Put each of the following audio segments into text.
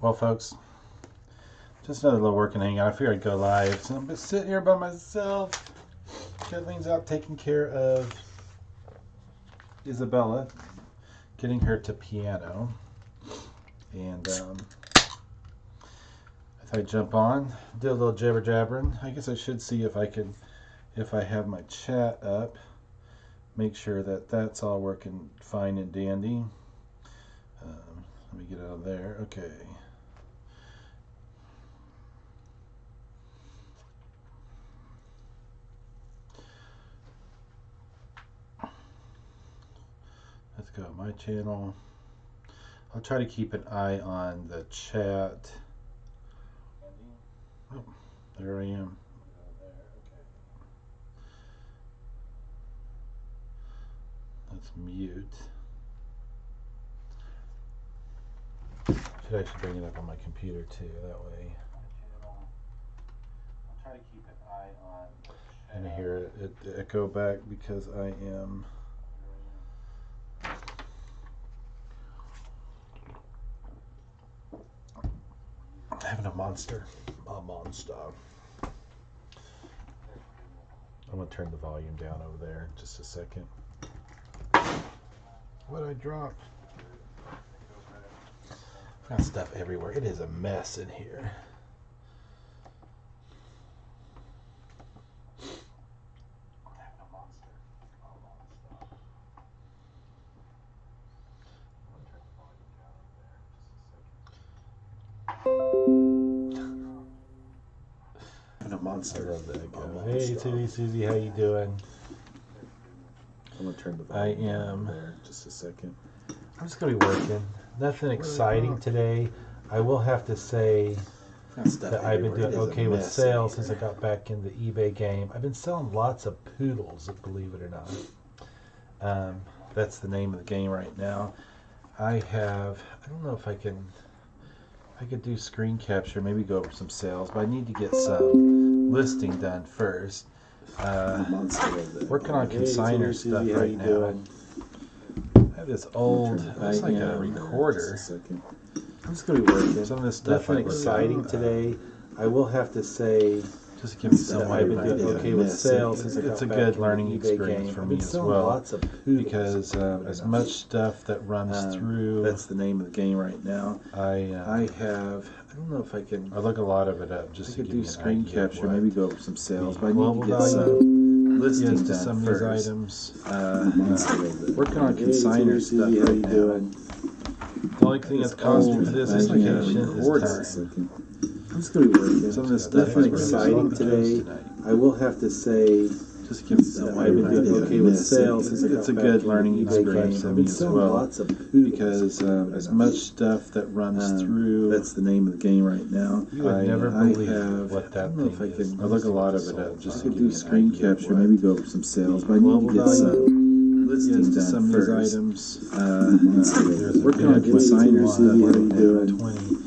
Well, folks, just another little working hangout. I figured I'd go live. So I'm just sitting here by myself. Kathleen's out taking care of Isabella, getting her to piano. And I thought I'd jump on, do a little jabber jabbering. I guess I should see if I can, if I have my chat up, make sure that that's all working fine and dandy. Let me get out of there. Okay. Let's go my channel. I'll try to keep an eye on the chat. Oh, there I am. Let's mute. Should actually bring it up on my computer too, that way. I'll try to keep an eye on. And hear it echo back because I am having a monster. I'm going to turn the volume down over there in just a second. What did I drop? I've got stuff everywhere. It is a mess in here. Monster. Hey, Susie, how you doing? I'm gonna turn the volume down there just a second. I'm just gonna be working. Nothing exciting today. I will have to say that I've been doing okay with sales since I got back in the eBay game. I've been selling lots of poodles, believe it or not. That's the name of the game right now. I don't know if I could do screen capture, maybe go over some sales, but I need to get some listing done first. Working on consignor stuff right now. I have this old, looks like a recorder. I'm just going to be working. Some of this stuff nothing exciting today. I will have to say, just give me some I've been doing okay with sales. It's a good learning experience for me as well, because as much stuff that runs through. That's the name of the game right now. I don't know if I can. I look a lot of it up just to give you an screen capture. Maybe go over some sales, but I need to get some listings to some of these items. Working on consignor stuff right now. The only thing that's caused me for this application is time. I'm just going to be working. Some of this stuff is exciting today. I will have to say, just give me some I've been doing okay with sales. It's a good learning experience for me as well, because as much stuff that runs through. That's the name of the game right now. You would never believe what that thing is. I look a lot of it up just to do screen capture. Maybe go over some sales, but I need to get some listings to some of these items. Working on consignors. What are you doing?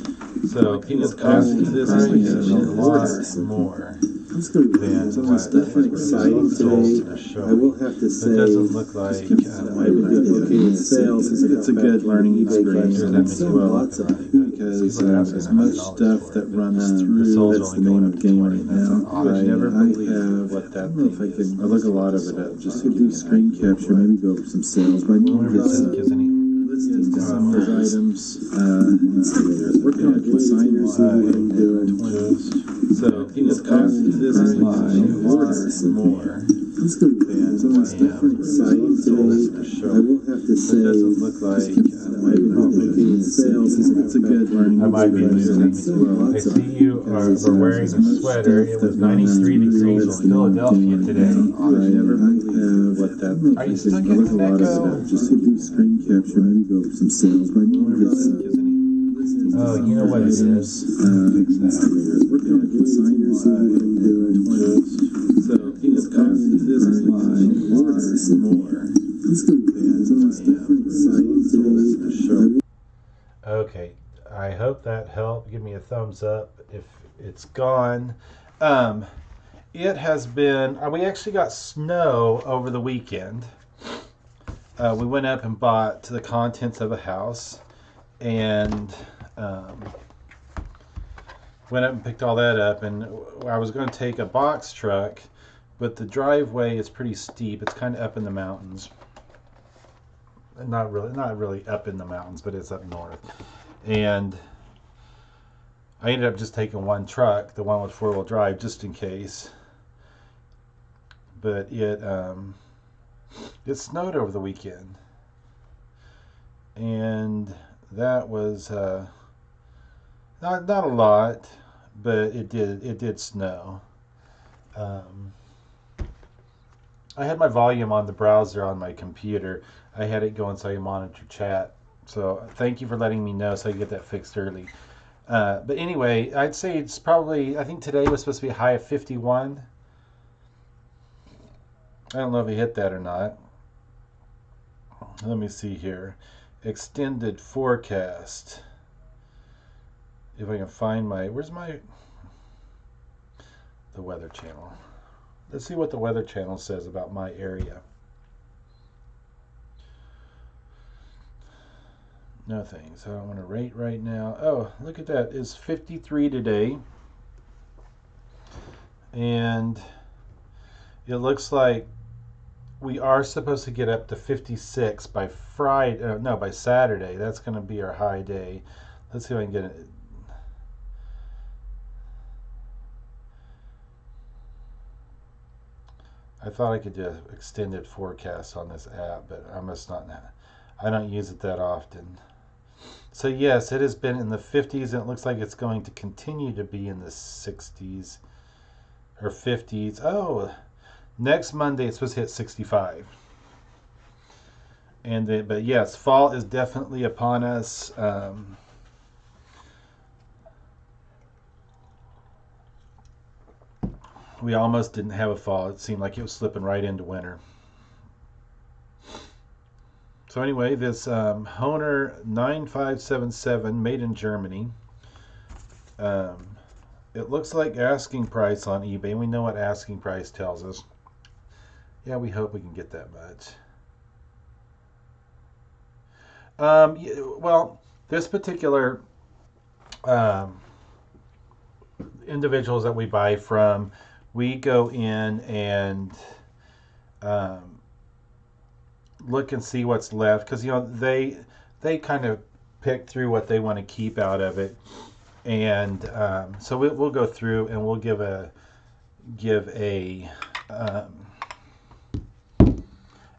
So the cost of this is a lot more than some of the stuff exciting today. I will have to say, it doesn't look like I've been doing okay with sales. It's a good learning experience for them as well, because as much stuff that runs through. That's the name of the game right now. I never believe what that thing is. I look a lot of it up just to do screen capture. Maybe go over some sales, but I need to get some listings to some of those items. Working on consignors. What are you doing? So the cost of this is a lot more than some of the stuff exciting today. I will have to say, it doesn't look like I've been doing sales. It's a good learning experience. I see you are wearing a sweater. It was 93 degrees in Philadelphia today. Are you still getting an echo? Just to do screen capture, maybe go over some sales, but I need to get some. Oh, you know what it is. Fix that. Working on consignors. What are you doing? So the cost of this is a lot more than some of the stuff exciting today. Okay, I hope that helped. Give me a thumbs up if it's gone. It has been, we actually got snow over the weekend. We went up and bought the contents of a house, and went up and picked all that up, and I was going to take a box truck, but the driveway is pretty steep. It's kind of up in the mountains. Not really up in the mountains, but it's up north. And I ended up just taking one truck, the one with four-wheel drive, just in case. But it snowed over the weekend, and that was not a lot, but it did snow. I had my volume on the browser on my computer. I had it going so I could monitor chat. So thank you for letting me know so I could get that fixed early. But anyway, I'd say it's probably, I think today was supposed to be a high of 51. I don't know if he hit that or not. Let me see here. Extended forecast. If I can find where's the Weather Channel. Let's see what the Weather Channel says about my area. No thanks. I don't want to rate right now. Oh, look at that. It's 53 today. And it looks like we are supposed to get up to 56 by Friday. No, by Saturday. That's going to be our high day. Let's see if I can get it. I thought I could do extended forecast on this app, but I must not. I don't use it that often. So yes, it has been in the 50s, and it looks like it's going to continue to be in the 60s or 50s. Oh, next Monday it's supposed to hit 65. But yes, fall is definitely upon us. We almost didn't have a fall. It seemed like it was slipping right into winter. So anyway, this Honer 9577 made in Germany. It looks like asking price on eBay. We know what asking price tells us. Yeah, we hope we can get that much. Well, this particular individuals that we buy from, we go in and look and see what's left, because they kind of pick through what they want to keep out of it, and so we'll go through and we'll give a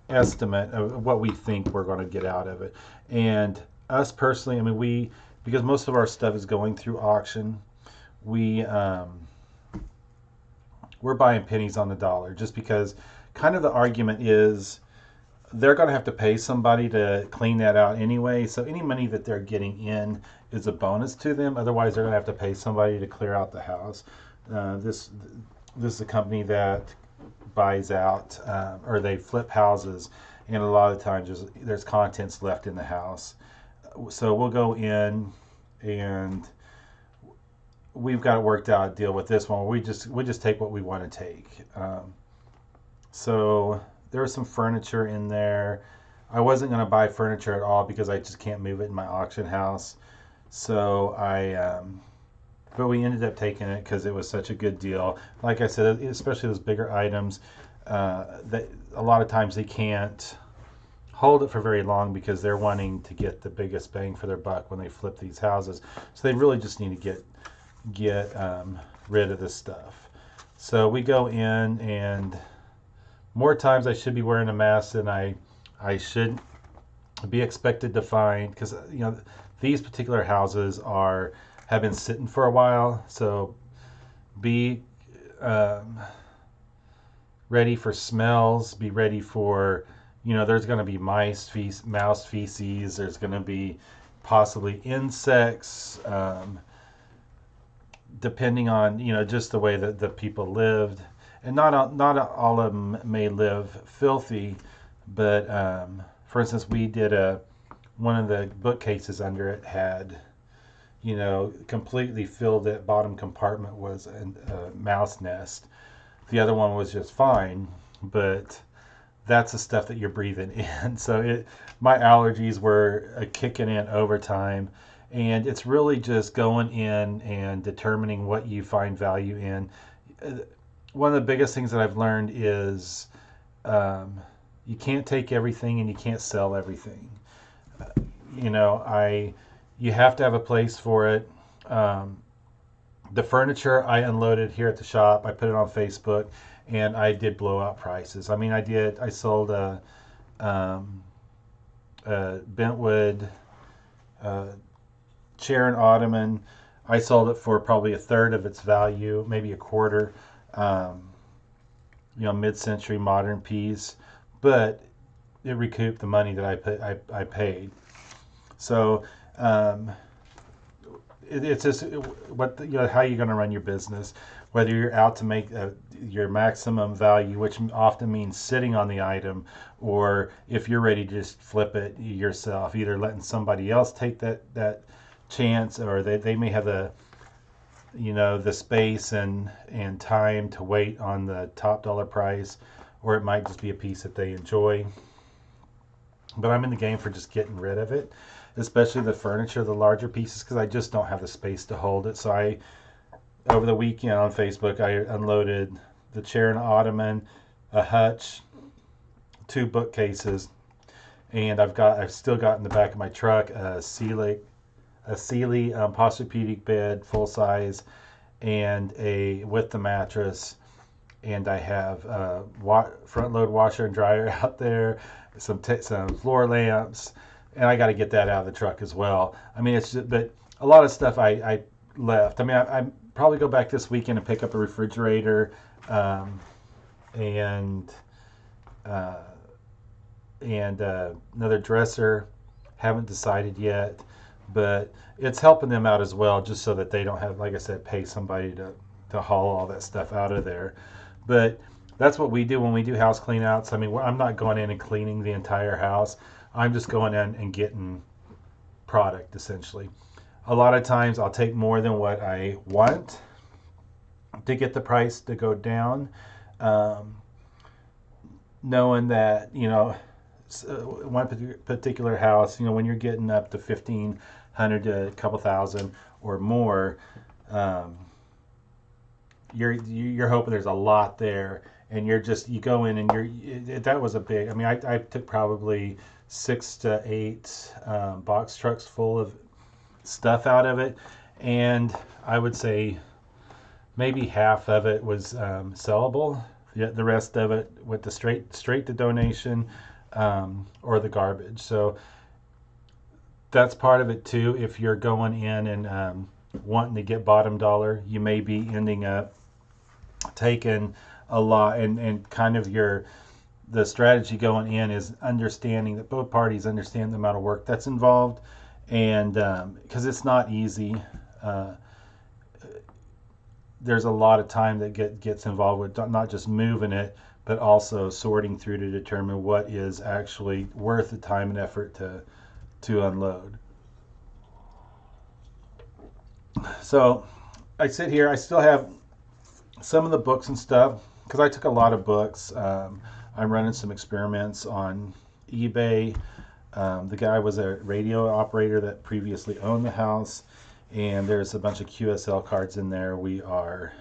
estimate of what we think we're going to get out of it. And us personally, I mean, because most of our stuff is going through auction, we're buying pennies on the dollar, just because kind of the argument is they're going to have to pay somebody to clean that out anyway. So any money that they're getting in is a bonus to them. Otherwise, they're going to have to pay somebody to clear out the house. This is a company that buys out, or they flip houses, and a lot of times there's contents left in the house. So we'll go in and we've got it worked out a deal with this one. We just take what we want to take. So there was some furniture in there. I wasn't going to buy furniture at all because I just can't move it in my auction house. So but we ended up taking it because it was such a good deal. Like I said, especially those bigger items, that a lot of times they can't hold it for very long because they're wanting to get the biggest bang for their buck when they flip these houses. So they really just need to get rid of this stuff. So we go in, and more times I should be wearing a mask than I should be expected to find, because these particular houses have been sitting for a while. So be ready for smells. Be ready for, there's going to be mouse feces. There's going to be possibly insects. Depending on just the way that the people lived, and not all of them may live filthy, but for instance, we did one of the bookcases under it had completely filled it. Bottom compartment was a mouse nest. The other one was just fine, but that's the stuff that you're breathing in. So my allergies were kicking in overtime. And it's really just going in and determining what you find value in. One of the biggest things that I've learned is you can't take everything and you can't sell everything. You know, you have to have a place for it. The furniture I unloaded here at the shop, I put it on Facebook, and I did blowout prices. I mean, I sold a bentwood chair and ottoman. I sold it for probably a third of its value, maybe a quarter. Mid-century modern piece, but it recouped the money that I paid. So it's just how you're going to run your business, whether you're out to make your maximum value, which often means sitting on the item, or if you're ready to just flip it yourself, either letting somebody else take that chance, or they may have the space and time to wait on the top dollar price, or it might just be a piece that they enjoy. But I'm in the game for just getting rid of it, especially the furniture, the larger pieces, because I just don't have the space to hold it. So over the weekend on Facebook, I unloaded the chair and ottoman, a hutch, 2 bookcases, and I've still got in the back of my truck a Sealy Posturepedic bed, full size, and with the mattress, and I have front load washer and dryer out there, some floor lamps, and I got to get that out of the truck as well. I mean, but a lot of stuff I left. I mean, I probably go back this weekend and pick up a refrigerator, and another dresser. Haven't decided yet, but it's helping them out as well, just so that they don't have, like I said, pay somebody to haul all that stuff out of there. But that's what we do when we do house clean outs. I mean, I'm not going in and cleaning the entire house. I'm just going in and getting product, essentially. A lot of times I'll take more than what I want to get the price to go down, knowing that, one particular house, when you're getting up to 1,500 to a couple thousand or more, you're hoping there's a lot there, and you go in and that was a big. I mean, I took probably 6 to 8 box trucks full of stuff out of it, and I would say maybe half of it was sellable. The rest of it went to straight to donation, or the garbage. So that's part of it too. If you're going in and wanting to get bottom dollar, you may be ending up taking a lot, and kind of the strategy going in is understanding that both parties understand the amount of work that's involved, and because it's not easy. There's a lot of time that gets involved with not just moving it, but also sorting through to determine what is actually worth the time and effort to unload. So I sit here, I still have some of the books and stuff, because I took a lot of books. I'm running some experiments on eBay. The guy was a radio operator that previously owned the house, and there's a bunch of QSL cards in there. We're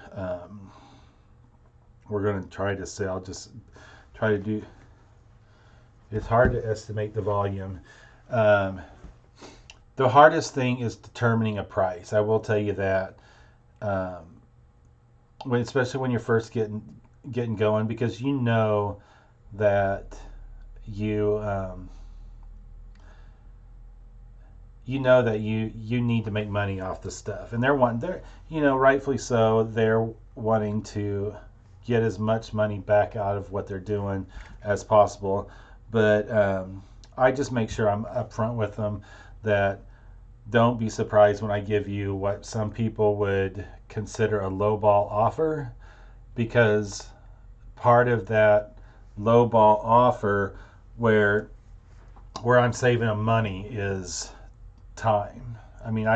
going to try to sell, just try to do. It's hard to estimate the volume. The hardest thing is determining a price. I will tell you that, especially when you're first getting going, because you know that you need to make money off the stuff, and they're rightfully so, they're wanting to get as much money back out of what they're doing as possible. But I just make sure I'm upfront with them that don't be surprised when I give you what some people would consider a lowball offer, because part of that lowball offer where I'm saving them money is time. I mean,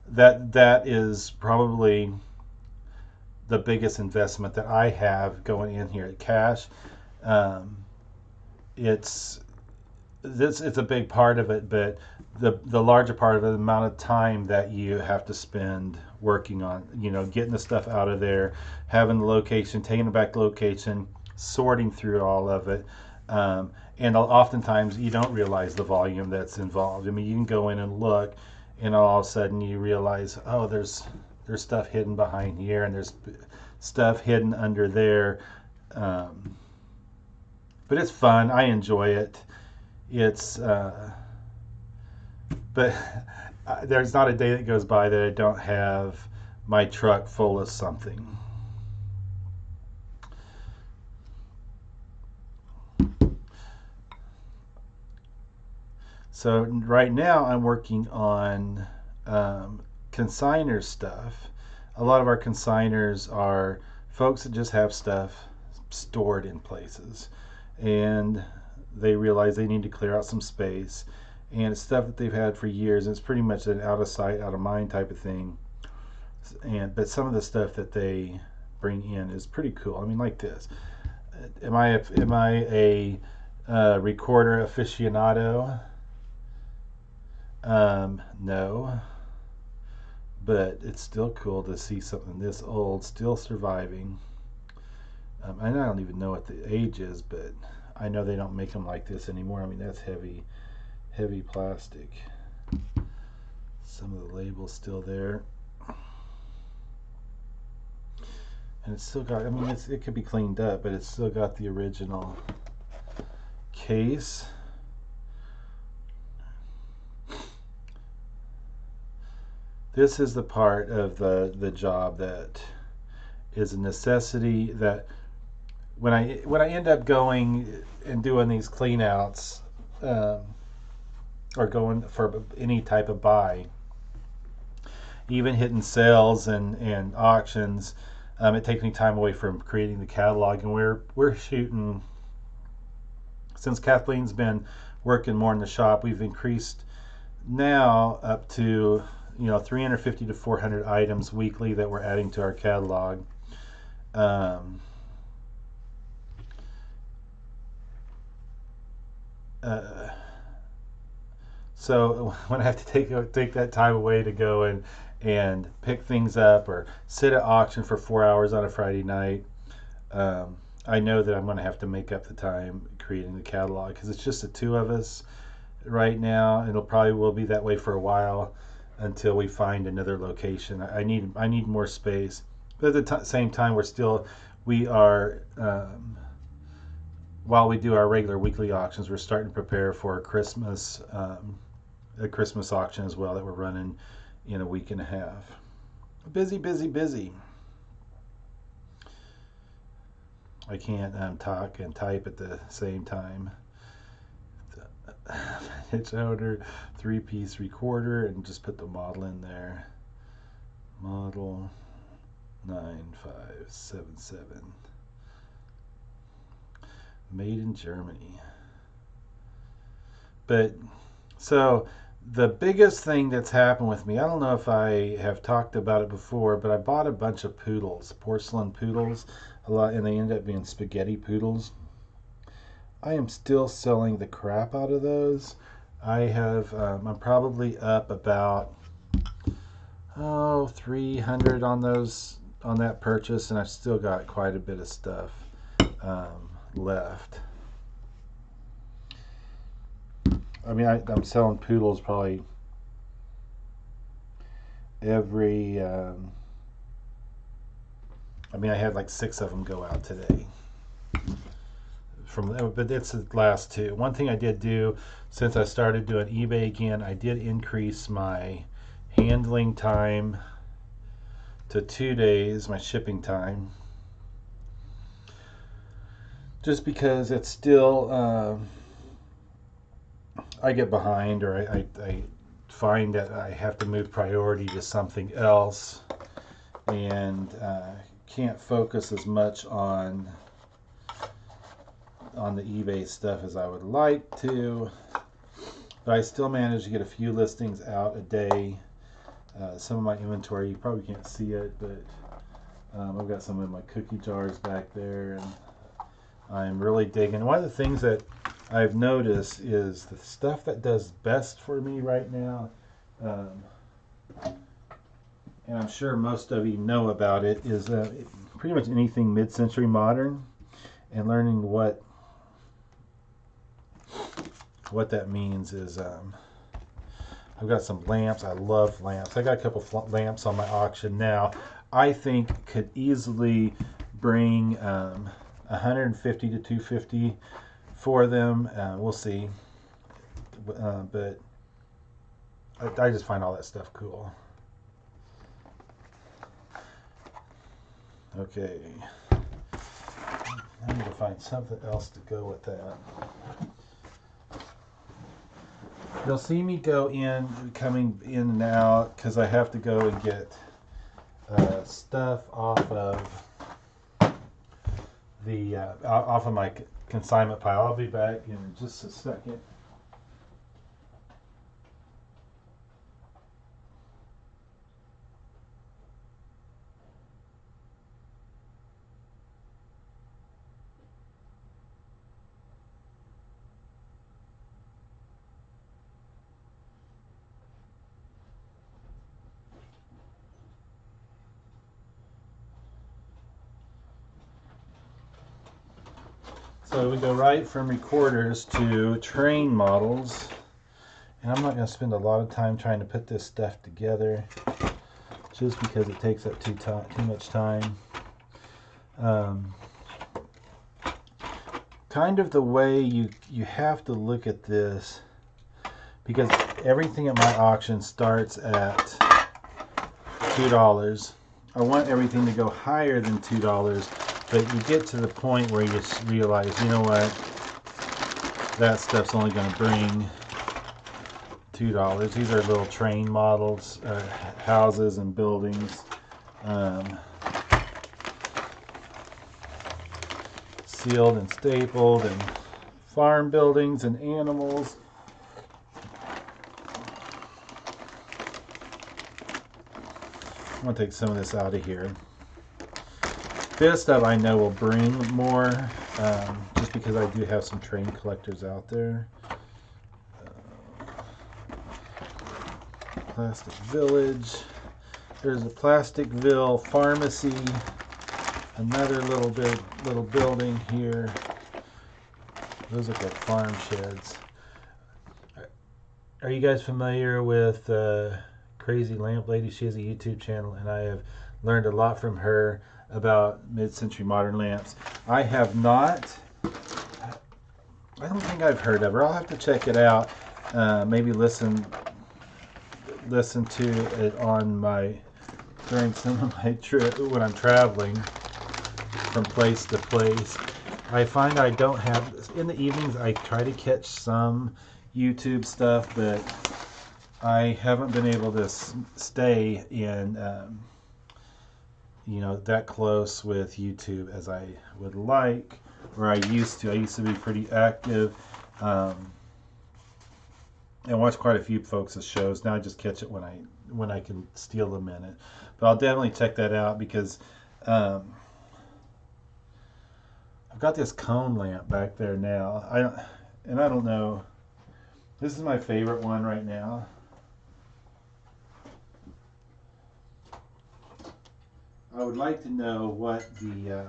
that is probably the biggest investment that I have going in here at cash. It's this it's a big part of it, but the larger part of it, the amount of time that you have to spend working on, getting the stuff out of there, having the location, taking it back to location, sorting through all of it. And oftentimes you don't realize the volume that's involved. I mean, you can go in and look, and all of a sudden you realize, oh, there's stuff hidden behind here, and there's stuff hidden under there. But it's fun. I enjoy it. It's but there's not a day that goes by that I don't have my truck full of something. So right now I'm working on consignor stuff. A lot of our consignors are folks that just have stuff stored in places, and they realize they need to clear out some space, and it's stuff that they've had for years, and it's pretty much an out of sight, out of mind type of thing. But some of the stuff that they bring in is pretty cool. I mean, like this. Am I a recorder aficionado? No, but it's still cool to see something this old still surviving. And I don't even know what the age is, but I know they don't make them like this anymore. I mean, that's heavy plastic. Some of the labels still there, and it's still got, I mean, it could be cleaned up, but it's still got the original case. This is the part of the job that is a necessity, that when I end up going and doing these cleanouts, or going for any type of buy, even hitting sales and auctions, it takes me time away from creating the catalog. And we're shooting, since Kathleen's been working more in the shop, we've increased now up to 350 to 400 items weekly that we're adding to our catalog. So when I have to take that time away to go and pick things up or sit at auction for 4 hours on a Friday night, I know that I'm going to have to make up the time creating the catalog, because it's just the two of us right now, and it'll probably will be that way for a while until we find another location. I need more space, but at the same time, we are while we do our regular weekly auctions, we're starting to prepare for a Christmas auction as well that we're running in a week and a half. Busy, busy, busy. I can't talk and type at the same time. It's order 3-piece recorder, and just put the model in there. Model 9577. Made in Germany. But so the biggest thing that's happened with me, I don't know if I have talked about it before, but I bought a bunch of poodles, porcelain poodles, a lot, and they end up being spaghetti poodles. I am still selling the crap out of those. I have, I'm probably up about 300 on that purchase, and I've still got quite a bit of stuff left. I mean, I'm selling poodles probably every. I mean, I had like 6 of them go out today. But it's the last 2. One thing I did do since I started doing eBay again, I did increase my handling time to 2 days, my shipping time, just because it's still I get behind, or I find that I have to move priority to something else, and can't focus as much on the eBay stuff as I would like to, but I still manage to get a few listings out a day. Some of my inventory, you probably can't see it, but I've got some of my cookie jars back there, and I'm really digging. One of the things that I've noticed is the stuff that does best for me right now, and I'm sure most of you know about it, is pretty much anything mid-century modern, and learning what that means is I've got some lamps. I love lamps. I got a couple lamps on my auction now. I think could easily bring 150 to 250 for them. We'll see. But I just find all that stuff cool. Okay. I need to find something else to go with that. You'll see me coming in and out because I have to go and get stuff off of the off of my consignment pile. I'll be back in just a second. So we go right from recorders to train models, and I'm not going to spend a lot of time trying to put this stuff together just because it takes up too much time. Kind of the way you have to look at this, because everything at my auction starts at $2. I want everything to go higher than $2. But you get to the point where you realize, you know what, that stuff's only going to bring $2. These are little train models, houses and buildings, sealed and stapled, and farm buildings and animals. I'm going to take some of this out of here. This stuff I know will bring more, just because I do have some train collectors out there. Plastic Village. There's a Plasticville Pharmacy. Another little building here. Those look like farm sheds. Are you guys familiar with Crazy Lamp Lady? She has a YouTube channel, and I have learned a lot from her about mid-century modern lamps. I have not. I don't think I've heard of her. I'll have to check it out. Maybe listen to it during some of my trip when I'm traveling from place to place. I find I don't have, in the evenings I try to catch some YouTube stuff, but I haven't been able to stay in that close with YouTube as I would like, or I used to. I used to be pretty active and watch quite a few folks' shows. Now I just catch it when I can steal a minute. But I'll definitely check that out, because I've got this cone lamp back there now. I don't know. This is my favorite one right now. I would like to know what the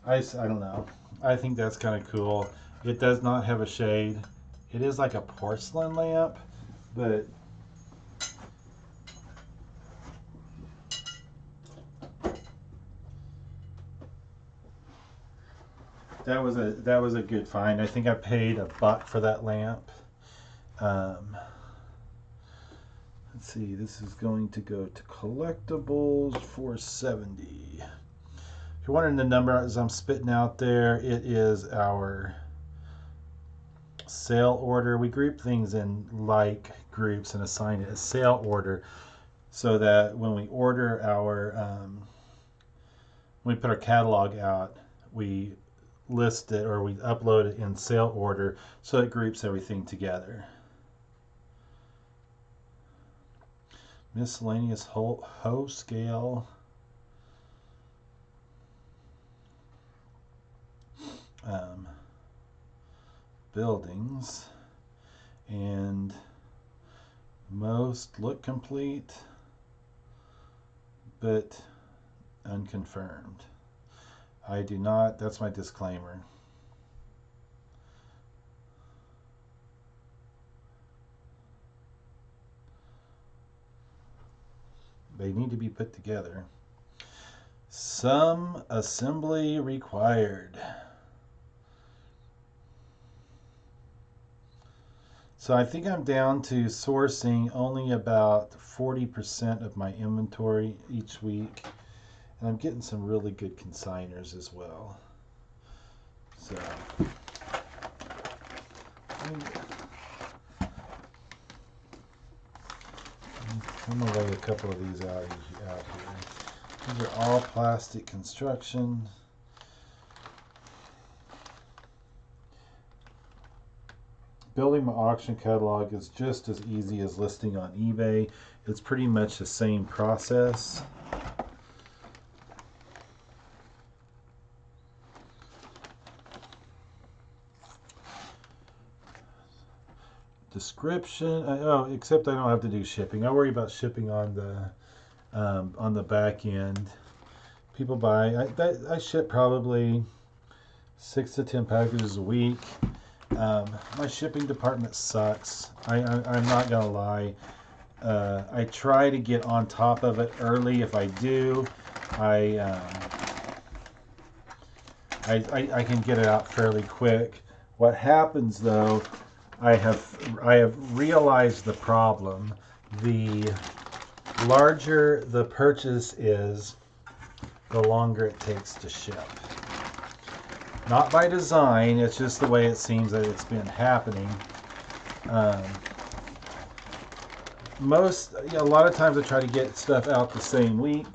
I don't know. I think that's kind of cool. It does not have a shade. It is like a porcelain lamp, but that was a good find. I think I paid $1 for that lamp. Let's see, this is going to go to collectibles, $470. If you're wondering the number as I'm spitting out there, it is our sale order. We group things in like groups and assign it a sale order, so that when we order when we put our catalog out, we list it, or we upload it in sale order, so it groups everything together. Miscellaneous hoe scale. buildings, and most look complete, but unconfirmed. I do not, that's my disclaimer. They need to be put together. Some assembly required. So I think I'm down to sourcing only about 40% of my inventory each week. And I'm getting some really good consigners as well. So I'm going to lay a couple of these out here. These are all plastic construction. Building my auction catalog is just as easy as listing on eBay. It's pretty much the same process. Description, except I don't have to do shipping. I worry about shipping on the back end. People buy, I ship probably 6 to 10 packages a week. My shipping department sucks. I'm not gonna lie. I try to get on top of it early. If I do, I can get it out fairly quick. What happens though, I have realized the problem. The larger the purchase is, the longer it takes to ship. Not by design, it's just the way it seems that it's been happening. A lot of times I try to get stuff out the same week,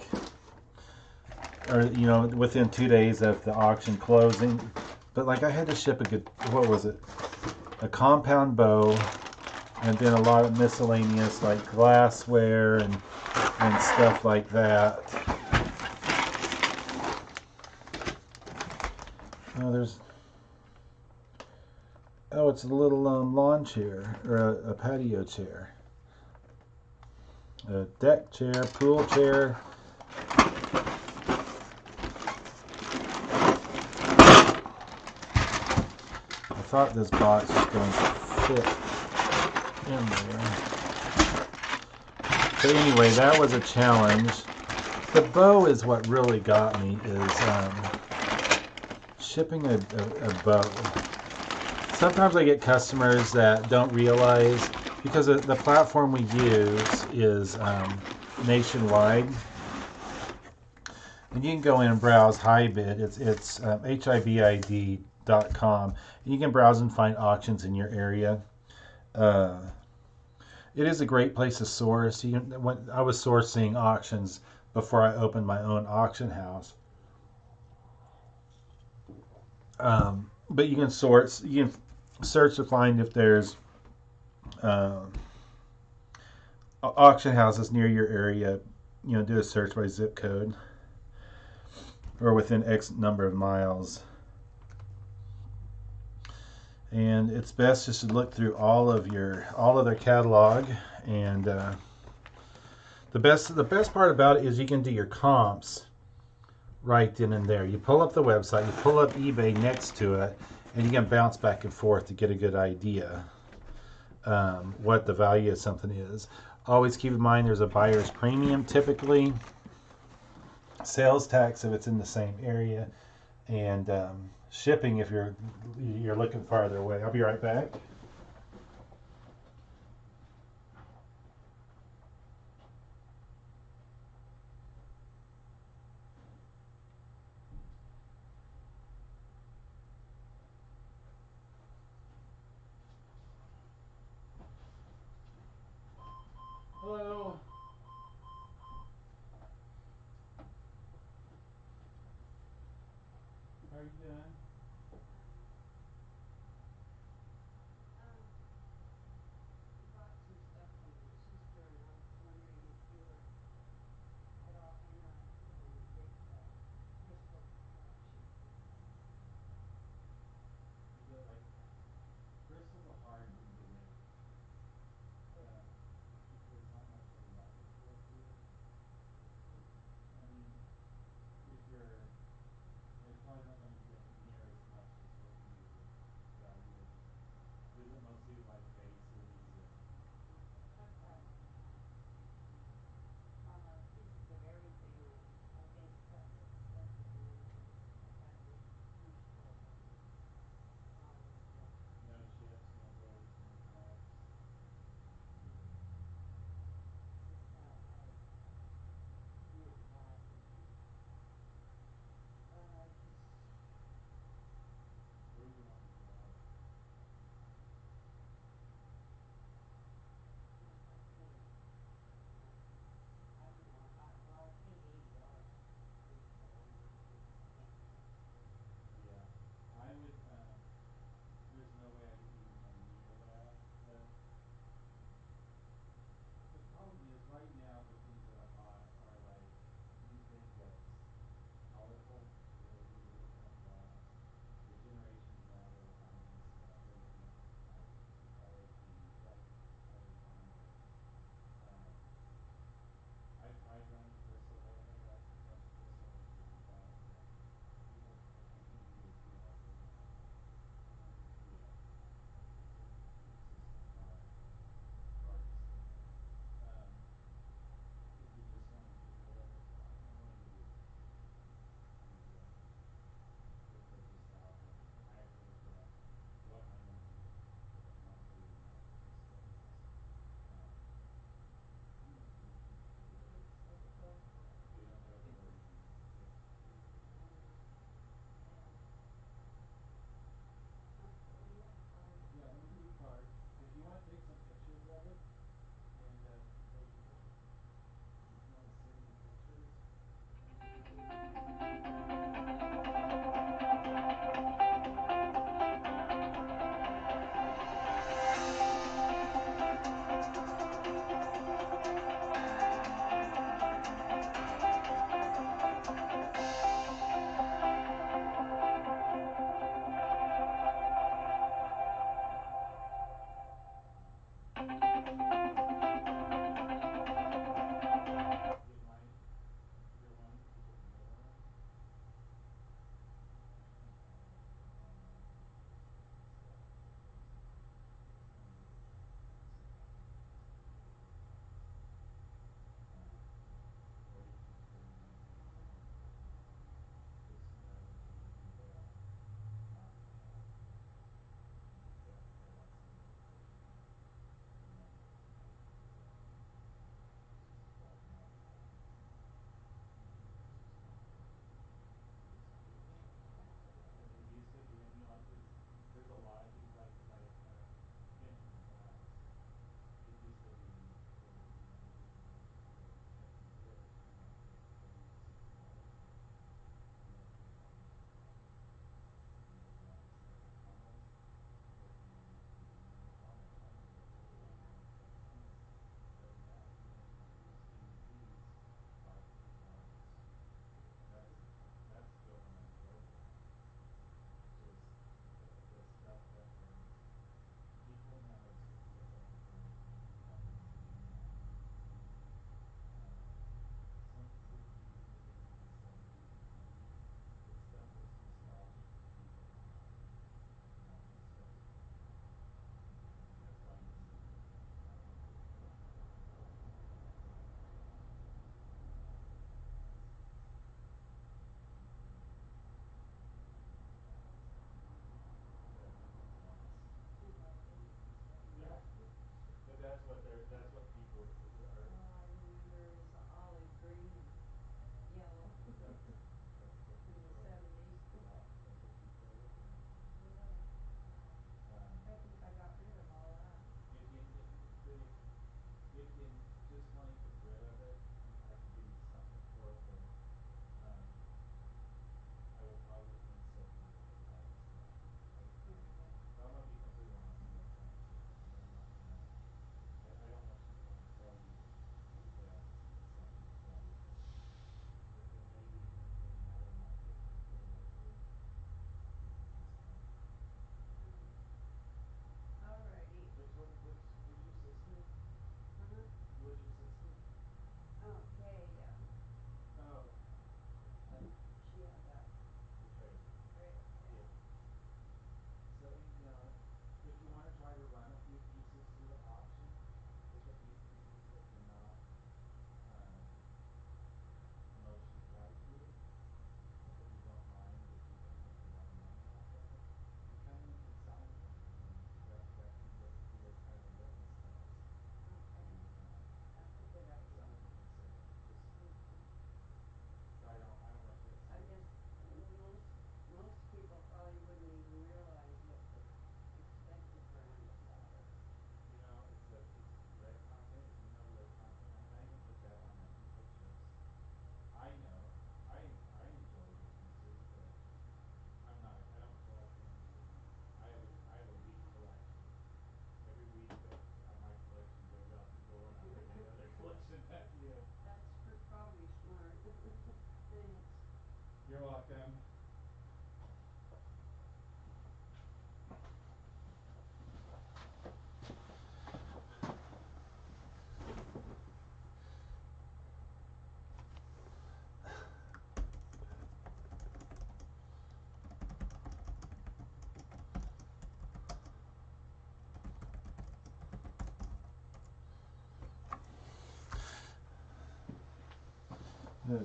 or within 2 days of the auction closing. But like I had to ship a compound bow, and then a lot of miscellaneous like glassware and stuff like that. It's a little lawn chair, or a patio chair, a deck chair, pool chair. I thought this box was going to fit in there. But anyway, that was a challenge. The bow is what really got me, is shipping a bow. Sometimes I get customers that don't realize, because the platform we use is nationwide, and you can go in and browse HiBid. It's HIBID.com. And you can browse and find auctions in your area. It is a great place to source. When I was sourcing auctions before I opened my own auction house. But you can search to find if there's auction houses near your area. Do a search by zip code or within X number of miles. And it's best just to look through all of their catalog. And the best part about it is you can do your comps right then and there. You pull up the website, you pull up eBay next to it, and you can bounce back and forth to get a good idea what the value of something is. Always keep in mind there's a buyer's premium typically, sales tax if it's in the same area, and shipping if you're looking farther away. I'll be right back. Hello. How are you doing? that's what people are. Oh, I remember it was olive green and yellow. That's what In the people are. 70s. Yeah, that's what people are looking at now. Yeah. I think I got rid of all that. In just wanting to get rid of it, I could give you something for it, but I will probably insult you if I tell you it's not. Okay. But I'm gonna be completely honest with you up front too, because I'm not gonna. I don't want you to want to tell you that it's something that's valuable. There may be in another market here locally something that's fine. Alrighty. Who's your sister? Huh? Who is your sister? Okay, Oh, she had that the trailer. trailer, yeah. Yeah. So if you want to try to run a few pieces through the auction, just a few pieces that you're not emotionally tied to, but that you don't mind if you don't make a lot of money off of it, you come in and consign them, and that can be a kind of a litmus test, Okay. and That's a good idea. something to consider. Just so I don't want you to I see. guess most people probably wouldn't even realize what the expected brand of that is. It's lead content. If you know lead content, and I even put that on my people chips. I know I enjoy the pieces, but I don't collect them either. I have a weak collection. Every week that my collection goes out the door, and I bring another collection back in. That's probably smart. Thanks. You're welcome. Okay.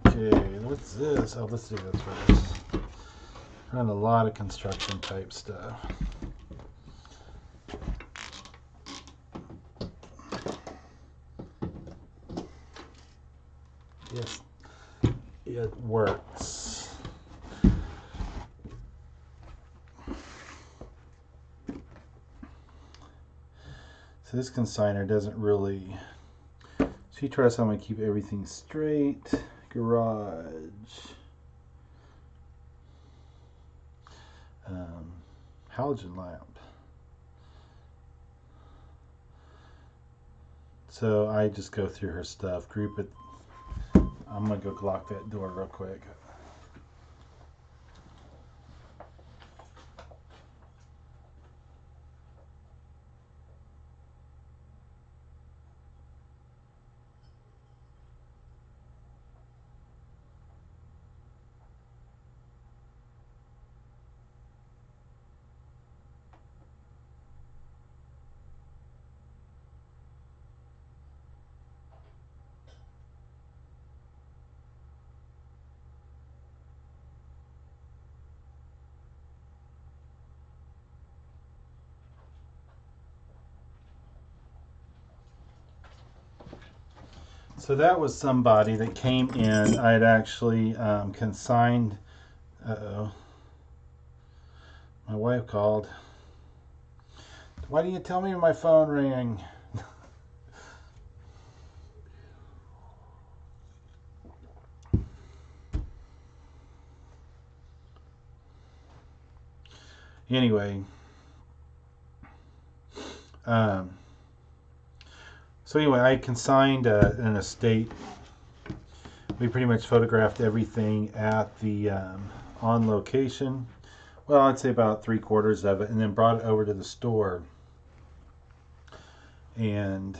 Okay, what's this? Oh, let's do this first. Run a lot of construction type stuff. Yes, it works. So this consigner doesn't really. So you try to keep everything straight. Garage. Halogen lamp. So I just go through her stuff, group it. I'm gonna go lock that door real quick. So that was somebody that came in. I had actually consigned. Uh-oh. My wife called. Why didn't you tell me my phone rang? Anyway. Um, so anyway, I consigned an estate. We pretty much photographed everything at the on location. Well, I'd say about 3/4 of it, and then brought it over to the store. And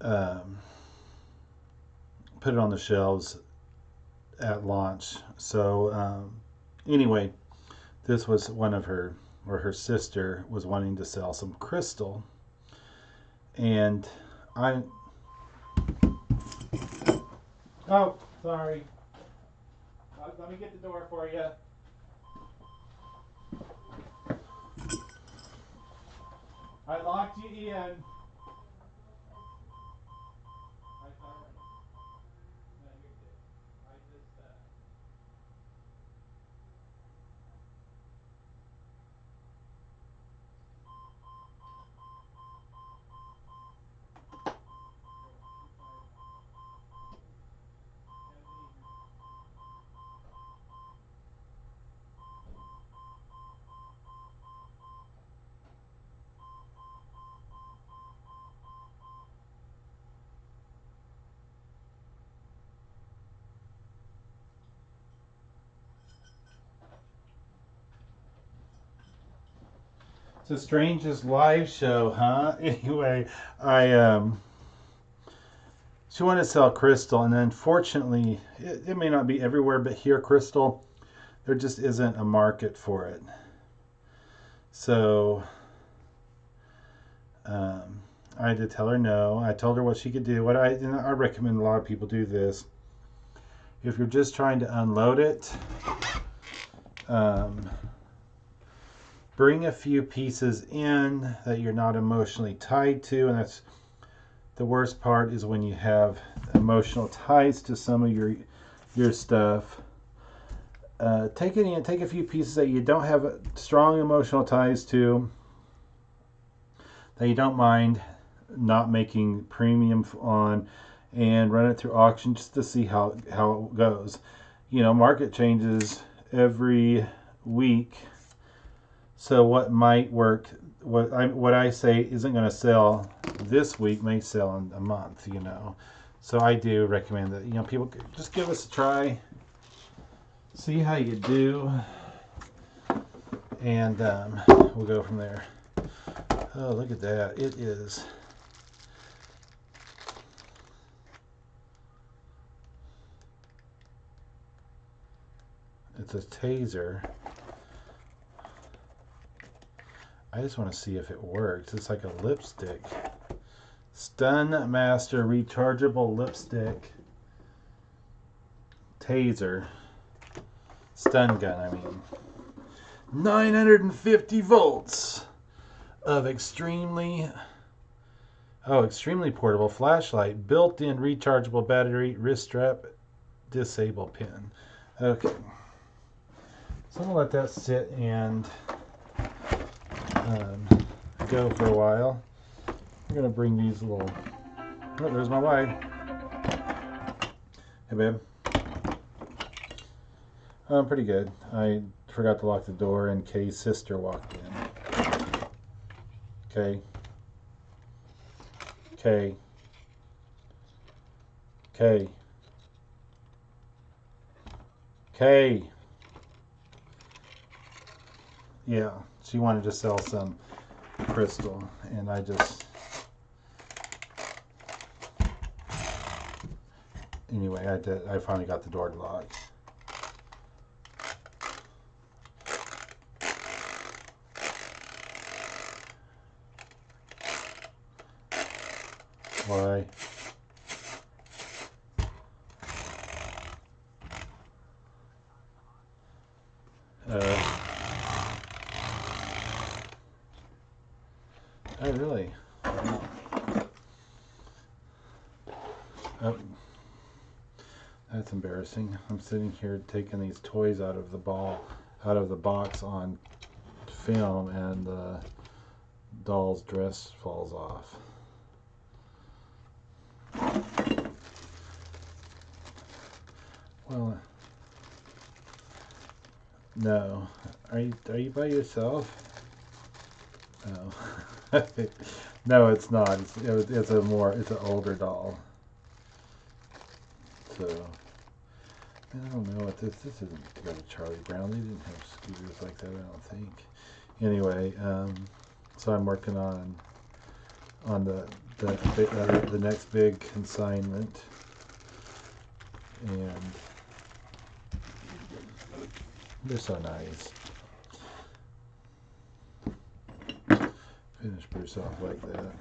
put it on the shelves at launch. So anyway, this was one of her, or her sister was wanting to sell some crystal, and I. Oh, sorry. Let me get the door for you. I locked you in. I sorry. No, you're good. I just It's the strangest live show, huh? Anyway, I she wanted to sell crystal, and unfortunately, it may not be everywhere, but here, crystal, there just isn't a market for it. So I had to tell her no. I told her what she could do. I recommend a lot of people do this. If you're just trying to unload it, bring a few pieces in that you're not emotionally tied to, and that's the worst part, is when you have emotional ties to some of your stuff. Take a few pieces that you don't have strong emotional ties to, that you don't mind not making premium on, and run it through auction just to see how it goes. Market changes every week, so what might work, what I say isn't going to sell this week may sell in a month. So I do recommend that people just give us a try, see how you do, and we'll go from there. Oh, look at that. It's a taser. I just want to see if it works. It's like a lipstick. Stun Master rechargeable lipstick taser. Stun gun, I mean. 950 volts of extremely portable flashlight, built-in rechargeable battery, wrist strap, disable pin. Okay. So I'm going to let that sit and go for a while. I'm going to bring these little... Oh, there's my wife. Hey, babe. I'm pretty good. I forgot to lock the door and Kay's sister walked in. Okay. Kay. Kay. Kay. Yeah, she wanted to sell some crystal, and I just... Anyway, I finally got the door locked. Why? Oh, really? Wow. Oh, that's embarrassing. I'm sitting here taking these toys out of the box on film, and the doll's dress falls off. Well, no. Are you by yourself? Oh. No, it's not. It's an older doll. So, I don't know what this isn't to go to Charlie Brown. They didn't have scooters like that, I don't think. Anyway, so I'm working on the the next big consignment. And they're so nice. Finish Bruce off like that.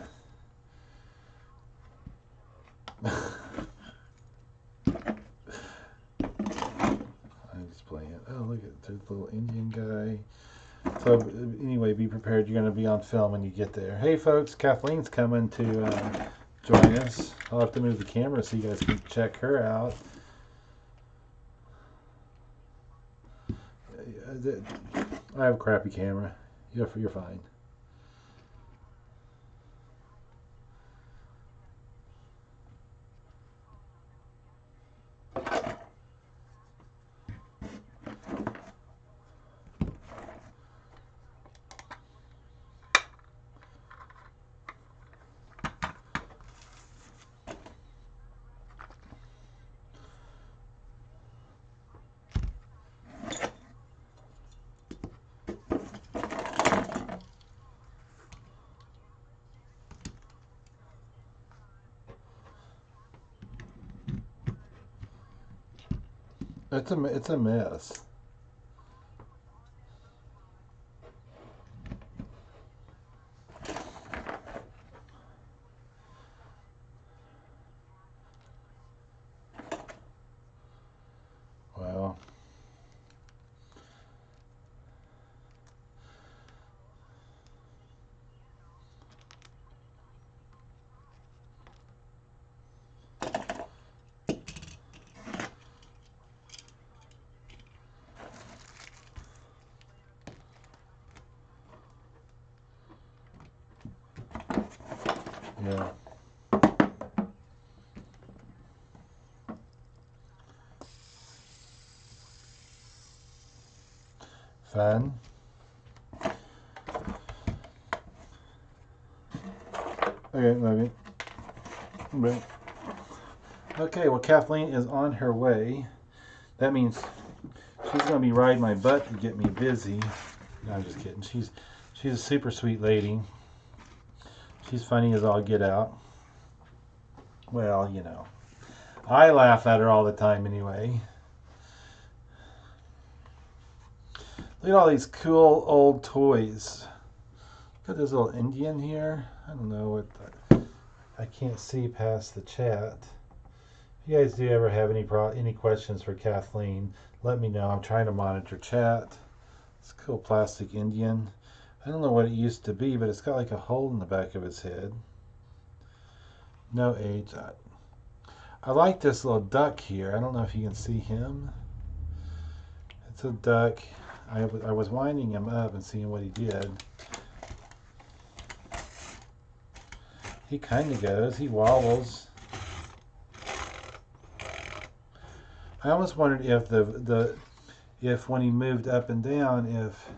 I'm just playing. Oh, look at the little Indian guy. So anyway, be prepared. You're going to be on film when you get there. Hey, folks, Kathleen's coming to join us. I'll have to move the camera so you guys can check her out. I have a crappy camera. You're fine. It's a mess. Wow. Yeah. Fun. Okay, love you. Okay, well, Kathleen is on her way. That means she's going to be riding my butt to get me busy. No, I'm just kidding. She's a super sweet lady. She's funny as all get out. Well, you know, I laugh at her all the time anyway. Look at all these cool old toys. Look at this little Indian here. I don't know what I can't see past the chat. If you guys do ever have any questions for Kathleen, let me know. I'm trying to monitor chat. It's a cool plastic Indian. I don't know what it used to be, but it's got like a hole in the back of its head. No age. I like this little duck here. I don't know if you can see him. It's a duck. I was winding him up and seeing what he did. He kind of goes. He wobbles. I almost wondered if if when he moved up and down, if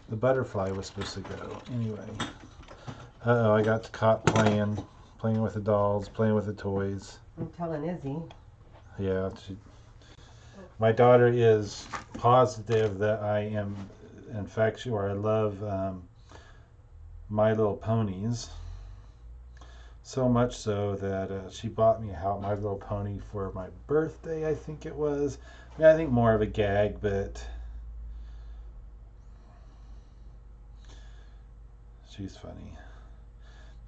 the butterfly was supposed to go. Anyway. Uh-oh, I got caught playing with the dolls, playing with the toys. I'm telling Izzy. Yeah, my daughter is positive that I am infectious, or I love My Little Ponies. So much so that she bought me a My Little Pony for my birthday, I think it was. I mean, I think more of a gag, but she's funny.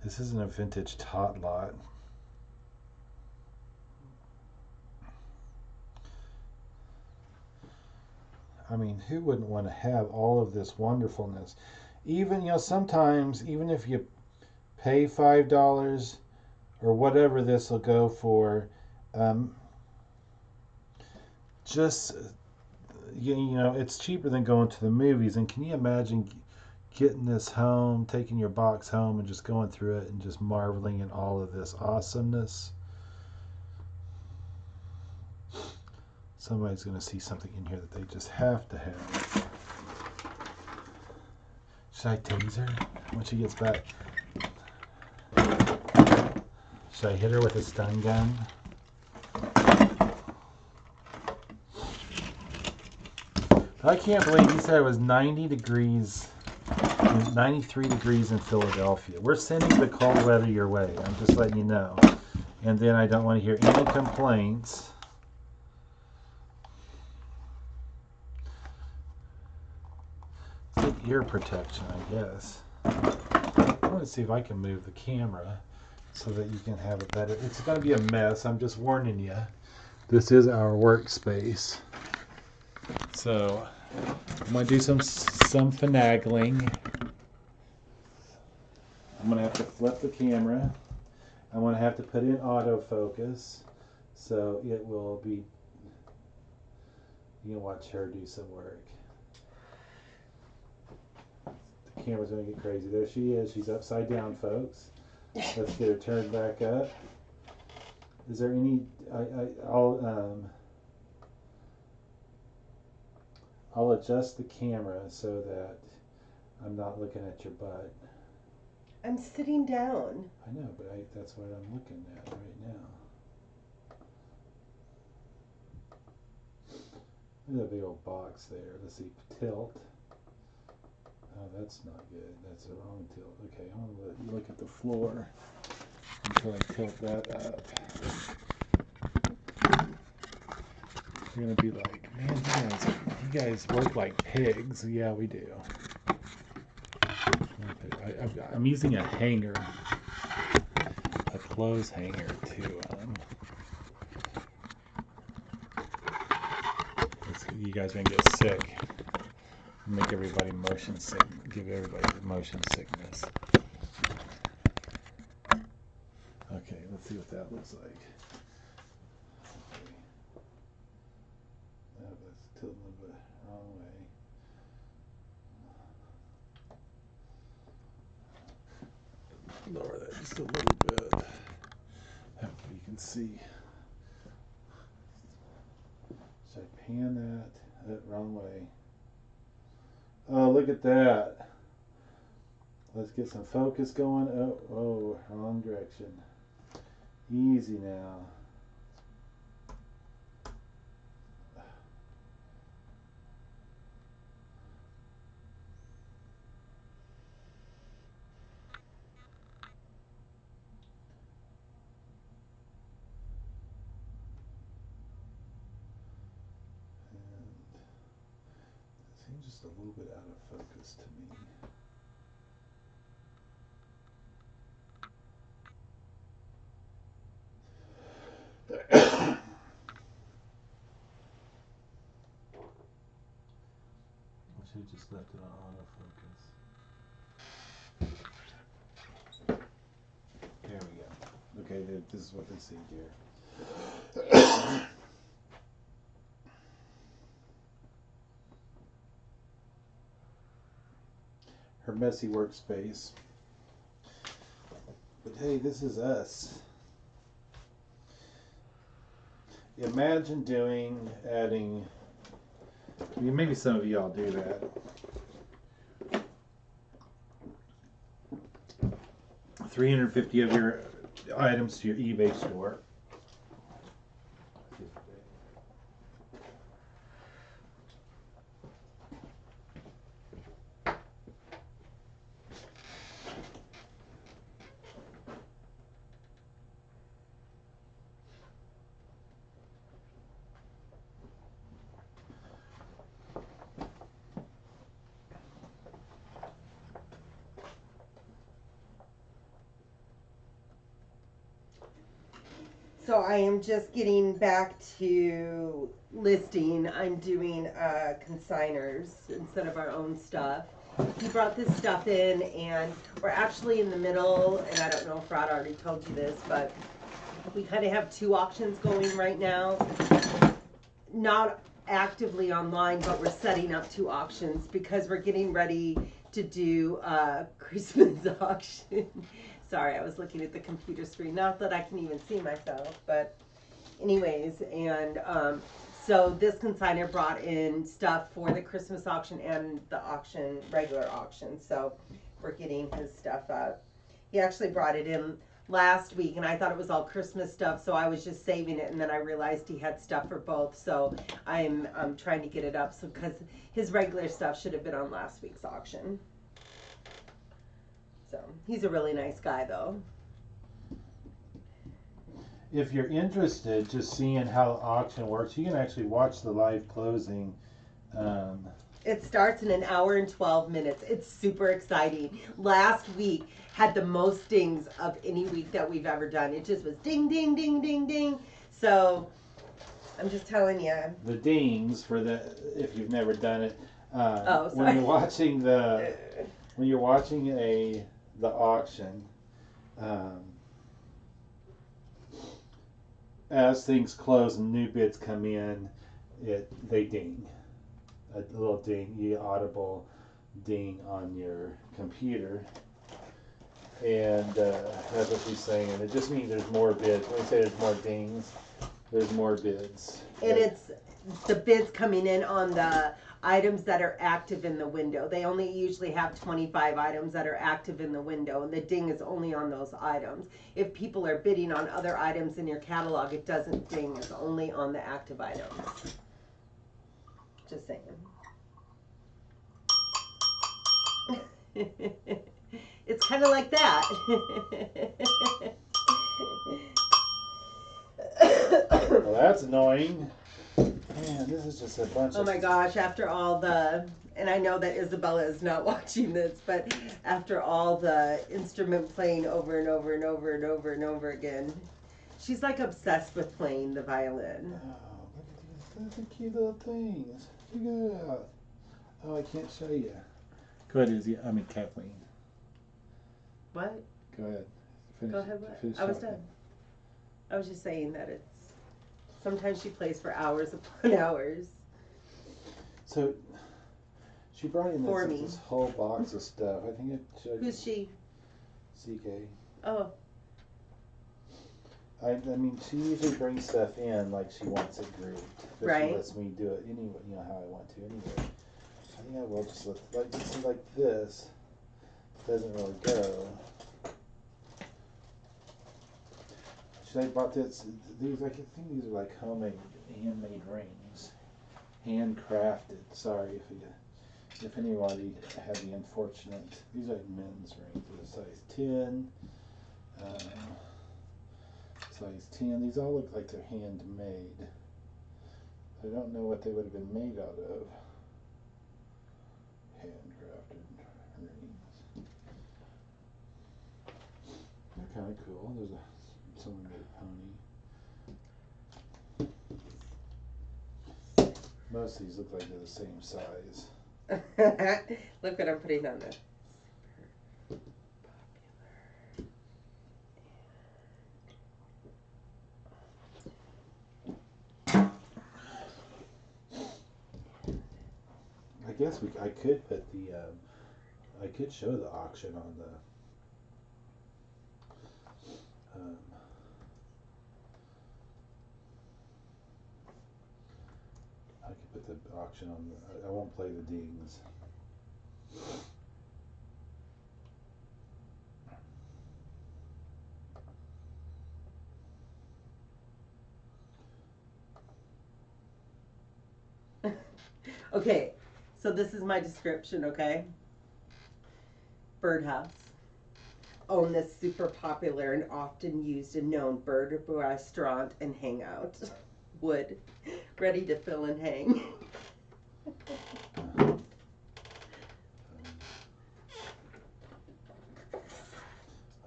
This isn't a vintage Tot Lot. I mean, who wouldn't want to have all of this wonderfulness? Even, you know, sometimes, even if you pay $5 or whatever this will go for, just, you know, it's cheaper than going to the movies. And can you imagine getting this home, taking your box home and just going through it and just marveling at all of this awesomeness? Somebody's going to see something in here that they just have to have. Should I tase her when she gets back? Should I hit her with a stun gun? I can't believe he said it was 90 degrees 93 degrees in Philadelphia. We're sending the cold weather your way. I'm just letting you know. And then I don't want to hear any complaints. It's like ear protection, I guess. I want to see if I can move the camera so that you can have a better. It's going to be a mess. I'm just warning you. This is our workspace. So I'm going to do some finagling. I'm going to have to flip the camera. I'm going to have to put in autofocus. So it will be, you can watch her do some work. The camera's going to get crazy. There she is. She's upside down, folks. Let's get her turned back up. Is there any, I'll adjust the camera so that I'm not looking at your butt. I'm sitting down. I know, but that's what I'm looking at right now. Look at that big old box there. Let's see, tilt. Oh, that's not good. That's the wrong tilt. Okay, I'm going to let you look at the floor until I tilt that up. You're going to be like, man, you guys work like pigs. Yeah, we do. I'm using a hanger, a clothes hanger to, you guys are going to get sick. Make everybody motion sick. Give everybody motion sickness. Okay, let's see what that looks like. Okay. Oh, that's tilting a bit wrong way. Lower that just a little bit. That way you can see. Should I pan that? Wrong way. Oh, look at that. Let's get some focus going. Oh, wrong direction. Easy now. And it seems just a little bit out of focus to me. I should have just left it on autofocus. There we go. Okay, this is what they see here. Her messy workspace. But hey, this is us. Imagine adding, maybe some of y'all do that. 350 of your items to your eBay store. So I am just getting back to listing. I'm doing consigners instead of our own stuff. He brought this stuff in, and we're actually in the middle, and I don't know if Rod already told you this, but we kind of have two auctions going right now. Not actively online, but we're setting up two auctions because we're getting ready to do a Christmas auction. Sorry, I was looking at the computer screen. Not that I can even see myself, but anyways, and so this consignor brought in stuff for the Christmas auction and the auction, regular auction. So we're getting his stuff up. He actually brought it in last week, and I thought it was all Christmas stuff, so I was just saving it, and then I realized he had stuff for both. So I'm trying to get it up, so because his regular stuff should have been on last week's auction. So he's a really nice guy, though. If you're interested, just seeing how the auction works, you can actually watch the live closing. It starts in an hour and 12 minutes. It's super exciting. Last week had the most dings of any week that we've ever done. It just was ding, ding, ding, ding, ding. So I'm just telling you. The dings for the if you've never done it. Oh, sorry. When you're watching the auction, as things close and new bids come in, they ding. A little ding, audible ding on your computer, and that's what she's saying. And it just means there's more bids. When we say there's more dings, there's more bids. And it's the bids coming in on the items that are active in the window. They only usually have 25 items that are active in the window, and the ding is only on those items. If people are bidding on other items in your catalog, it doesn't ding. It's only on the active items. Just saying. It's kind of like that. Well, that's annoying. Man, this is just a bunch Oh of... my gosh, after all the, and I know that Isabella is not watching this, but after all the instrument playing over and over and over and over and over again, she's like obsessed with playing the violin. Oh, look at these cute little things. Check it out. Oh, I can't show you. Go ahead, Izzy. I mean, Kathleen. What? Go ahead. Finish, Go ahead, what? finish I was talking. done. I was just saying that it's, sometimes she plays for hours upon hours. So, she brought in For this, me. this whole box of stuff. I think it should. Who's she? CK. Oh, I mean, she usually brings stuff in like she wants it grouped. But Right. she lets me do it anyway, you know, how I want to anyway. I think I will just like this. Doesn't really go. Should I bought this? These, I think these are like handmade rings, handcrafted. Sorry if anybody had the unfortunate. These are like men's rings. They're size 10, size 10. These all look like they're handmade. I don't know what they would have been made out of. Handcrafted rings. They're kind of cool. There's someone made a pony. Most of these look like they're the same size. look what I'm putting on there. I guess I could put I could show the auction on the I could put the auction on I won't play the dings. Okay, so this is my description, okay? Birdhouse. Own this super popular and often used and known bird restaurant and hangout. Wood. Ready to fill and hang.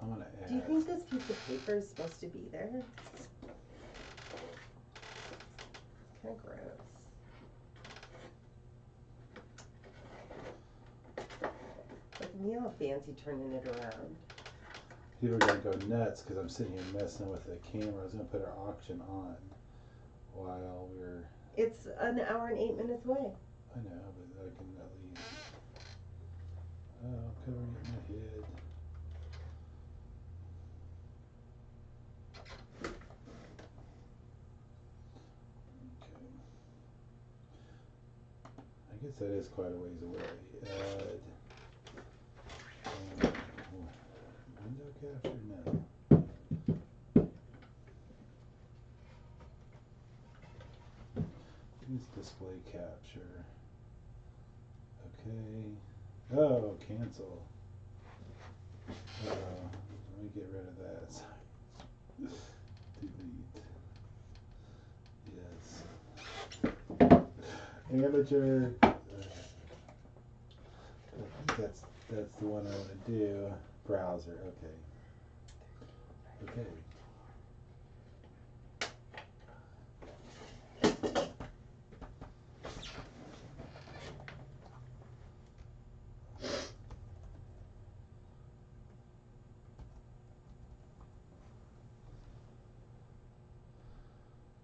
I'm gonna add. Do you think this piece of paper is supposed to be there? Kind of gross. Look at me all fancy turning it around. People are gonna go nuts because I'm sitting here messing with the camera. I was gonna put our auction on while we're. It's an hour and 8 minutes away. I know, but I can at least. Oh, I'm covering it in my head. Okay. I guess that is quite a ways away. Add. Window capture? No. Use display capture. Okay. Oh, cancel. Let me get rid of that. Delete. Yes. Amateur. I think that's the one I want to do. Browser. Okay. Okay.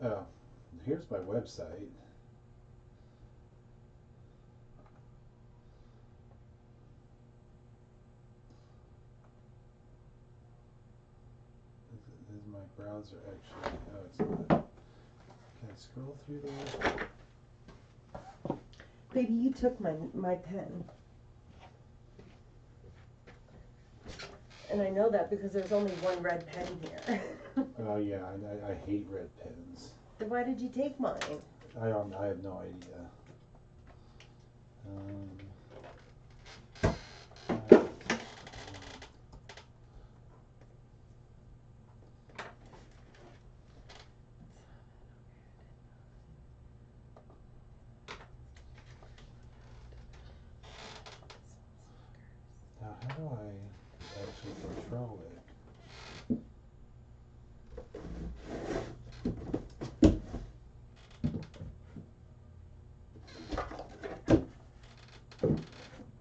Oh, here's my website. Is my browser actually? No, it's not. Can I scroll through there? Baby, you took my pen. And I know that because there's only one red pen here. Oh yeah, I hate red pens. Then why did you take mine? I have no idea. Now, how do I actually control it?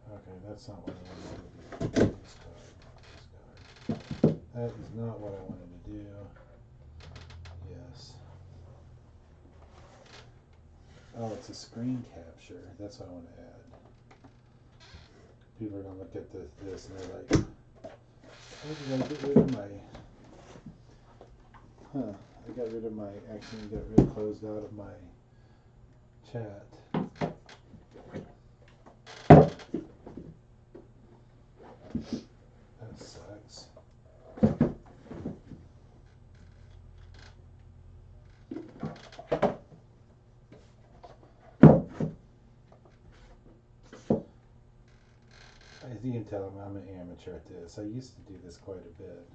Okay, that's not what I wanted to do. Discard. That is not what I wanted to do. Yes. Oh, it's a screen capture. That's what I want to add. People are going to look at this and they're like, how did I get rid of my... I got rid of my... Actually, closed out of my chat. That sucks. As you can tell, I'm an amateur at this. I used to do this quite a bit.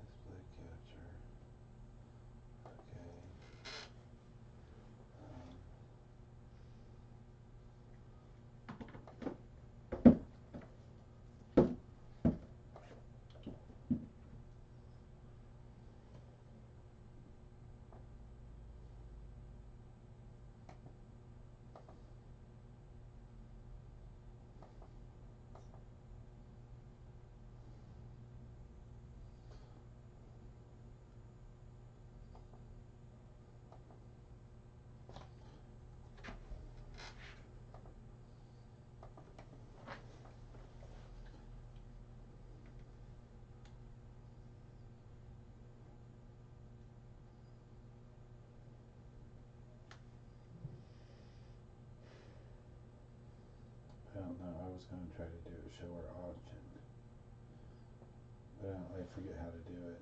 Display capture. Okay. I don't know. I was going to try to do a show or auction, but I forget how to do it.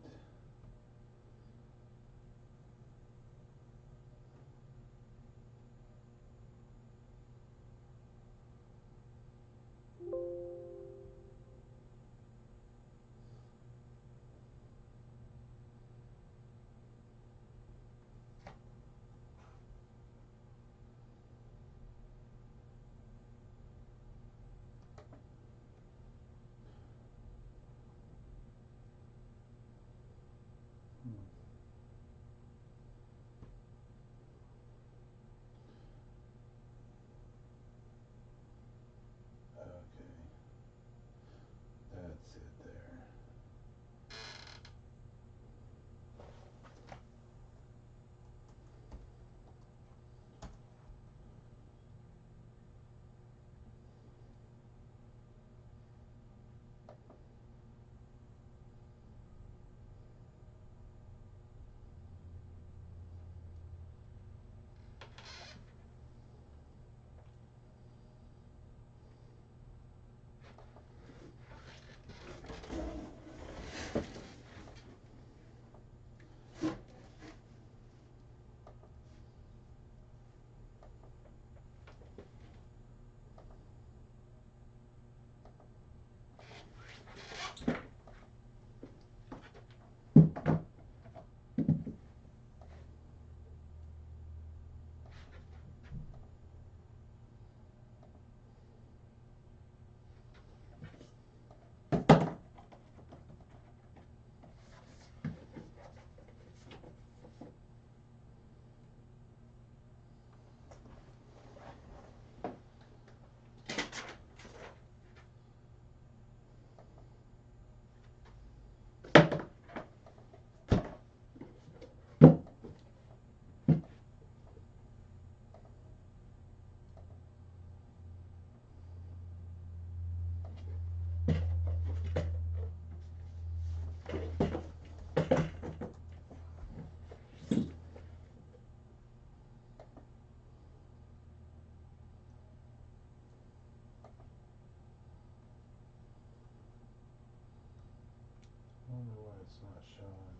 It's not showing.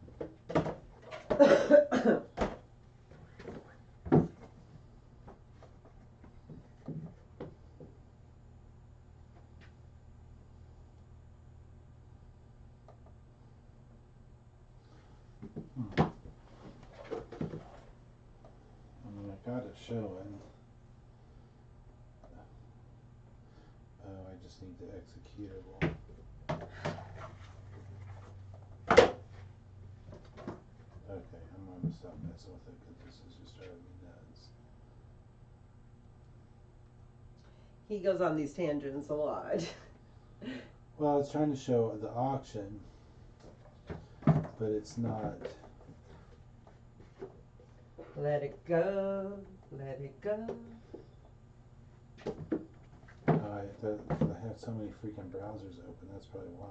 I mean, I got it showing. Oh, I just need the executable. Okay, I'm gonna stop messing with it because this is just driving me nuts. He goes on these tangents a lot. Well, it's trying to show the auction, but it's not. Let it go, let it go. I have so many freaking browsers open, that's probably why.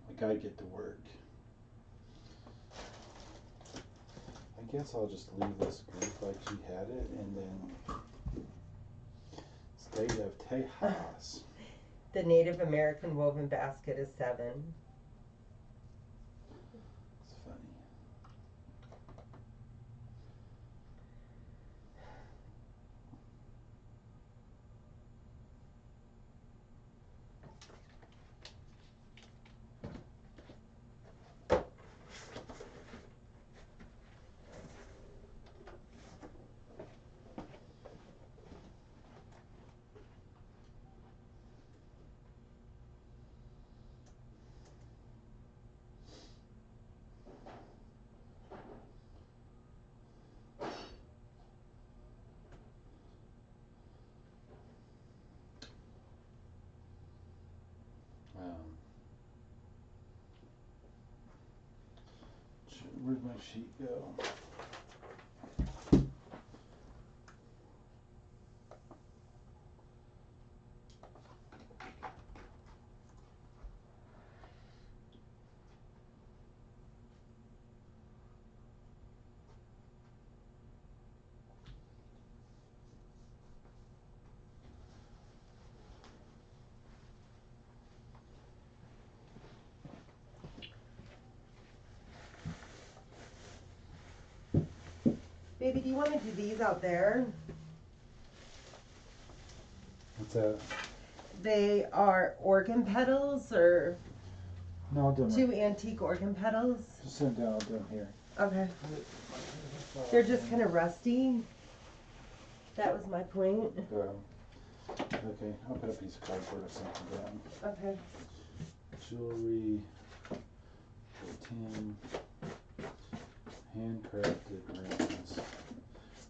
I gotta get to work. I guess I'll just leave this group like she had it and then State of Tejas. The Native American woven basket is 7. It's funny. Where'd my sheet go? Baby, do you want to do these out there? What's that? They are organ pedals, or No, I'll do them. 2 antique organ pedals. Just sit down, I'll do them here. Okay. They're just kind of rusty. That was my point. Okay, I'll put a piece of cardboard or something down. Okay. Jewelry, tin, handcrafted rings.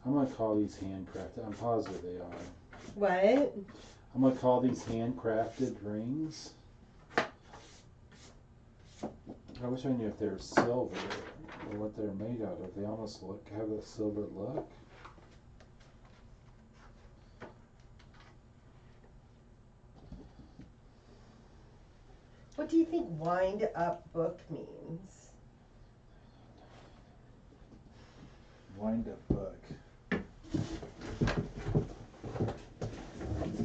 I'm gonna call these handcrafted. I'm positive they are. What? I'm gonna call these handcrafted rings. I wish I knew if they're silver or what they're made out of. They almost have a silver look. What do you think wind up book means? Wind up book.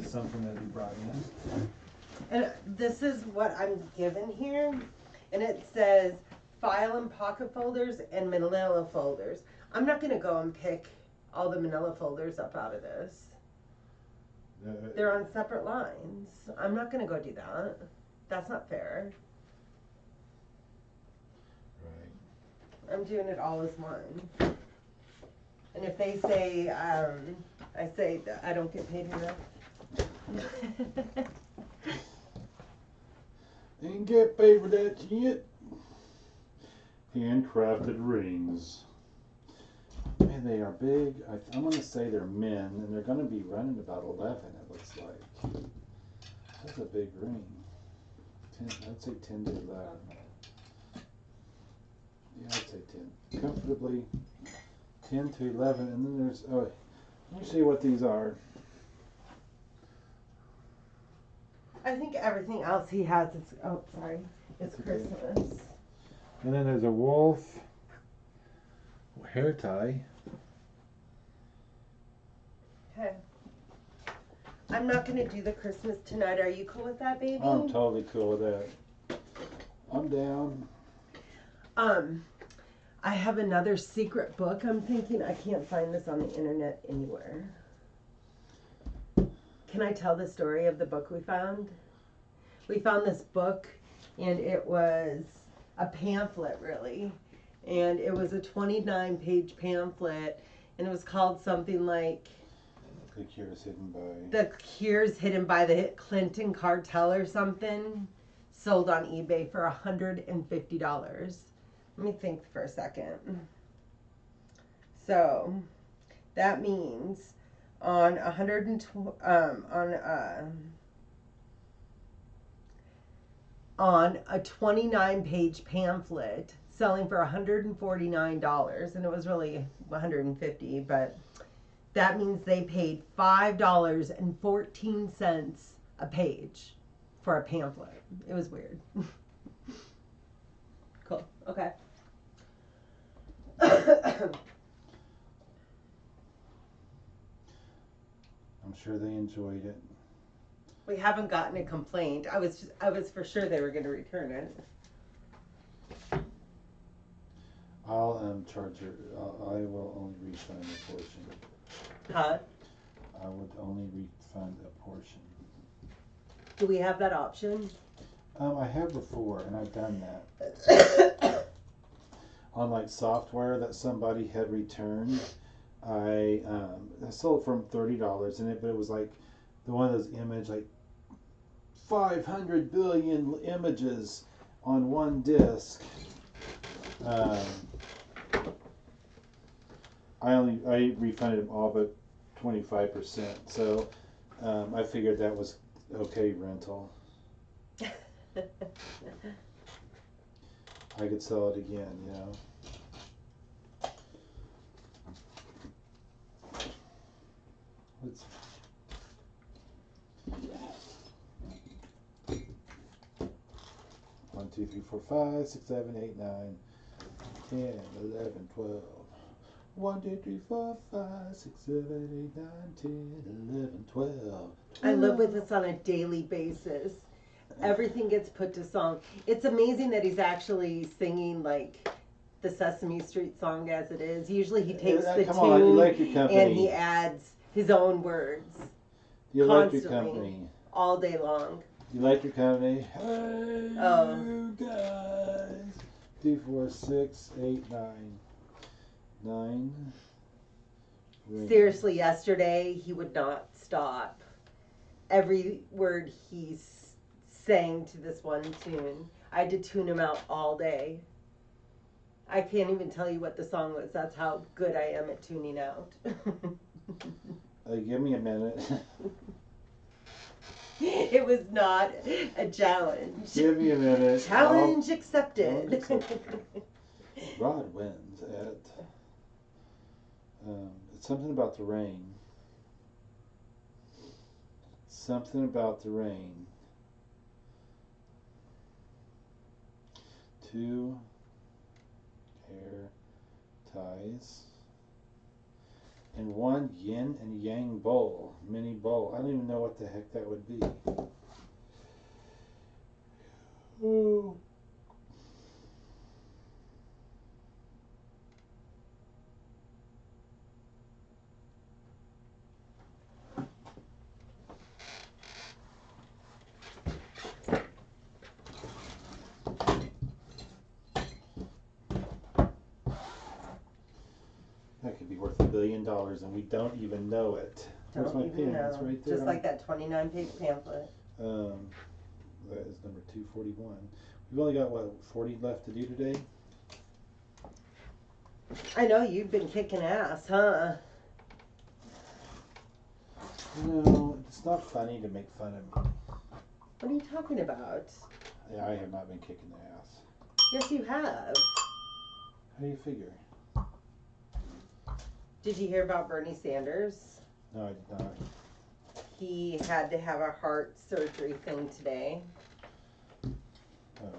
something that he brought in. And this is what I'm given here, and it says file and pocket folders and manila folders. I'm not gonna go and pick all the manila folders up out of this. They're on separate lines. I'm not gonna go do that. That's not fair. Right. I'm doing it all as one. And if they say, I say that I don't get paid enough. Ain't get paid for that yet. Handcrafted rings. Man, they are big. I'm going to say they're men, and they're going to be running about 11, it looks like. That's a big ring. I'd say 10 to 11. Yeah, I'd say 10. Comfortably 10 to 11, and then there's, oh, let me see what these are. I think everything else he has is, oh, sorry, it's Christmas. And then there's a wolf hair tie. Okay. I'm not gonna do the Christmas tonight. Are you cool with that, baby? I'm totally cool with that. I'm down. I have another secret book. I'm thinking I can't find this on the internet anywhere. Can I tell the story of the book we found? We found this book, and it was a pamphlet, really. And it was a 29-page pamphlet, and it was called something like The Cure's Hidden by... The Cure's Hidden by the Clinton Cartel or something, sold on eBay for $150. Let me think for a second. So, that means on on a 29-page pamphlet selling for $149, and it was really $150, but that means they paid $5.14 a page for a pamphlet. It was weird. Cool. Okay. I'm sure they enjoyed it. We haven't gotten a complaint. I was for sure they were going to return it. I'll charge her. I will only refund a portion. Huh? I would only refund a portion. Do we have that option? I have before, and I've done that. On like software that somebody had returned, I sold from $30 in it, but it was like the one of those like 500 billion images on one disc. I refunded them all but 25%. So I figured that was okay rental. I could sell it again, you know. Let's 1, 2, 3, 4, 5, 6, 7, 8, 9, 10, 11, 12. 1, 2, 3, 4, 5, 6, 7, 8, 9, 10, 11, 12. I live with this on a daily basis. Everything gets put to song. It's amazing that he's actually singing like the Sesame Street song as it is. Usually he takes the Come tune on, you like your company. and he adds his own words. You like your constantly, company. all day long. You like your company? Hey, Oh. you guys. 2, 4, 6, 8, 9. 9. Seriously, yesterday he would not stop. Every word he sang to this one tune, I had to tune him out all day. I can't even tell you what the song was. That's how good I am at tuning out. Give me a minute. It was not a challenge. Give me a minute. Challenge accepted. Rod wins at it's something about the rain. Something about the rain. 2 hair ties. and one yin and yang bowl, mini bowl. I don't even know what the heck that would be. Oh. That could be worth $1 billion and we don't even know it. Where's my pen? It's right there. Just like that 29-page pamphlet. That is number 241. We've only got, what, 40 left to do today? I know you've been kicking ass, huh? No, it's not funny to make fun of me. What are you talking about? Yeah, I have not been kicking the ass. Yes, you have. How do you figure? Did you hear about Bernie Sanders? No, I did not. He had to have a heart surgery thing today. Oh.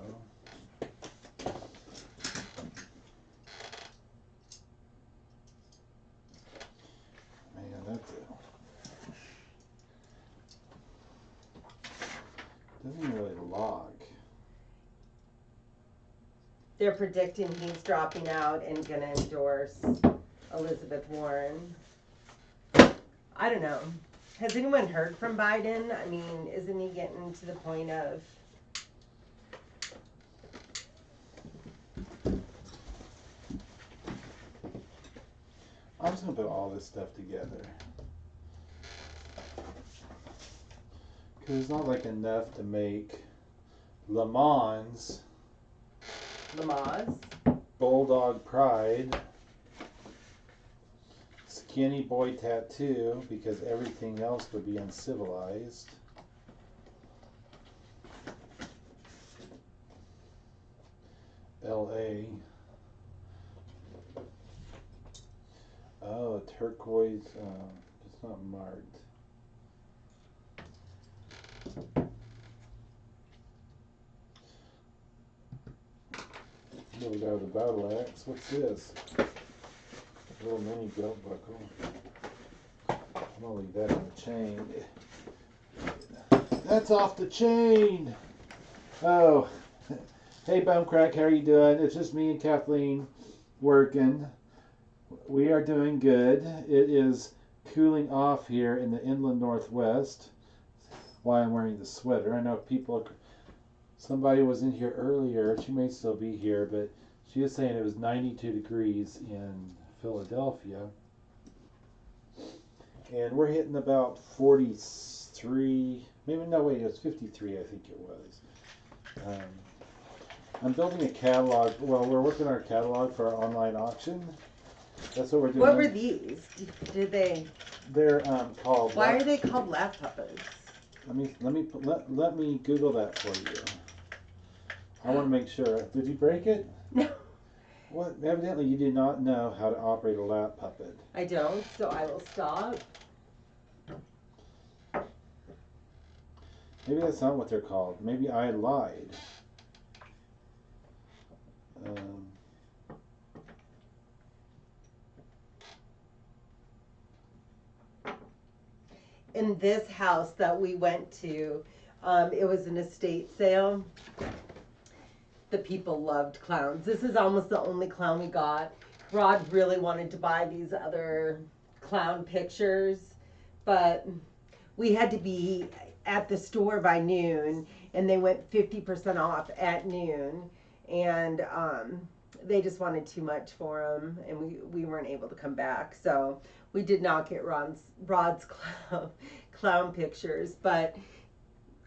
Man, that's it. Doesn't really log. They're predicting he's dropping out and gonna endorse Elizabeth Warren. I don't know. Has anyone heard from Biden? I mean, isn't he getting to the point of... I'm just gonna put all this stuff together. Cause it's not like enough to make Le Mans, Bulldog Pride, Skinny Boy Tattoo, because everything else would be uncivilized. LA. Oh, turquoise, it's not marked. Here we go, the battle axe. What's this? A little mini belt buckle. I'm gonna leave that on the chain. That's off the chain! Oh, hey Bumcrack, how are you doing? It's just me and Kathleen working. We are doing good. It is cooling off here in the inland northwest. Why I'm wearing the sweater. I know people, somebody was in here earlier, she may still be here, but she was saying it was 92 degrees in Philadelphia. And we're hitting about 43, maybe, no wait, it was 53 I think it was. I'm building a catalog, well we're working on our catalog for our online auction. That's what we're doing. What were these? Did they... They're called... Why are they called lap puppets? Let me Google that for you. I want to make sure. Did you break it? No. What? Evidently you do not know how to operate a lap puppet. I don't, so I will stop. Maybe that's not what they're called. Maybe I lied. In this house that we went to, it was an estate sale. The people loved clowns. This is almost the only clown we got. Rod really wanted to buy these other clown pictures, but we had to be at the store by noon, and they went 50% off at noon, and they just wanted too much for them, and we weren't able to come back. So we did not get Rod's clown pictures, but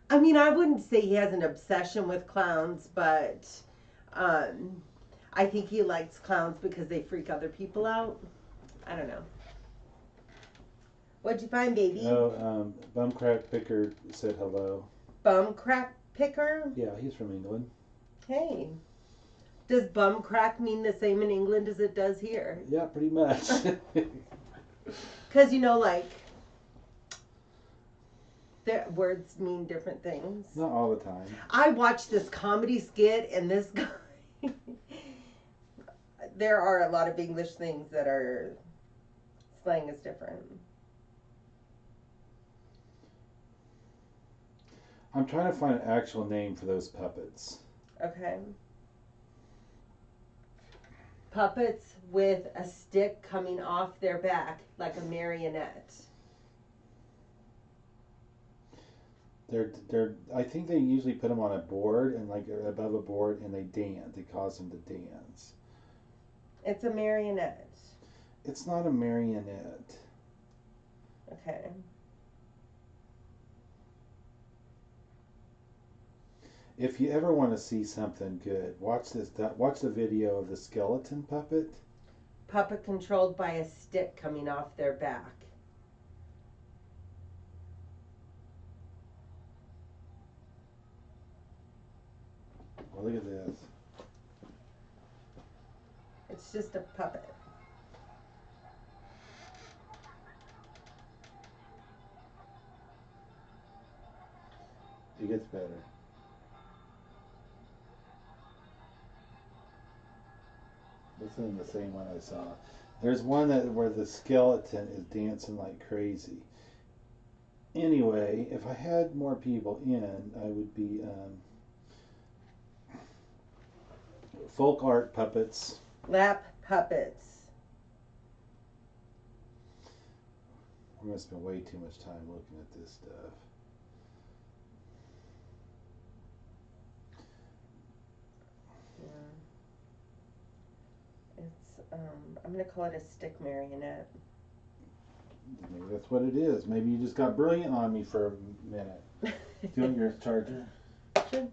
I mean, I wouldn't say he has an obsession with clowns, but I think he likes clowns because they freak other people out. I don't know. What'd you find, baby? Oh, Bumcrack Picker said hello. Bumcrack Picker? Yeah, he's from England. Hey. Does bumcrack mean the same in England as it does here? Yeah, pretty much. Because, you know, like, their words mean different things. Not all the time. I watched this comedy skit, and this guy... There are a lot of English things that are Slang is different. I'm trying to find an actual name for those puppets. Okay. Puppets with a stick coming off their back like a marionette. I think they usually put them on a board and like above a board and they dance. They cause them to dance. It's a marionette. It's not a marionette. Okay. If you ever want to see something good, watch this. Watch the video of the skeleton puppet. Puppet controlled by a stick coming off their back. Well, look at this. It's just a puppet. It gets better. This isn't the same one I saw. There's one where the skeleton is dancing like crazy. Anyway, if I had more people in, I would be folk art puppets. Lap puppets. We're gonna spend way too much time looking at this stuff. I'm gonna call it a stick marionette. Maybe that's what it is. Maybe you just got brilliant on me for a minute. Doing your charger. Sure.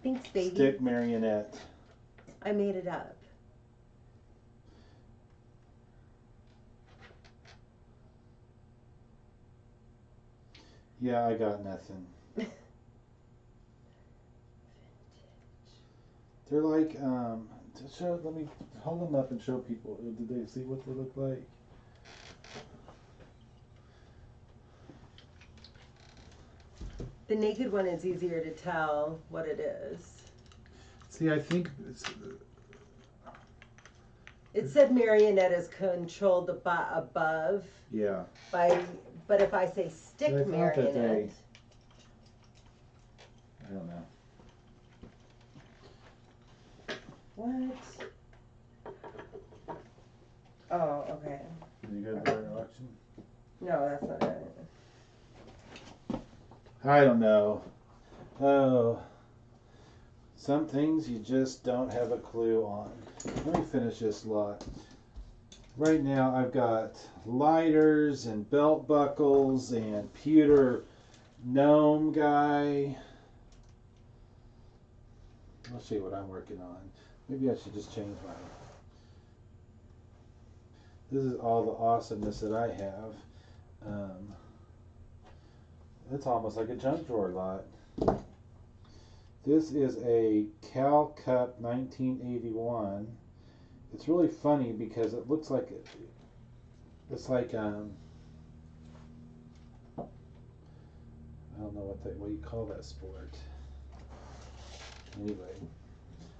Thanks, baby. Stick marionette. I made it up. Yeah, I got nothing. They're like, let me hold them up and show people. Did they see what they look like? The naked one is easier to tell what it is. See, I think it's, It said marionette is controlled above yeah. by, but if I say stick But I thought that marionette, I don't know. what? Oh, okay. You guys are watching? No, that's not it. I don't know. Oh, some things you just don't have a clue on. Let me finish this lot. Right now I've got lighters and belt buckles and pewter gnome guy. I'll show you what I'm working on. Maybe I should just change my... This is all the awesomeness that I have. It's almost like a junk drawer lot. This is a Cal Cup 1981. It's really funny because it looks like it's like I don't know what you call that sport. Anyway,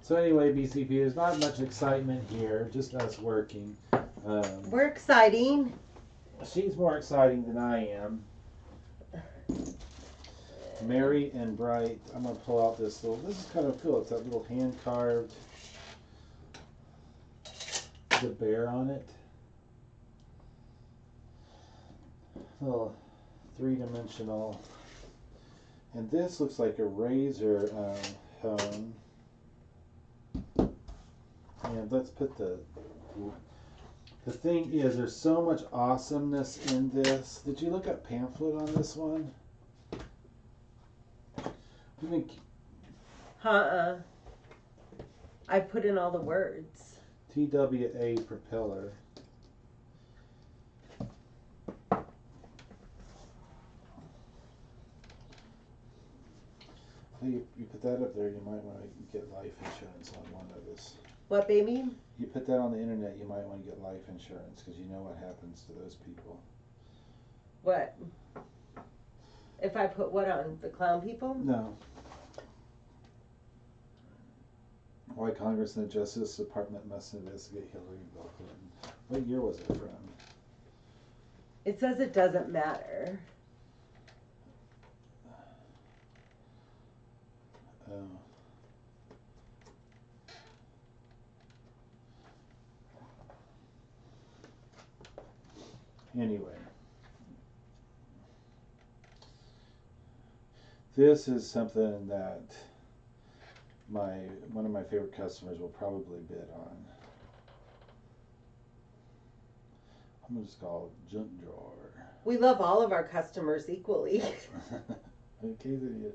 BCP, there's not much excitement here, just us working. We're exciting. She's more exciting than I am. Merry and bright. I'm gonna pull out this is kind of cool. It's that little hand carved, the bear on it. Little 3-dimensional. And this looks like a razor hone. And let's put the thing is, there's so much awesomeness in this. Did you look up pamphlet on this one? I put in all the words. TWA propeller. You put that up there, you might want to get life insurance on one of us. What, baby? You put that on the internet, you might want to get life insurance because you know what happens to those people. What? If I put what on? The clown people? No. Why Congress and the Justice Department must investigate Hillary Clinton. What year was it from? It says it doesn't matter. Oh. Anyway. This is something that one of my favorite customers will probably bid on. I'm gonna just call it junk drawer. We love all of our customers equally. In case of you.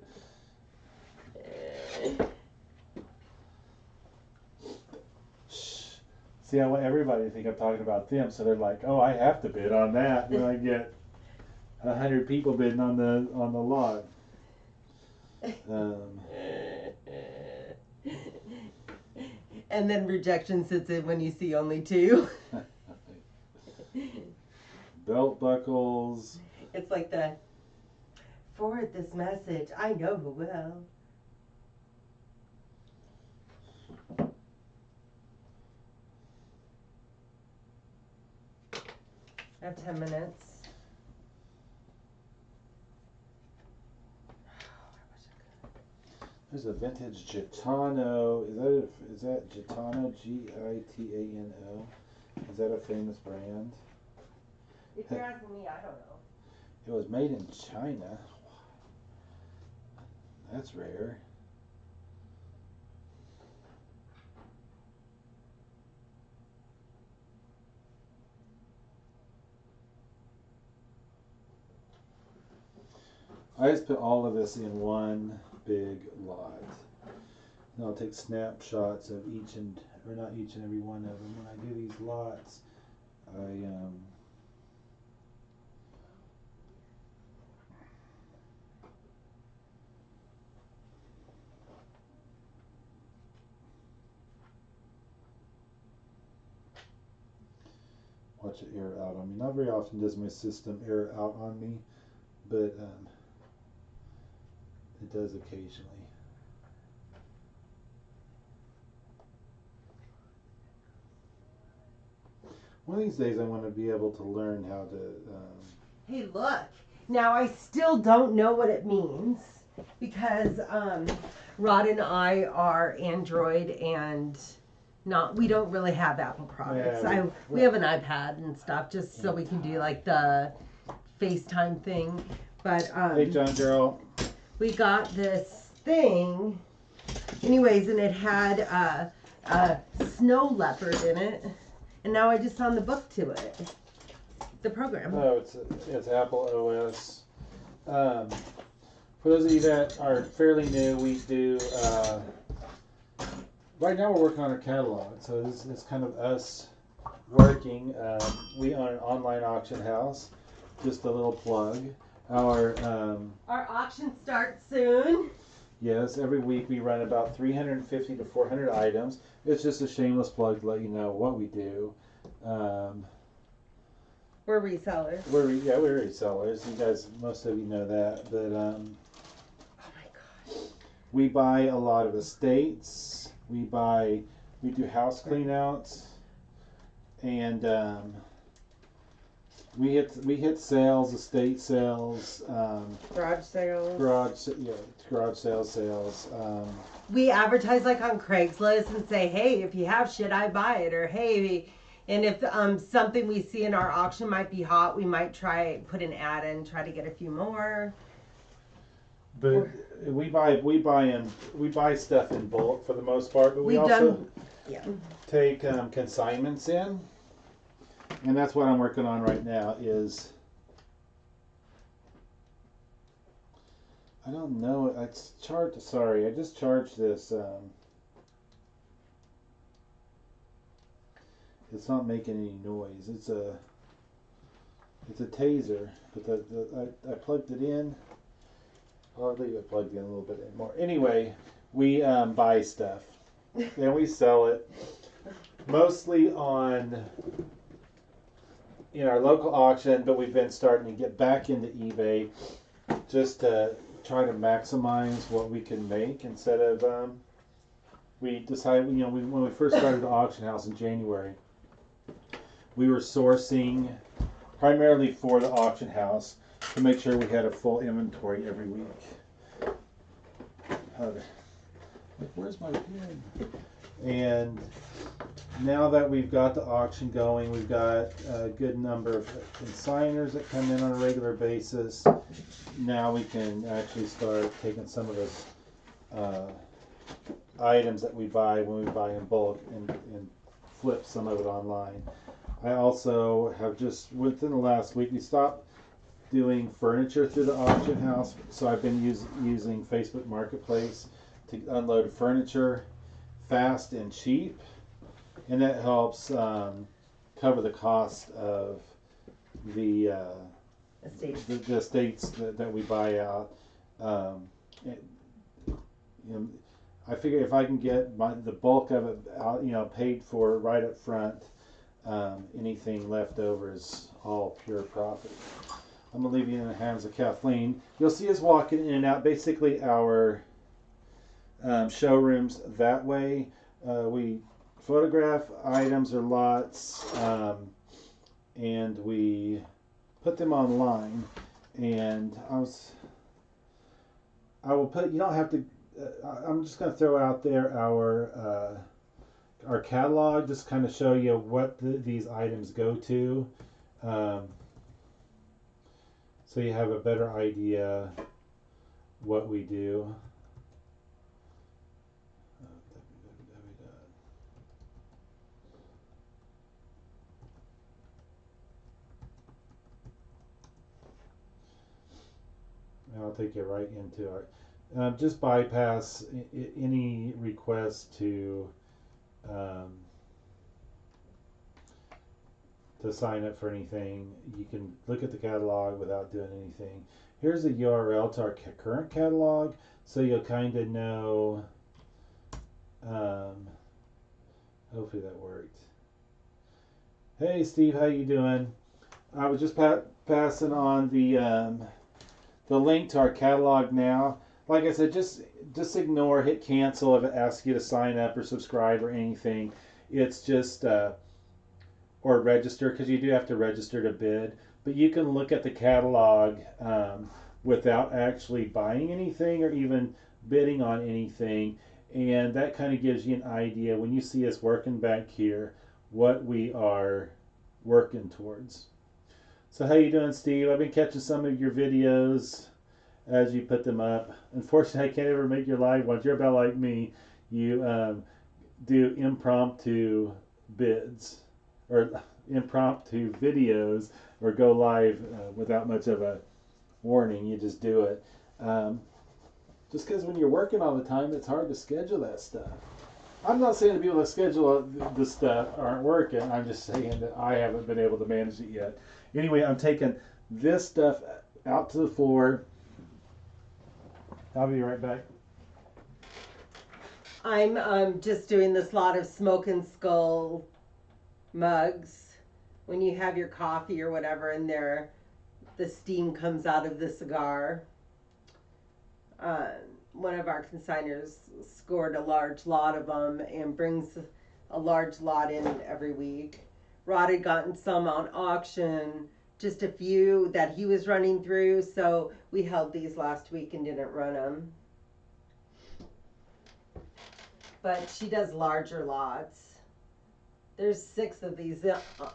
Shh. See, I want everybody to think I'm talking about them, so they're like, "Oh, I have to bid on that." Then I get 100 people bidding on the lot. And then rejection sits in when you see only 2. Belt buckles. It's like the forward this message. I know who will. I have 10 minutes. There's a vintage Gitano. Is that Gitano? Gitano? Is that a famous brand? If you're asking me, I don't know. It was made in China. That's rare. I just put all of this in one big lot. And I'll take snapshots of each or not each and every one of them. When I do these lots, watch it air out on me. Not very often does my system air out on me, but it does occasionally. One of these days I want to be able to learn how to... Hey, look. Now, I still don't know what it means because Rod and I are Android and we don't really have Apple products. Yeah, we have an iPad and stuff just so we can do like the FaceTime thing. But hey, John Girl. We got this thing, anyways, and it had a snow leopard in it. And now I just found the book to it. The program. Oh, it's Apple OS. For those of you that are fairly new, we do. Right now, we're working on our catalog, so it's kind of us working. We own an online auction house. Just a little plug. Our auction starts soon. Yes, every week we run about 350 to 400 items. It's just a shameless plug to let you know what we do. We're resellers. We're resellers. You guys, most of you know that. But oh my gosh. We buy a lot of estates. We do house cleanouts, and we hit sales, estate sales, garage sales. Garage sales. We advertise like on Craigslist and say, hey, if you have shit, I buy it. Or hey, and if something we see in our auction might be hot, we might put an ad in, try to get a few more. But we buy stuff in bulk for the most part. But we also take consignments in. And that's what I'm working on right now is, I don't know, I just charged this, it's not making any noise. It's a taser, but I plugged it in. I'll leave it plugged in a little bit more. Anyway, we buy stuff and we sell it mostly in our local auction, but we've been starting to get back into eBay just to try to maximize what we can make instead of we decided, when we first started the auction house in January, we were sourcing primarily for the auction house to make sure we had a full inventory every week. Where's my pen? And now that we've got the auction going, we've got a good number of consigners that come in on a regular basis. Now we can actually start taking some of those items that we buy when we buy in bulk and flip some of it online. I also have just, within the last week, we stopped doing furniture through the auction house, so I've been using Facebook Marketplace to unload furniture fast and cheap, and that helps cover the cost of the estates that we buy out. I figure if I can get the bulk of it out, paid for right up front, anything left over is all pure profit. I'm gonna leave you in the hands of Kathleen. You'll see us walking in and out. Basically, our showrooms that way. We photograph items or lots, and we put them online. And I will put. You don't have to. I'm just going to throw out there our catalog, just kind of show you what these items go to, so you have a better idea what we do. I'll take you right into our. Just bypass any request to sign up for anything. You can look at the catalog without doing anything. Here's a URL to our current catalog, so you'll kind of know. Hopefully that worked. Hey Steve, how you doing? I was just passing on the link to our catalog now. Like I said, just ignore, hit cancel if it asks you to sign up or subscribe or anything. It's just or register, because you do have to register to bid. But you can look at the catalog without actually buying anything or even bidding on anything, and that kind of gives you an idea when you see us working back here what we are working towards. So how you doing, Steve? I've been catching some of your videos as you put them up. Unfortunately, I can't ever make your live ones. You're about like me. You do impromptu bids or impromptu videos, or go live without much of a warning. You just do it. Just because when you're working all the time, it's hard to schedule that stuff. I'm not saying the people that schedule the stuff aren't working. I'm just saying that I haven't been able to manage it yet. Anyway, I'm taking this stuff out to the floor. I'll be right back. I'm just doing this lot of Smoke and Skull mugs. When you have your coffee or whatever in there, the steam comes out of the cigar. One of our consigners scored a large lot of them and brings a large lot in every week. Rod had gotten some on auction, just a few that he was running through, so we held these last week and didn't run them. But she does larger lots. There's 6 of these,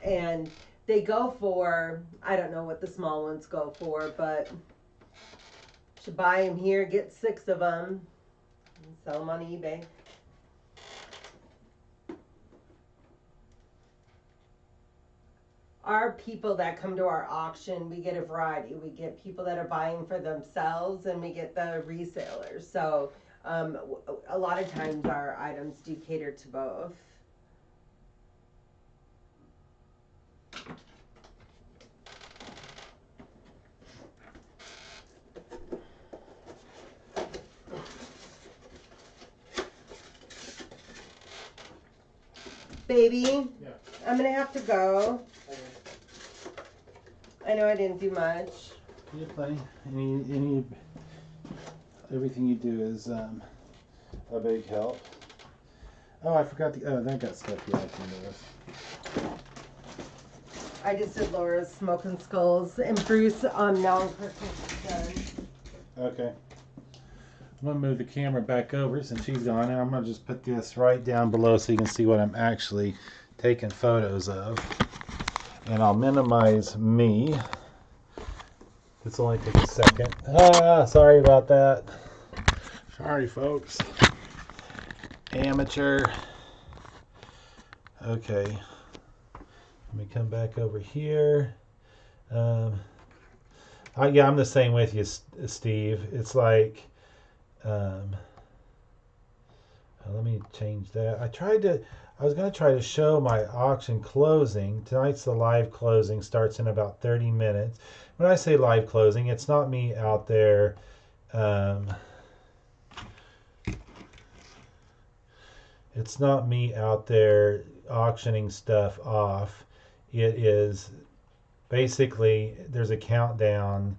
and they go for, I don't know what the small ones go for, but should buy them here, get 6 of them, and sell them on eBay. Our people that come to our auction, we get a variety. We get people that are buying for themselves, and we get the resellers. So a lot of times our items do cater to both. Baby, Yeah. I'm gonna have to go. I know I didn't do much. You're plenty. Everything you do is a big help. Oh, I forgot that got stuff you actually noticed. I just did Laura's Smoking Skulls, and Bruce now Christmas is done. Okay. I'm going to move the camera back over since she's gone, and I'm going to just put this right down below so you can see what I'm actually taking photos of. And I'll minimize me. This will only take a second. Sorry about that. Sorry, folks. Amateur. Okay. Let me come back over here. Yeah, I'm the same with you, Steve. It's like, let me change that. I was going to try to show my auction closing. Tonight's the live closing, starts in about 30 minutes. When I say live closing, it's not me out there it's not me out there auctioning stuff off. It is basically, there's a countdown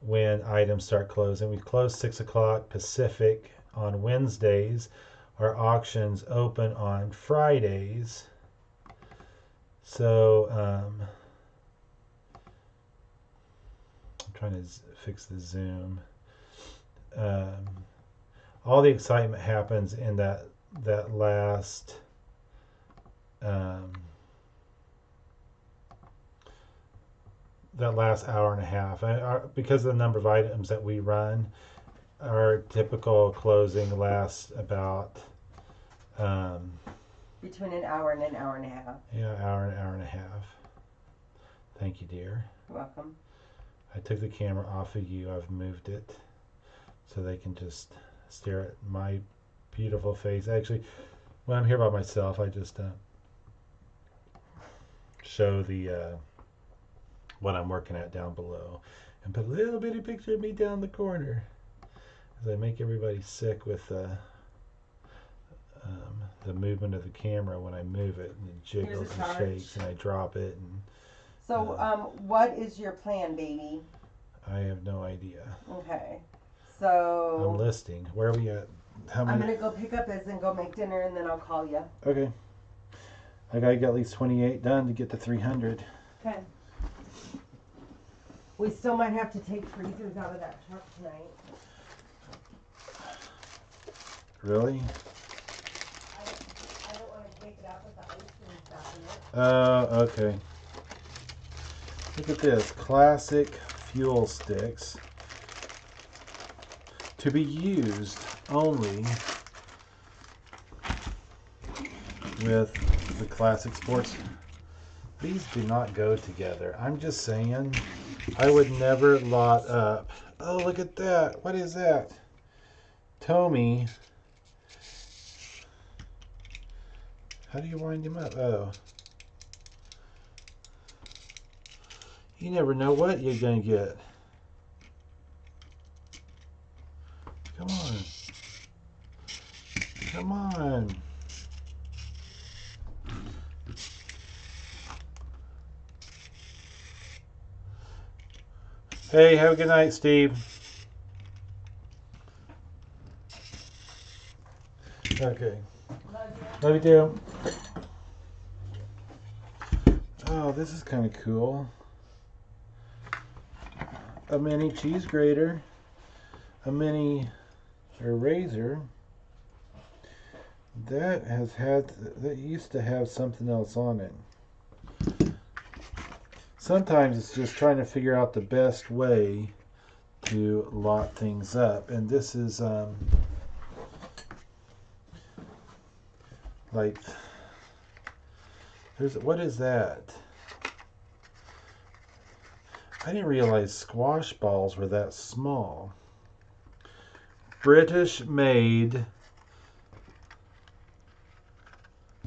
when items start closing. We close 6 o'clock Pacific on Wednesdays. Our auctions open on Fridays. So I'm trying to fix the zoom. All the excitement happens in that last hour and a half. Because of the number of items that we run, our typical closing lasts about Between an hour and an hour and a half. Yeah, hour and a half. Thank you, dear. You're welcome. I took the camera off of you. I've moved it so they can just stare at my beautiful face. Actually, when I'm here by myself, I just show the what I'm working at down below and put a little bitty picture of me down the corner as I make everybody sick with the movement of the camera when I move it, and it jiggles and shakes and I drop it. And so what is your plan, baby? I have no idea. Okay, so I'm listing. Where are we at? How many? I'm gonna go pick up this and go make dinner, and then I'll call you. Okay. I gotta get at least 28 done to get to 300. Okay. We still might have to take freezers out of that truck tonight. Really? I don't want to take it out with the ice and stuff in it. Oh, okay. Look at this. Classic fuel sticks. To be used only with the classic sports. These do not go together. I'm just saying, I would never lot up. Oh, look at that. What is that? Tommy. How do you wind him up? Oh. You never know what you're going to get. Come on. Come on. Hey, have a good night, Steve. Okay. Love you too. Oh, this is kind of cool. A mini cheese grater. A mini eraser. That used to have something else on it. Sometimes it's just trying to figure out the best way to lot things up. And this is like, what is that? I didn't realize squash balls were that small. British made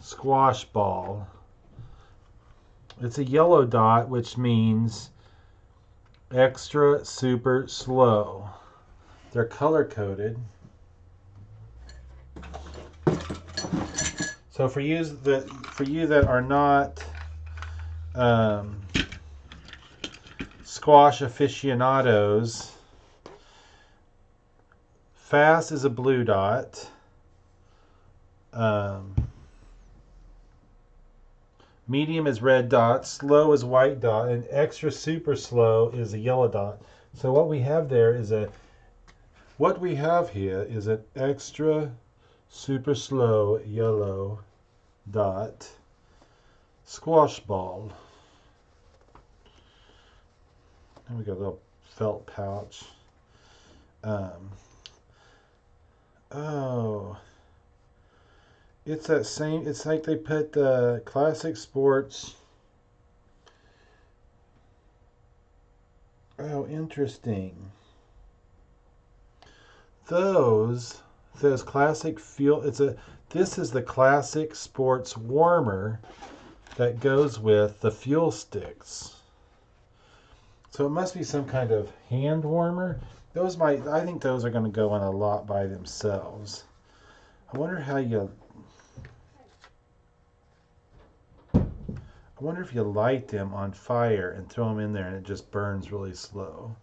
squash ball. It's a yellow dot, which means extra super slow. They're color coded. So for you that are not squash aficionados, fast is a blue dot. medium is red dot, slow is white dot, and extra super slow is a yellow dot. So what we have here is an extra super slow yellow dot squash ball. And we got a little felt pouch. Oh, it's that same. It's like they put the classic sports. Oh, interesting. Those classic fuel. This is the classic sports warmer that goes with the fuel sticks. So it must be some kind of hand warmer. I think those are going to go in a lot by themselves. I wonder if you light them on fire and throw them in there and it just burns really slow.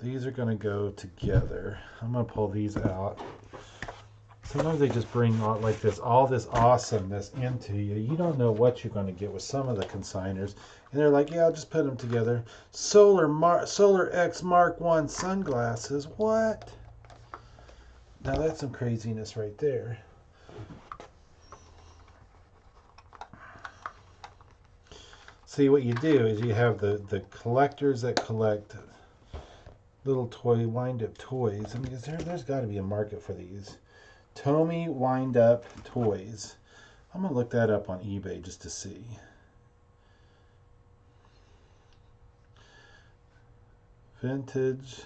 These are going to go together. I'm going to pull these out. Sometimes they just bring all this awesomeness into you. You don't know what you're going to get with some of the consigners. And they're like, yeah, I'll just put them together. Solar X Mark I sunglasses. What? Now that's some craziness right there. See, what you do is you have the collectors that collect little wind-up toys. I mean, there's got to be a market for these. Tomy wind-up toys. I'm going to look that up on eBay just to see. Vintage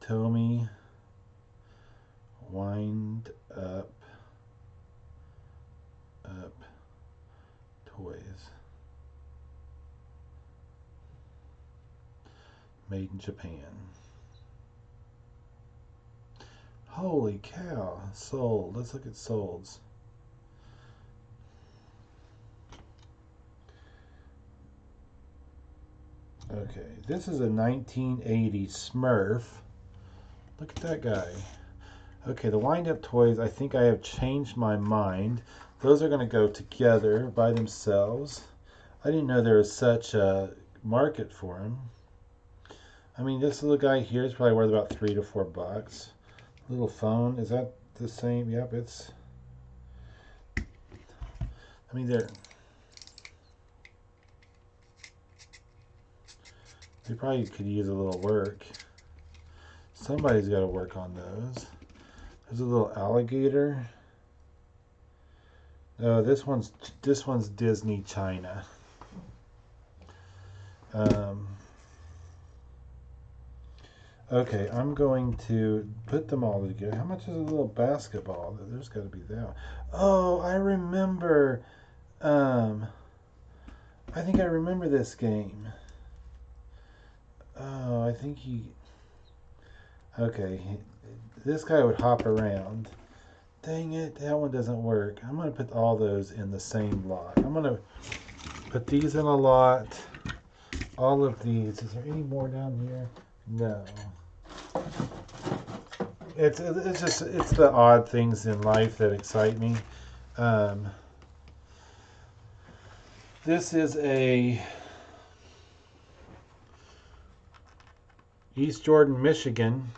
Tomy wind-up toys. Made in Japan. Holy cow. Sold. Let's look at solds. Okay, this is a 1980 Smurf. Look at that guy. Okay, the wind-up toys, I think I have changed my mind. Those are going to go together by themselves. I didn't know there was such a market for them. I mean, this little guy here is probably worth about $3 to $4. Little phone, is that the same? Yep, it's... I mean, they probably could use a little work. Somebody's got to work on those. There's a little alligator. Oh, this one's Disney China. Okay, I'm going to put them all together. How much is a little basketball? There's got to be that. Oh, I remember. I think I remember this game. Oh, I think okay, this guy would hop around. Dang it, that one doesn't work. I'm going to put all those in the same lot. I'm going to put these in a lot. All of these. Is there any more down here? No. It's the odd things in life that excite me. This is a East Jordan, Michigan,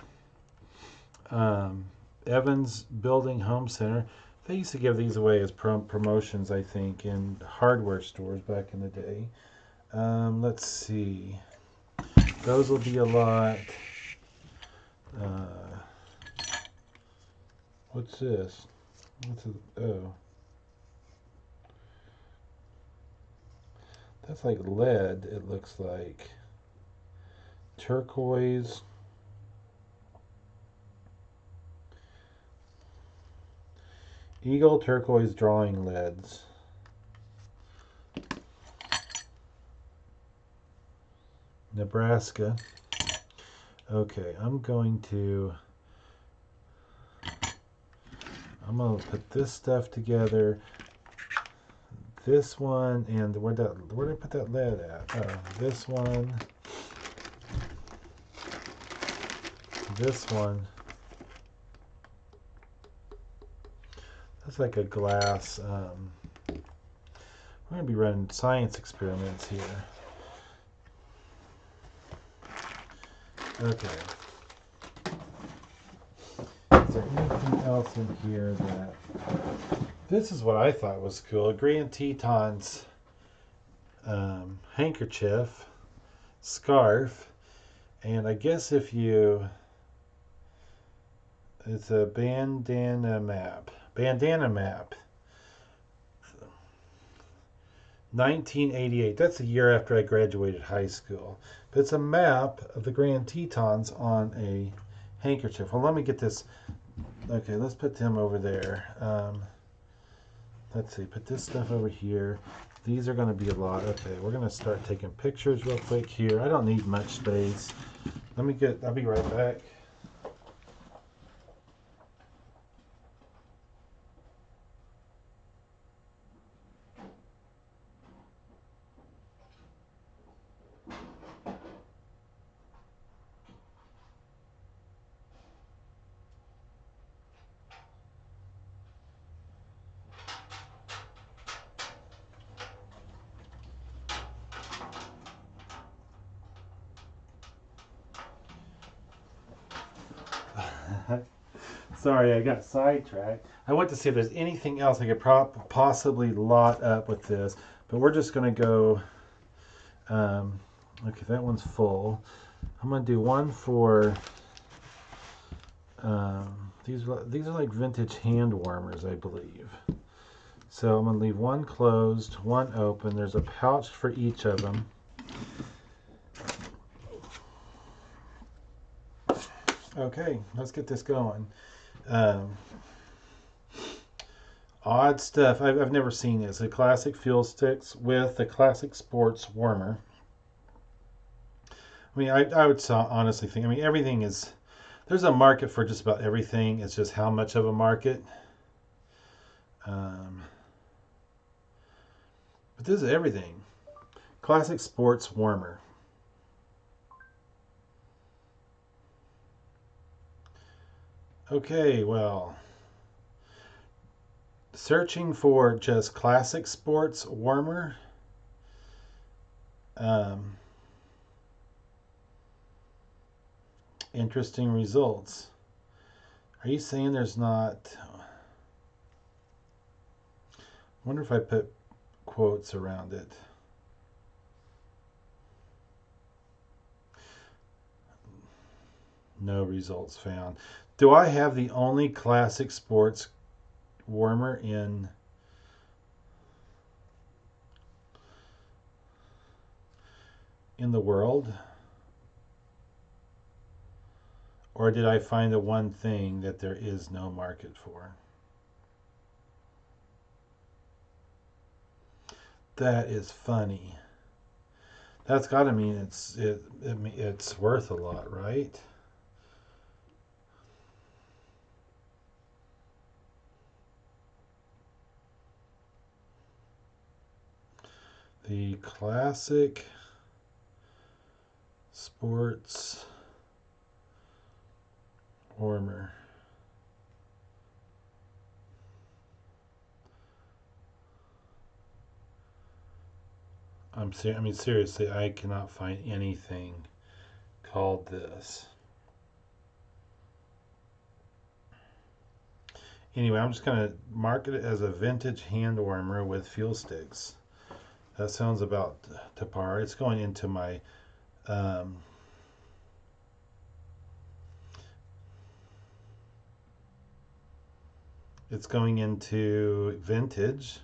Evans Building Home Center. They used to give these away as promotions, I think, in hardware stores back in the day. Let's see. Those will be a lot. What's this? Oh. That's like lead, it looks like. Turquoise. Eagle turquoise drawing leads. Nebraska. Okay, I'm going to put this stuff together. This one and where did I put that lead at? Oh, this one. This one. looks like a glass. We're going to be running science experiments here. Okay. Is there anything else in here that... This is what I thought was cool. A Grand Tetons handkerchief, scarf, and I guess if you... It's a bandana map. 1988. That's the year after I graduated high school. But it's a map of the Grand Tetons on a handkerchief. Well, let me get this. Okay, let's put them over there. Let's see. Put this stuff over here. These are going to be a lot. Okay, we're going to start taking pictures real quick here. I don't need much space. I'll be right back. Sorry, I got sidetracked. I want to see if there's anything else I could possibly lot up with this, but we're just going to go. Okay, that one's full. I'm going to do one for. These are like vintage hand warmers, I believe. So I'm going to leave one closed, one open. There's a pouch for each of them. Okay, let's get this going. Odd stuff. I've never seen this. A classic fuel sticks with a classic sports warmer. I mean, I would honestly think, I mean, everything is, there's a market for just about everything. It's just how much of a market. But this is everything. Classic sports warmer. Okay, well, searching for just classic sports warmer. Interesting results. Are you saying there's not... I wonder if I put quotes around it. No results found. Do I have the only classic sports warmer in the world? Or did I find the one thing that there is no market for? That is funny. That's got to mean it's worth a lot, right? The classic sports warmer. I mean, seriously, I cannot find anything called this. Anyway, I'm just going to market it as a vintage hand warmer with fuel sticks. That sounds about to par. It's going into my it's going into vintage,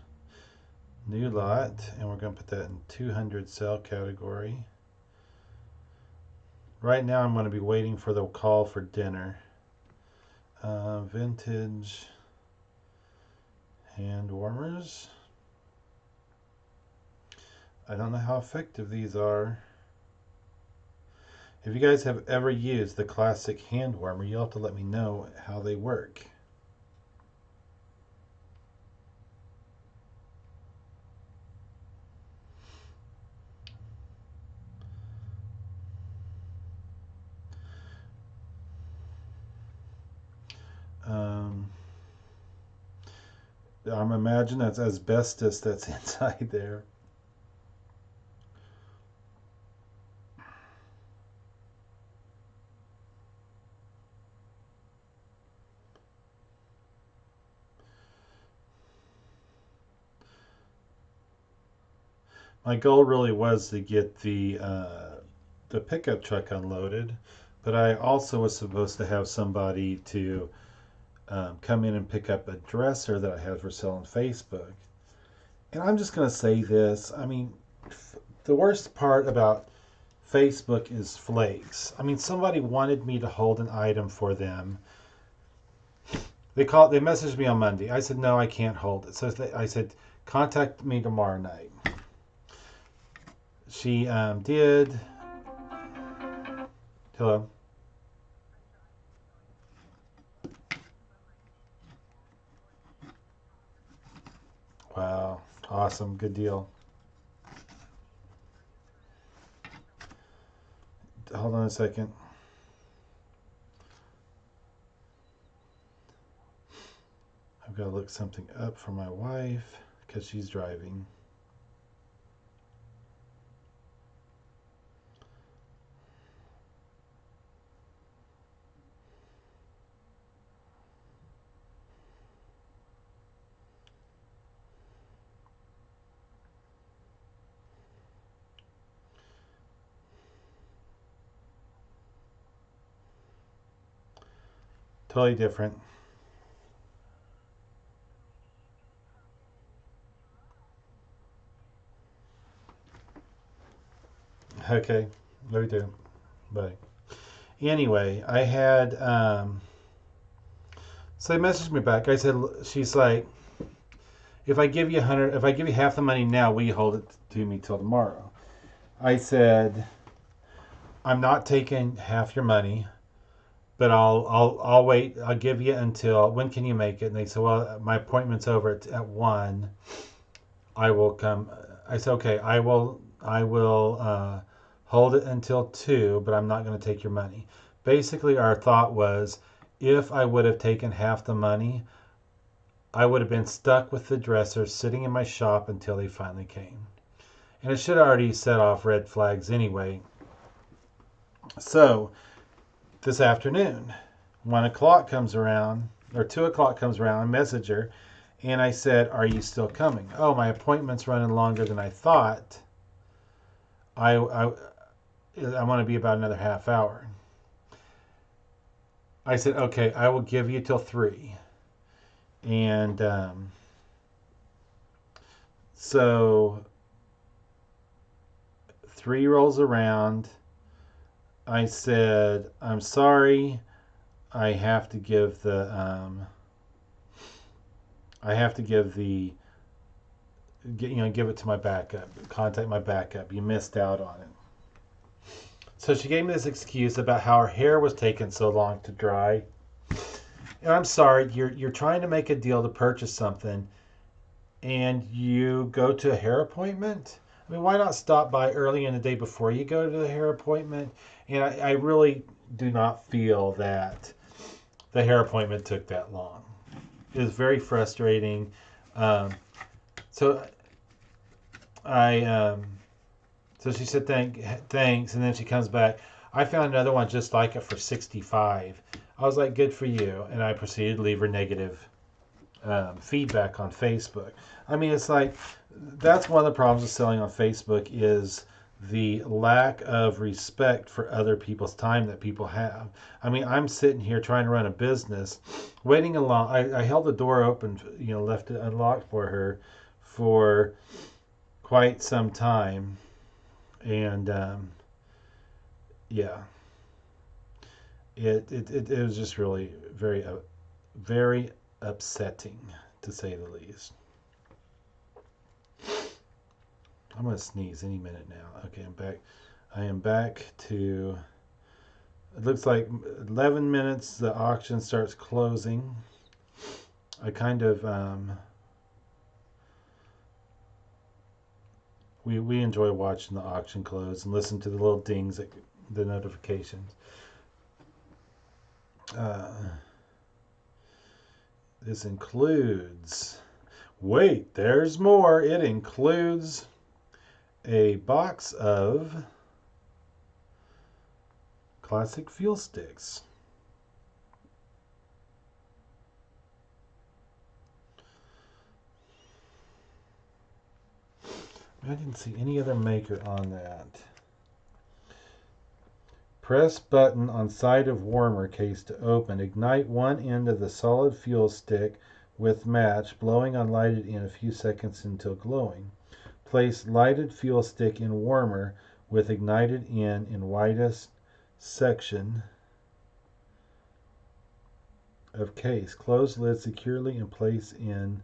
new lot, and we're going to put that in 200 cell category. Right now I'm going to be waiting for the call for dinner. Vintage hand warmers. I don't know how effective these are. If you guys have ever used the classic hand warmer, you'll have to let me know how they work. I'm imagining that's asbestos that's inside there. My goal really was to get the pickup truck unloaded, but I also was supposed to have somebody to come in and pick up a dresser that I had for sale on Facebook. And I'm just going to say this. I mean, the worst part about Facebook is flakes. I mean, somebody wanted me to hold an item for them. They messaged me on Monday. I said, no, I can't hold it. So I said, contact me tomorrow night. She did. Hello. Wow. Awesome. Good deal. Hold on a second. I've got to look something up for my wife because she's driving. Totally different. Okay. Love you too. Bye. Anyway, I had so they messaged me back. I said, she's like, if I give you 100, if I give you half the money now, will you hold it to me till tomorrow? I said, I'm not taking half your money, but I'll wait. I'll give you until when can you make it? And they said, well, my appointment's over at 1. I will come. I said, okay, I will hold it until 2, but I'm not going to take your money. Basically, our thought was, if I would have taken half the money, I would have been stuck with the dresser sitting in my shop until they finally came. And it should have already set off red flags anyway. So this afternoon, 1 o'clock comes around, or 2 o'clock comes around, I message her, and I said, are you still coming? Oh, my appointment's running longer than I thought. I want to be about another half hour. I said, okay, I will give you till 3. And so 3 rolls around. I said, I'm sorry. I have to give the give it to my backup. Contact my backup. You missed out on it. So she gave me this excuse about how her hair was taking so long to dry. And I'm sorry, you're trying to make a deal to purchase something, and you go to a hair appointment. I mean, why not stop by early in the day before you go to the hair appointment? And I really do not feel that the hair appointment took that long. It was very frustrating. So I so she said thanks, and then she comes back. I found another one just like it for 65. I was like, good for you, and I proceeded to leave her negative feedback on Facebook. I mean, it's like that's one of the problems with selling on Facebook is the lack of respect for other people's time that people have. I mean, I'm sitting here trying to run a business, waiting along. I held the door open, left it unlocked for her for quite some time, and yeah, it was just really very upsetting, to say the least. I'm gonna sneeze any minute now. Okay, I'm back. I am back to. It looks like 11 minutes. The auction starts closing. I kind of we enjoy watching the auction close and listen to the little dings, the notifications. This includes. Wait, there's more. It includes a box of classic fuel sticks. I didn't see any other maker on that. Press button on side of warmer case to open. Ignite one end of the solid fuel stick with match, blowing on lighted end a few seconds until glowing. Place lighted fuel stick in warmer with ignited end in widest section of case. Close lid securely and place in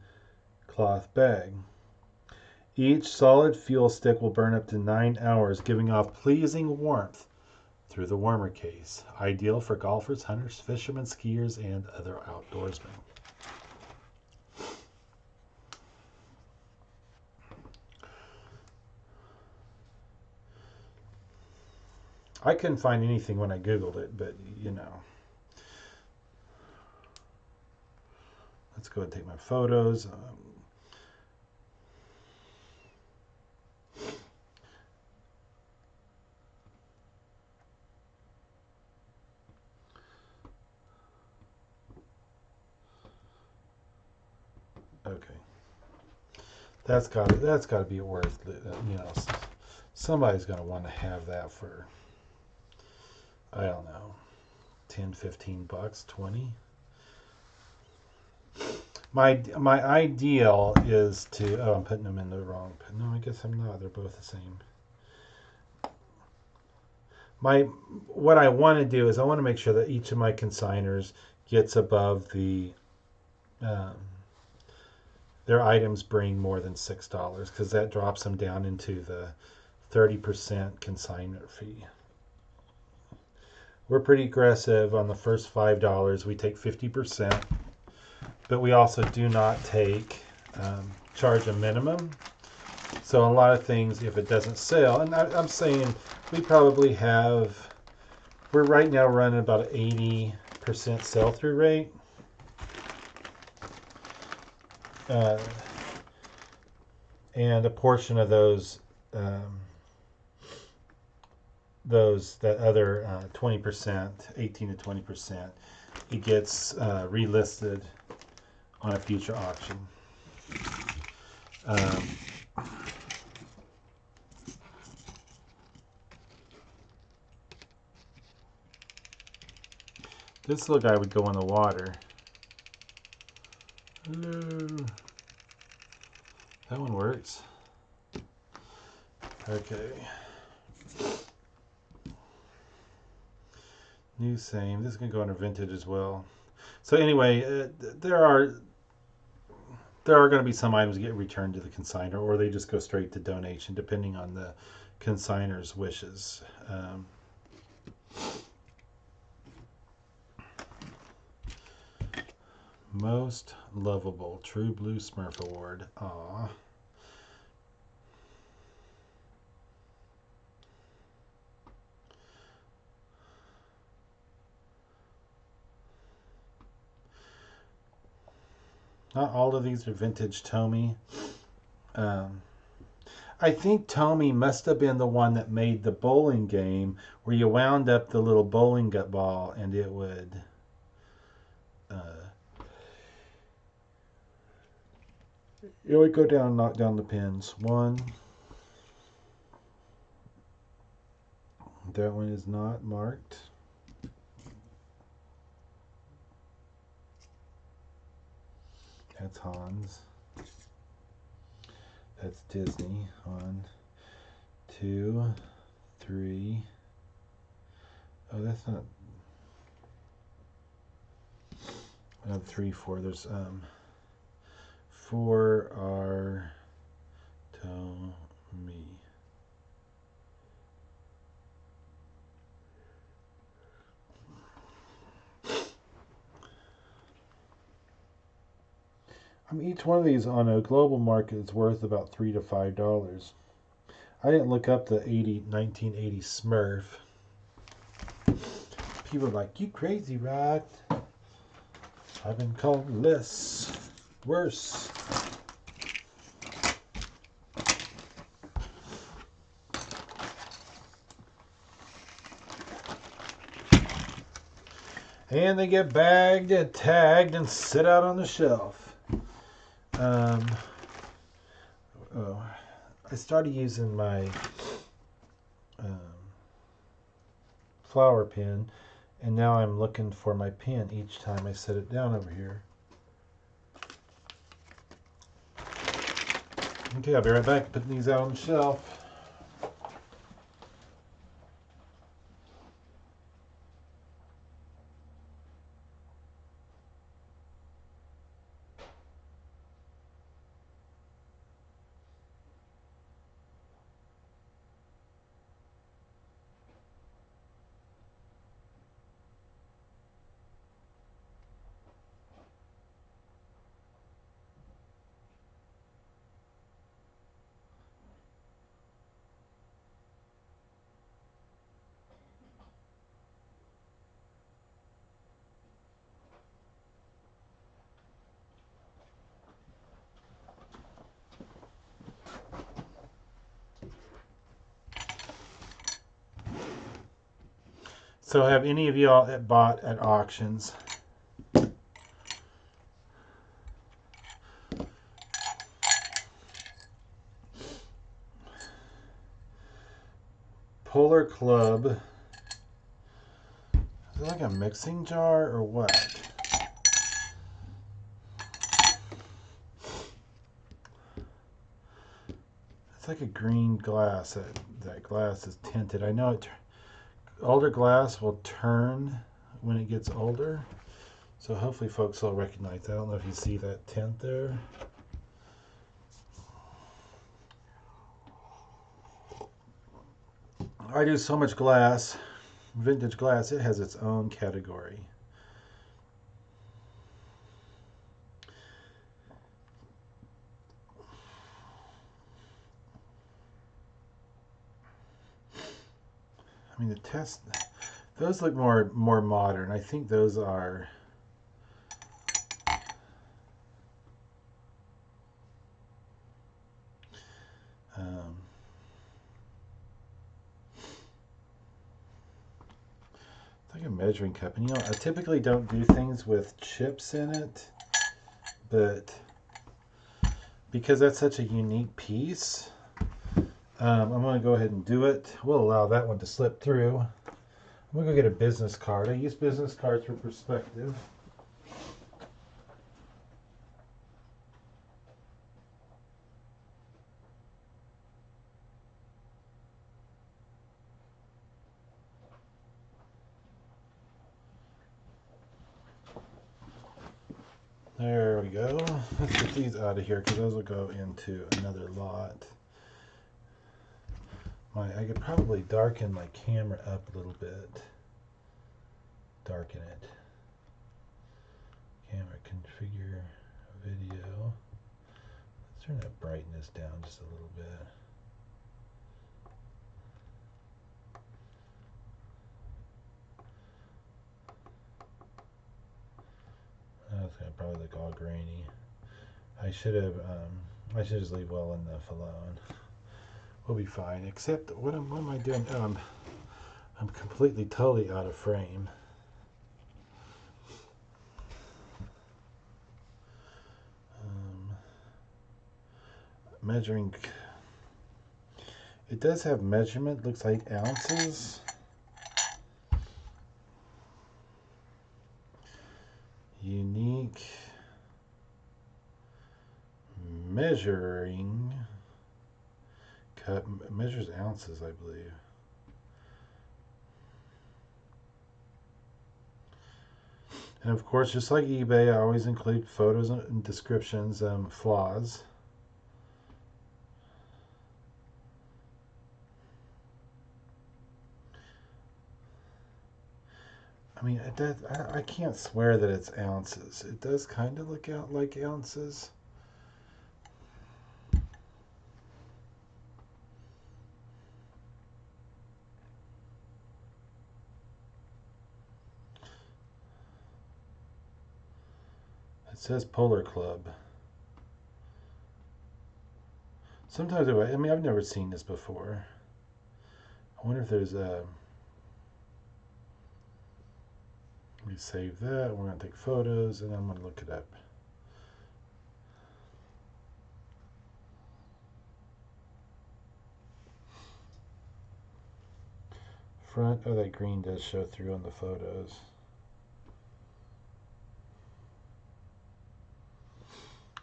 cloth bag. Each solid fuel stick will burn up to 9 hours, giving off pleasing warmth through the warmer case. Ideal for golfers, hunters, fishermen, skiers, and other outdoorsmen. I couldn't find anything when I Googled it, but you know. Let's go ahead and take my photos. Okay. That's got to be worth, you know, somebody's going to want to have that for, I don't know, 10, 15 bucks, 20. My ideal is to, oh, I'm putting them in the wrong, no, I guess I'm not. They're both the same. What I want to do is I want to make sure that each of my consigners gets above the, their items bring more than $6, because that drops them down into the 30% consignor fee. We're pretty aggressive on the first $5. We take 50%, but we also do not take charge a minimum. So a lot of things, if it doesn't sell, and I'm saying we probably have, we're right now running about an 80% sell-through rate. And a portion of those, that other 20%, 18 to 20%, it gets relisted on a future auction. This little guy would go in the water. Hello. That one works. Okay. New same. This is going to go under vintage as well. So anyway, there are going to be some items that get returned to the consignor, or they just go straight to donation, depending on the consignor's wishes. Most lovable True Blue Smurf Award. Aww. Not all of these are vintage Tomy. I think Tomy must have been the one that made the bowling game where you wound up the little bowling gut ball and it would go down and knock down the pins. One. That one is not marked. That's Hans. That's Disney. 1, 2, 3. Oh, that's not. 3, 4. There's 4 are Tomy. Each one of these on a global market is worth about $3 to $5. I didn't look up the 1980 Smurf. People are like, you crazy, Rod. I've been called less, worse. And they get bagged and tagged and sit out on the shelf. I started using my flower pen, and now I'm looking for my pen each time I set it down over here. Okay, I'll be right back putting these out on the shelf. So have any of y'all bought at auctions? Polar Club. Is it like a mixing jar or what? It's like a green glass. That glass is tinted. I know older glass will turn when it gets older. So hopefully folks will recognize that. I don't know if you see that tint there. I do so much glass, vintage glass, it has its own category. I mean, the test, those look more modern. I think those are it's like a measuring cup. And you know, I typically don't do things with chips in it, but because that's such a unique piece, I'm going to go ahead and do it. We'll allow that one to slip through. I'm going to go get a business card. I use business cards for perspective. There we go. Let's get these out of here because those will go into another lot. I could probably darken my camera up a little bit. Darken it. Camera configure video. Let's turn that brightness down just a little bit. That's gonna probably look all grainy. I should just leave well enough alone. We'll be fine. Except what am I doing? Oh, I'm completely totally out of frame. Measuring. It does have measurement. Looks like ounces. Unique measuring cup measures ounces, I believe. And of course, just like eBay, I always include photos and descriptions, flaws. I mean, I can't swear that it's ounces. It does kind of look out like ounces. It says Polar Club. Sometimes, I mean, I've never seen this before. I wonder if there's a... We save that. We're going to take photos, and I'm going to look it up. Front, oh, that green does show through on the photos.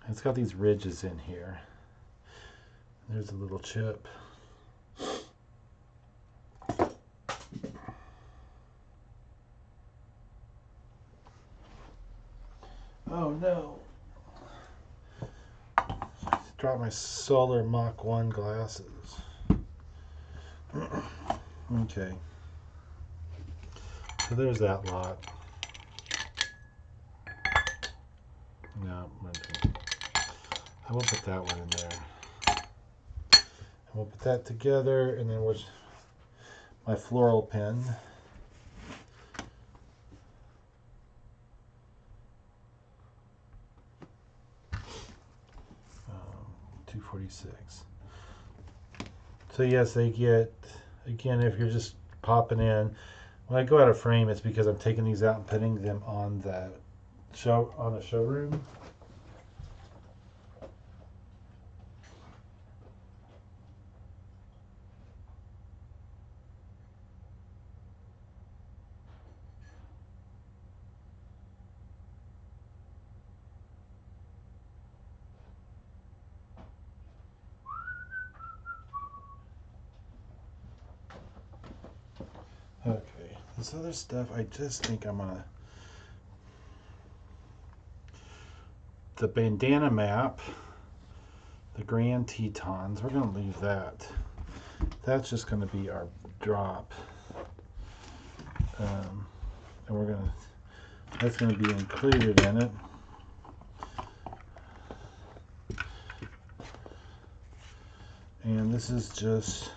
It's got these ridges in here. There's a little chip. Oh no. Dropped my solar Mach 1 glasses. Okay. So there's that lot. No, I will put that one in there. And we'll put that together, and then with my floral pen. 246. So yes, they get, again, if you're just popping in, when I go out of frame, it's because I'm taking these out and putting them on the showroom. Okay, this other stuff, I just think I'm gonna, the bandana map, the Grand Tetons, we're gonna leave that. That's just gonna be our drop. And that's gonna be included in it. And this is just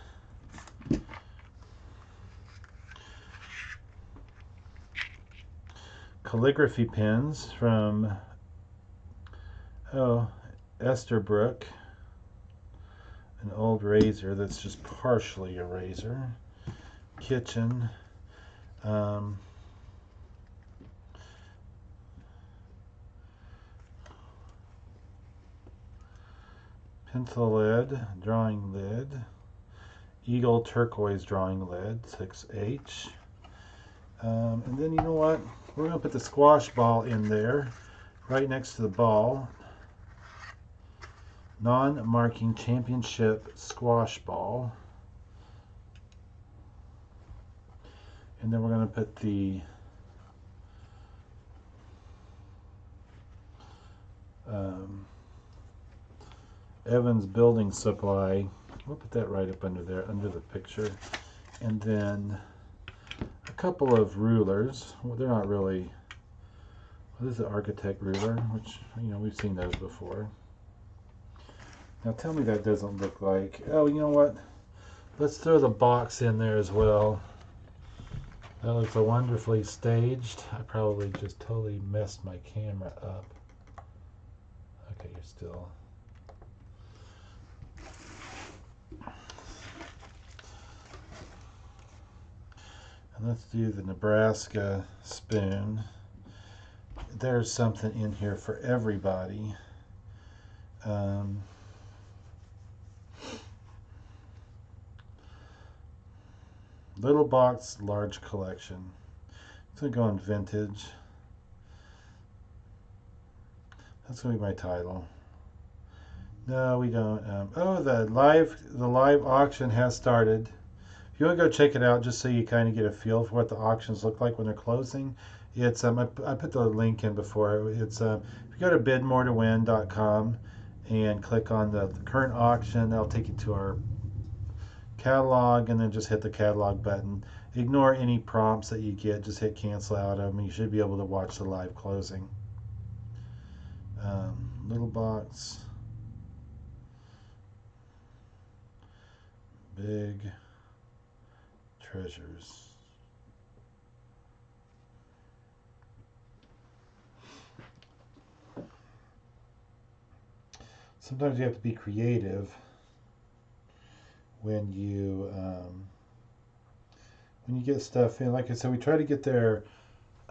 calligraphy pens from Esterbrook, an old razor that's just partially a razor. Kitchen. Pencil lead, drawing lid. Eagle turquoise drawing lid, 6H. And then you know what? We're going to put the squash ball in there, right next to the ball. Non-marking championship squash ball. And then we're going to put the Evans Building Supply. We'll put that right up under there, under the picture. And then a couple of rulers. Well, they're not really. Well, this is the architect ruler, which, you know, we've seen those before. Now tell me that doesn't look like. Oh, you know what? Let's throw the box in there as well. That looks wonderfully staged. I probably just totally messed my camera up. Okay, you're still. And let's do the Nebraska spoon. There's something in here for everybody. Little box, large collection. It's going to go on vintage. That's going to be my title. No, we don't. Oh, the live auction has started. If you want to go check it out, just so you kind of get a feel for what the auctions look like when they're closing, it's I put the link in before. It's if you go to bidmoretowin.com and click on the current auction, that'll take you to our catalog, and then just hit the catalog button. Ignore any prompts that you get. Just hit cancel out of them. You should be able to watch the live closing. Little box. Big treasures. Sometimes you have to be creative when you get stuff in. Like I said, we try to get their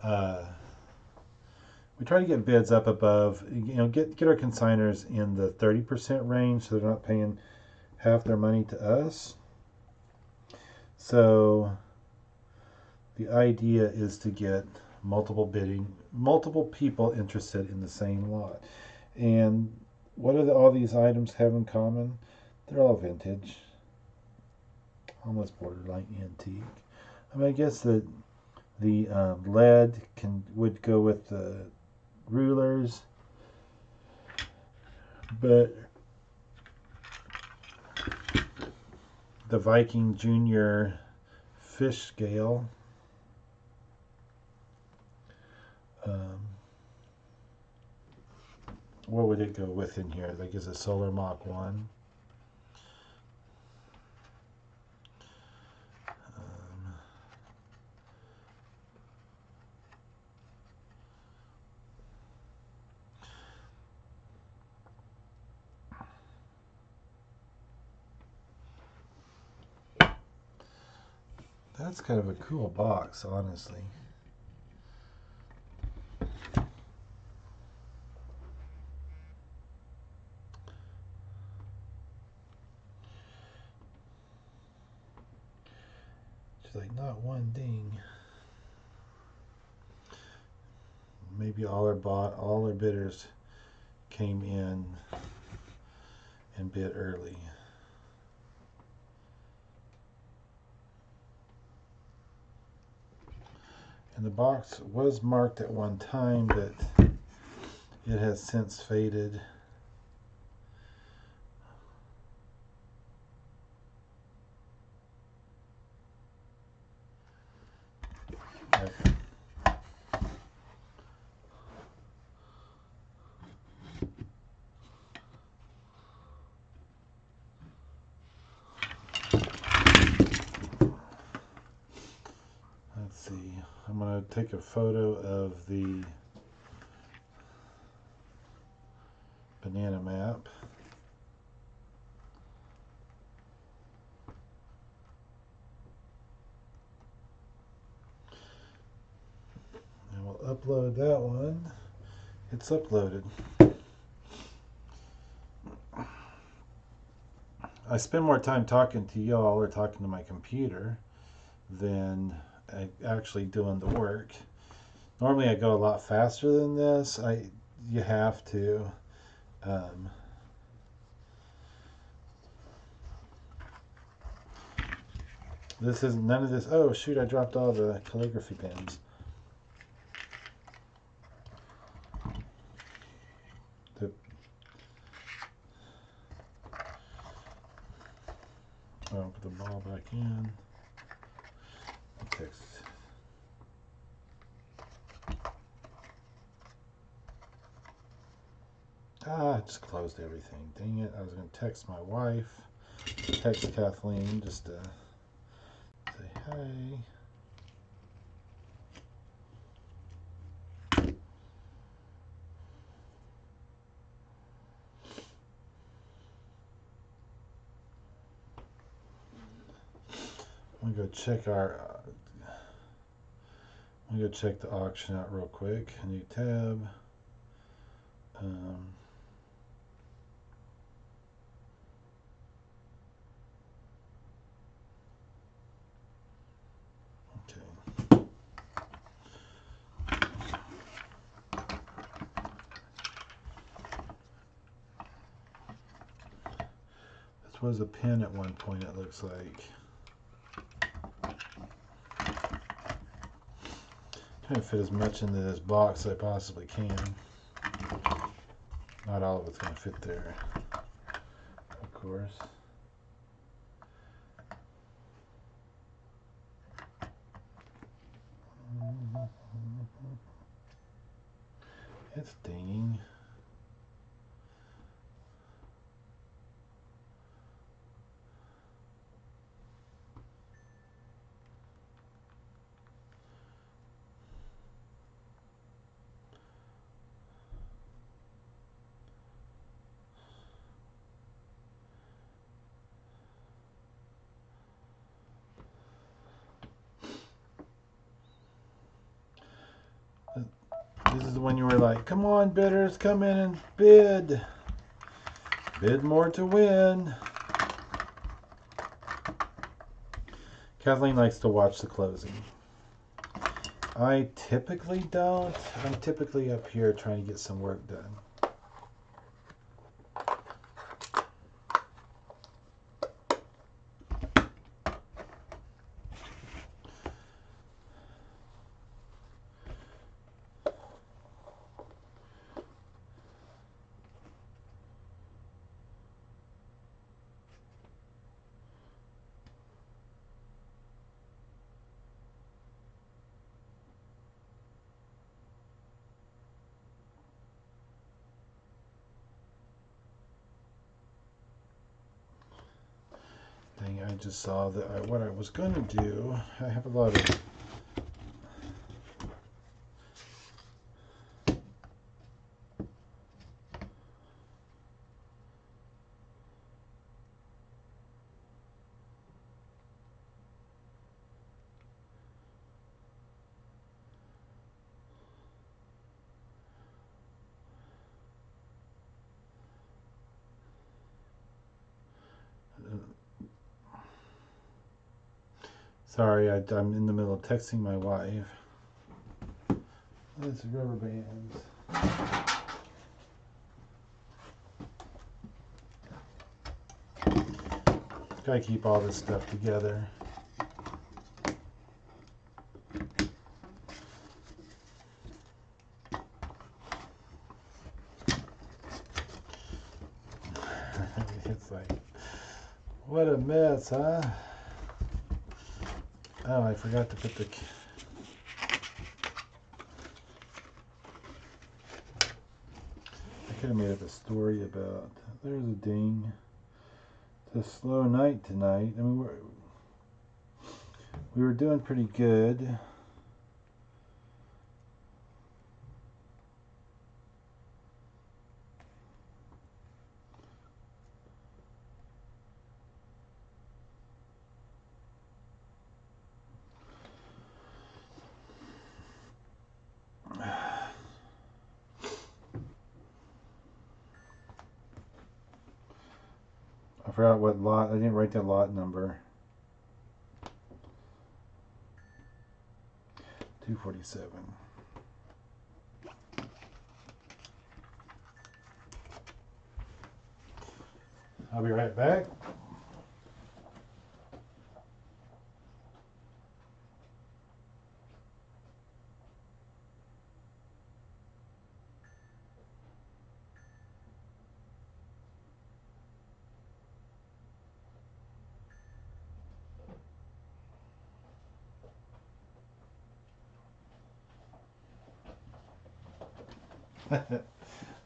we try to get bids up above, get our consigners in the 30% range so they're not paying half their money to us. So the idea is to get multiple people interested in the same lot. And what do all these items have in common? They're all vintage, almost borderline antique. I mean, I guess the lead would go with the rulers, but the Viking Junior fish scale, what would it go with in here? Like, is it Solar Mach 1? That's kind of a cool box, honestly. She's like, not one ding. Maybe all our bidders came in and bid early. And the box was marked at one time, but it has since faded. Let's see. I'm going to take a photo of the banana map. And we'll upload that one. It's uploaded. I spend more time talking to y'all or talking to my computer than actually doing the work. Normally I go a lot faster than this. You have to. This isn't none of this. Oh shoot! I dropped all the calligraphy pens. I'll put the ball back in. Text. I just closed everything. Dang it! I was going to text my wife. Text Kathleen just to say hey. I'm gonna go check the auction out real quick. A new tab. Okay. This was a pen at one point, it looks like. Trying to fit as much into this box as I possibly can. Not all of it's going to fit there, of course. It's dinging. This is when you were like, come on, bidders, come in and bid. Bid more to win. Kathleen likes to watch the closing. I typically don't. I'm typically up here trying to get some work done. Dang, I just saw that what I was going to do. I have a lot of sorry, I'm in the middle of texting my wife. That's rubber bands. Gotta keep all this stuff together. It's like, what a mess, huh? Oh, I forgot to put the... I could have made up a story about... There's a ding. It's a slow night tonight. I mean, we were doing pretty good. I forgot what lot. I didn't write that lot number. 247. I'll be right back.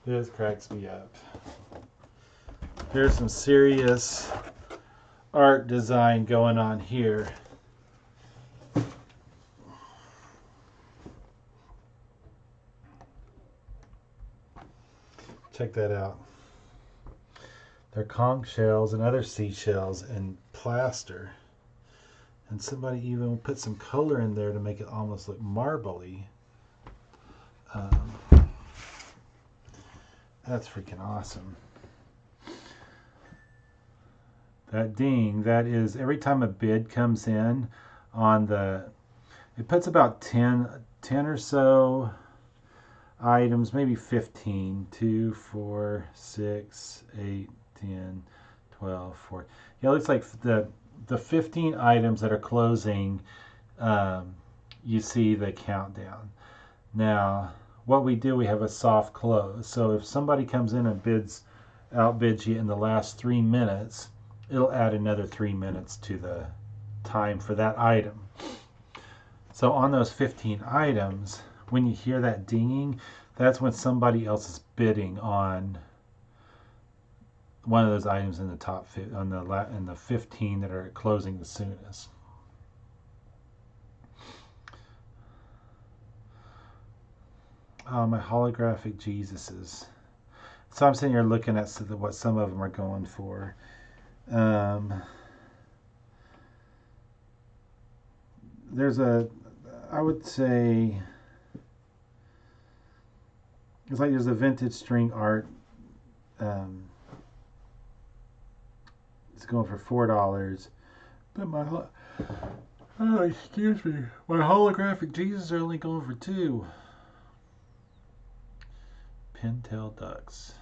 This cracks me up. There's some serious art design going on here. Check that out. They're conch shells and other seashells and plaster. And somebody even put some color in there to make it almost look marbly. That's freaking awesome. That ding, that is every time a bid comes in on the, it puts about 10 or so items, maybe 15, 2, 4, 6, 8, 10, 12, 14. Yeah, it looks like the 15 items that are closing, you see the countdown. Now, what we do, we have a soft close. So if somebody comes in and outbids you in the last 3 minutes, it'll add another 3 minutes to the time for that item. So on those 15 items, when you hear that dinging, that's when somebody else is bidding on one of those items in the top in the 15 that are closing the soonest. Oh, my holographic Jesuses. So I'm sitting here looking at what some of them are going for. There's I would say, It's like there's a vintage string art. It's going for $4, but excuse me, my holographic Jesus are only going for $2. Pintail ducks.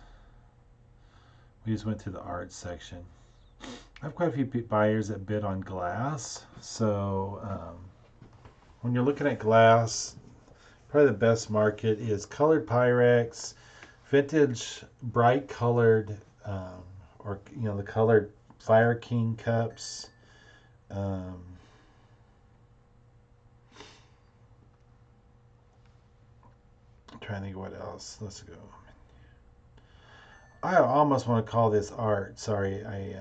We just went to the art section. I have quite a few buyers that bid on glass, so when you're looking at glass, probably the best market is colored Pyrex, vintage bright colored, or the colored Fire King cups. I'm trying to think what else. Let's go. I almost want to call this art. Sorry, I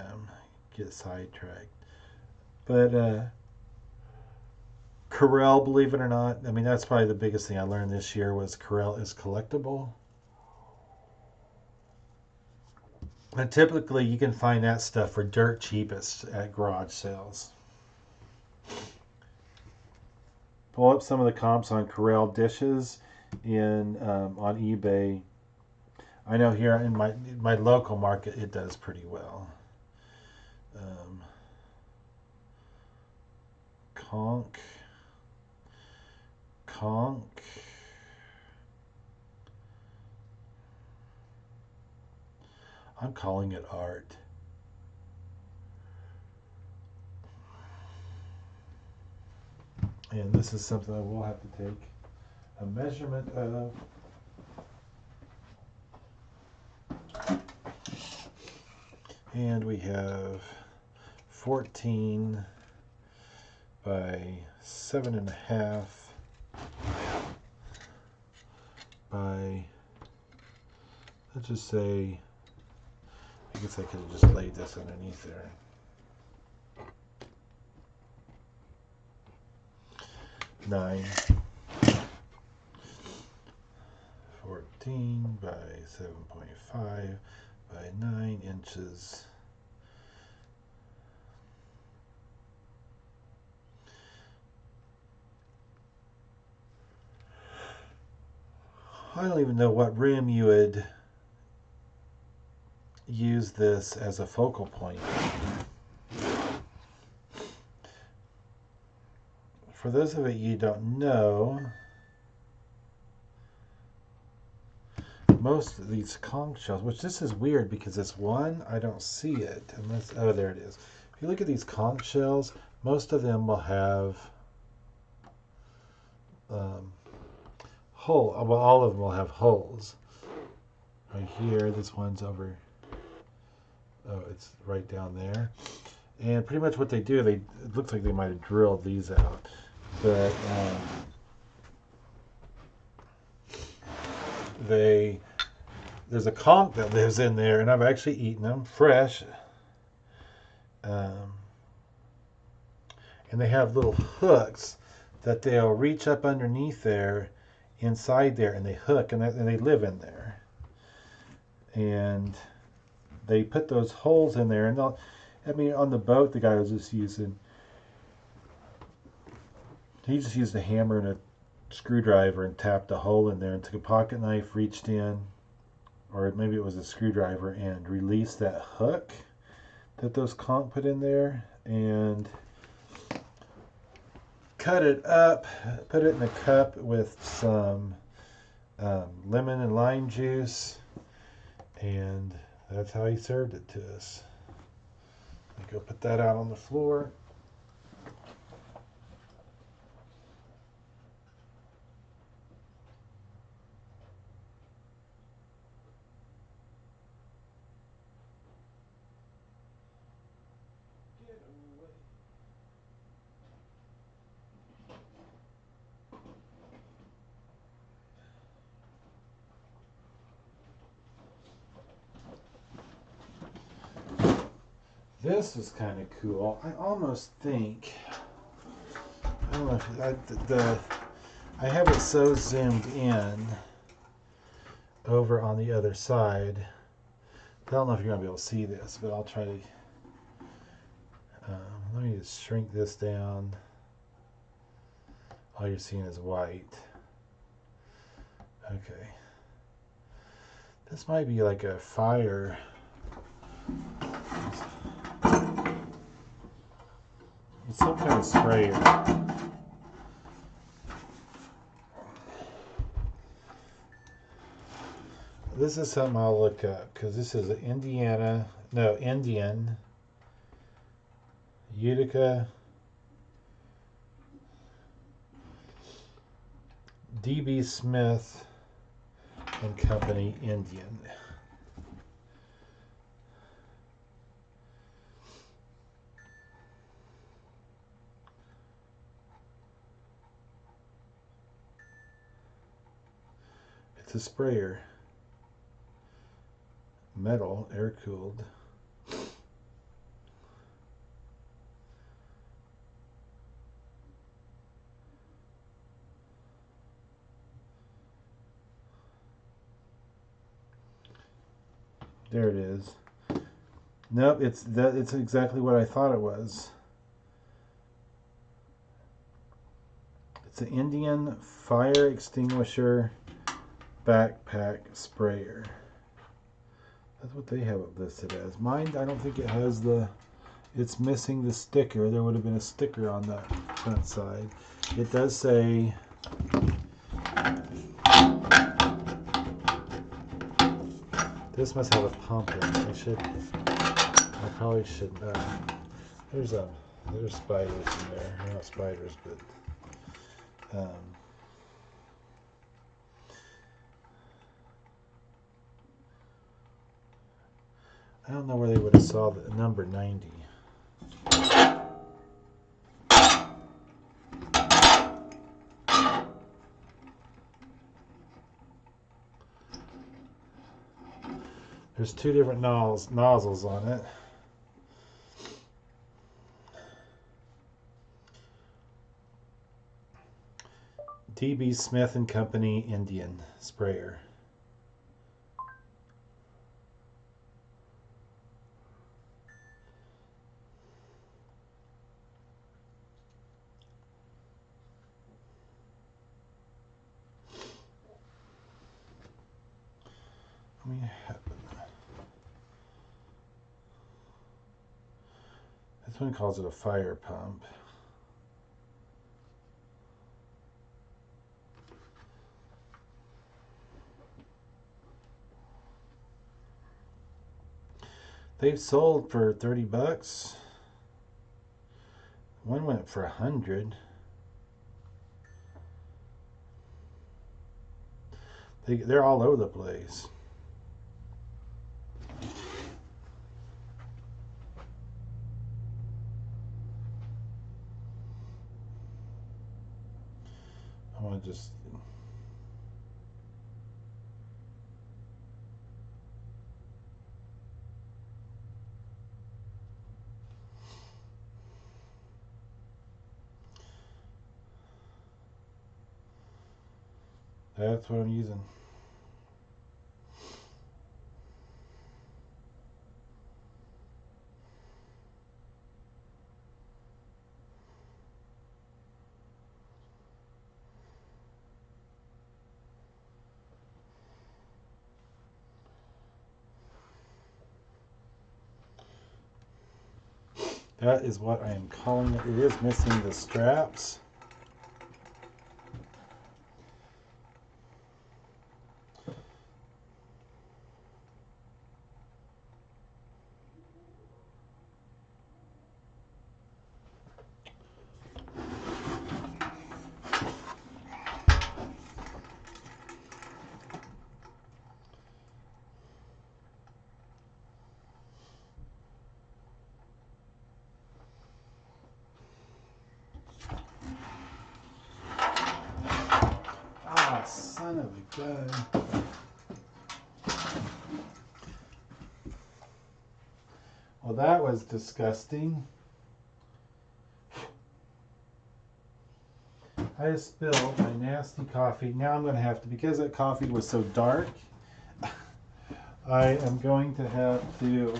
get sidetracked. But Corel, believe it or not, I mean, that's probably the biggest thing I learned this year was Corel is collectible. And typically you can find that stuff for dirt cheapest at garage sales. Pull up some of the comps on Corel dishes on eBay. I know here in my local market it does pretty well. Conch. I'm calling it art. And this is something I will have to take a measurement of. And we have 14 by 7.5 by, let's just say, I guess I could have just laid this underneath there. 9, 14 by 7.5 by 9 inches. I don't even know what room you would use this as a focal point. For those of you who don't know, most of these conch shells, which this is weird because this one, I don't see it unless, oh, there it is. If you look at these conch shells, most of them will have well, all of them will have holes. Right here, this one's over, oh, it's right down there. And pretty much what they do, it looks like they might have drilled these out. But there's a conch that lives in there, and I've actually eaten them fresh. And they have little hooks that they'll reach up underneath there, inside there, and they hook, and they live in there. And they put those holes in there, and on the boat, the guy was just using, he just used a hammer and a screwdriver and tapped a hole in there and took a pocket knife, reached in, or maybe it was a screwdriver, and released that hook that those conch put in there, and cut it up, put it in a cup with some lemon and lime juice, and that's how he served it to us. Go put that out on the floor. This was kind of cool. I almost think, I don't know if I have it so zoomed in over on the other side. I don't know if you're going to be able to see this, but I'll try to, let me just shrink this down. All you're seeing is white. Okay. This might be like a fire. It's some kind of sprayer. This is something I'll look up because this is Indian, Utica, D.B. Smith and Company, Indian. It's a sprayer. Metal, air cooled. There it is. Nope, it's exactly what I thought it was. It's an Indian fire extinguisher backpack sprayer. That's what they have it listed as. Mine, I don't think it has it's missing the sticker. There would have been a sticker on the front side. It does say this must have a pump in it. I probably should. There's spiders in there. They're not spiders, but I don't know where they would have saw the number 90. There's two different nozzles on it. D.B. Smith and Company Indian sprayer. This one calls it a fire pump. They've sold for $30. One went for $100. They're all over the place. I want to just. That's what I'm using. That is what I am calling it. It is missing the straps. Son of a gun. Well, that was disgusting. I just spilled my nasty coffee. Now I'm going to have to, because that coffee was so dark, I am going to have to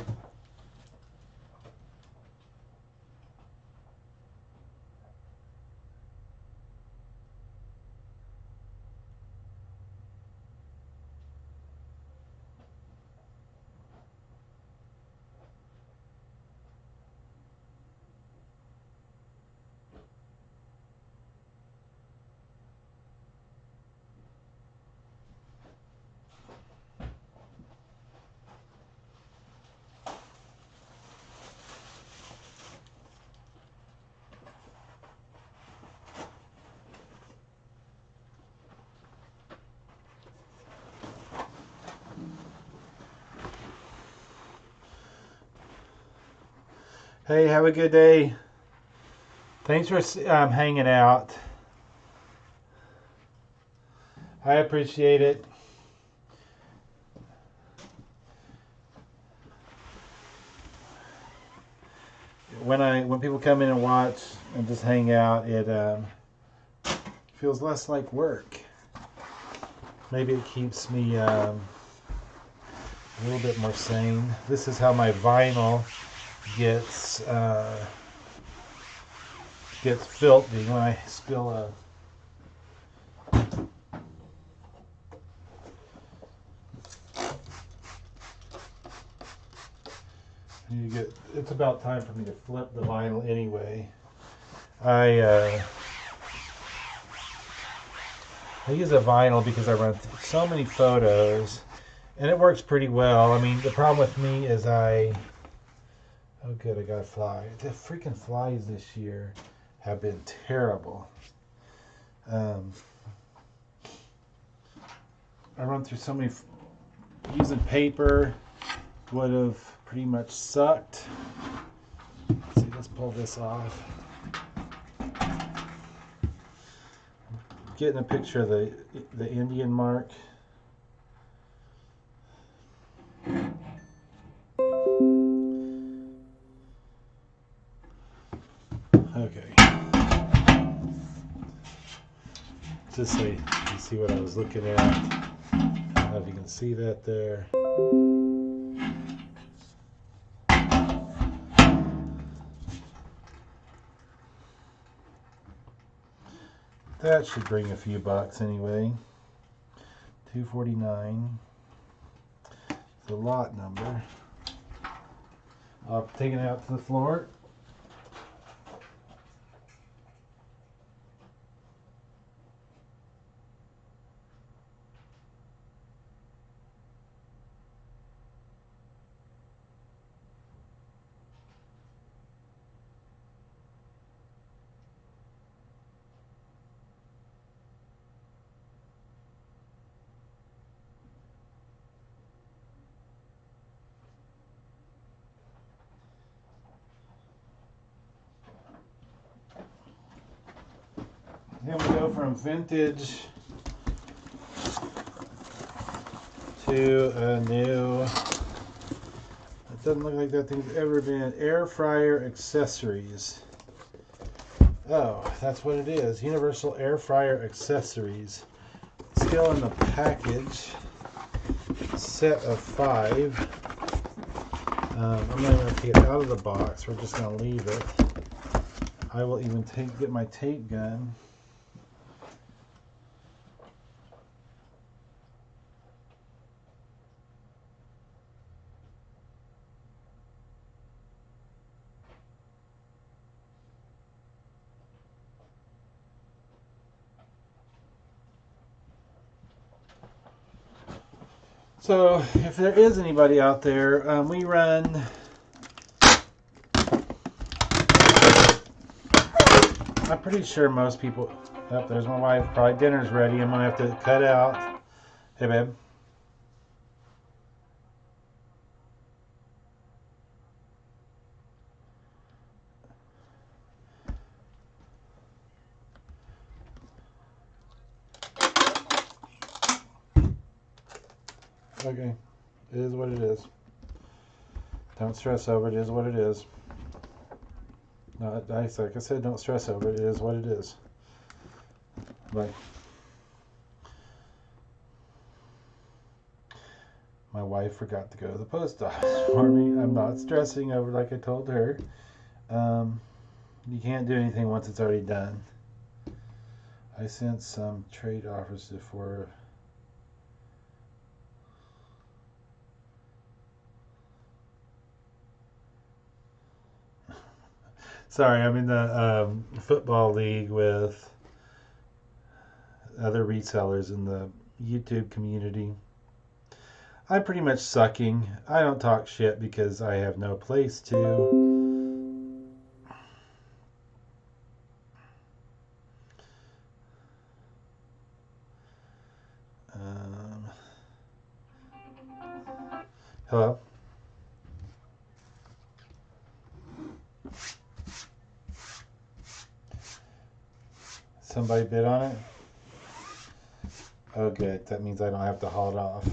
Hey, have a good day. Thanks for hanging out. I appreciate it. When people come in and watch and just hang out, it feels less like work. Maybe it keeps me a little bit more sane. This is how my vinyl gets filthy when I spill a. It's about time for me to flip the vinyl anyway. I use a vinyl because I run so many photos, and it works pretty well. I mean, the problem with me is oh good, I got a fly. The freaking flies this year have been terrible. I run through so many. Using paper would have pretty much sucked. Let's see, let's pull this off. Getting a picture of the Indian mark. Okay. Just so you see what I was looking at. I don't know if you can see that there. That should bring a few bucks anyway. $249. The lot number. I'll take it out to the floor. Then we go from vintage to a new. It doesn't look like that thing's ever been. Air fryer accessories. Oh, that's what it is. Universal air fryer accessories. Still in the package. Set of 5. I'm not going to take it out of the box. We're just going to leave it. I will even get my tape gun. So, if there is anybody out there, we run. I'm pretty sure most people. Oh, there's my wife. Probably dinner's ready. I'm gonna have to cut out. Hey, babe. Okay, it is what it is. Don't stress over it. It is what it is. No, like I said, don't stress over it. It is what it is. Like my wife forgot to go to the post office for me. I'm not stressing over it like I told her. You can't do anything once it's already done. I sent some trade offers for. Sorry, I'm in the football league with other resellers in the YouTube community. I'm pretty much sucking. I don't talk shit because I have no place to. Hello? Somebody bid on it? Oh, good. That means I don't have to haul it off.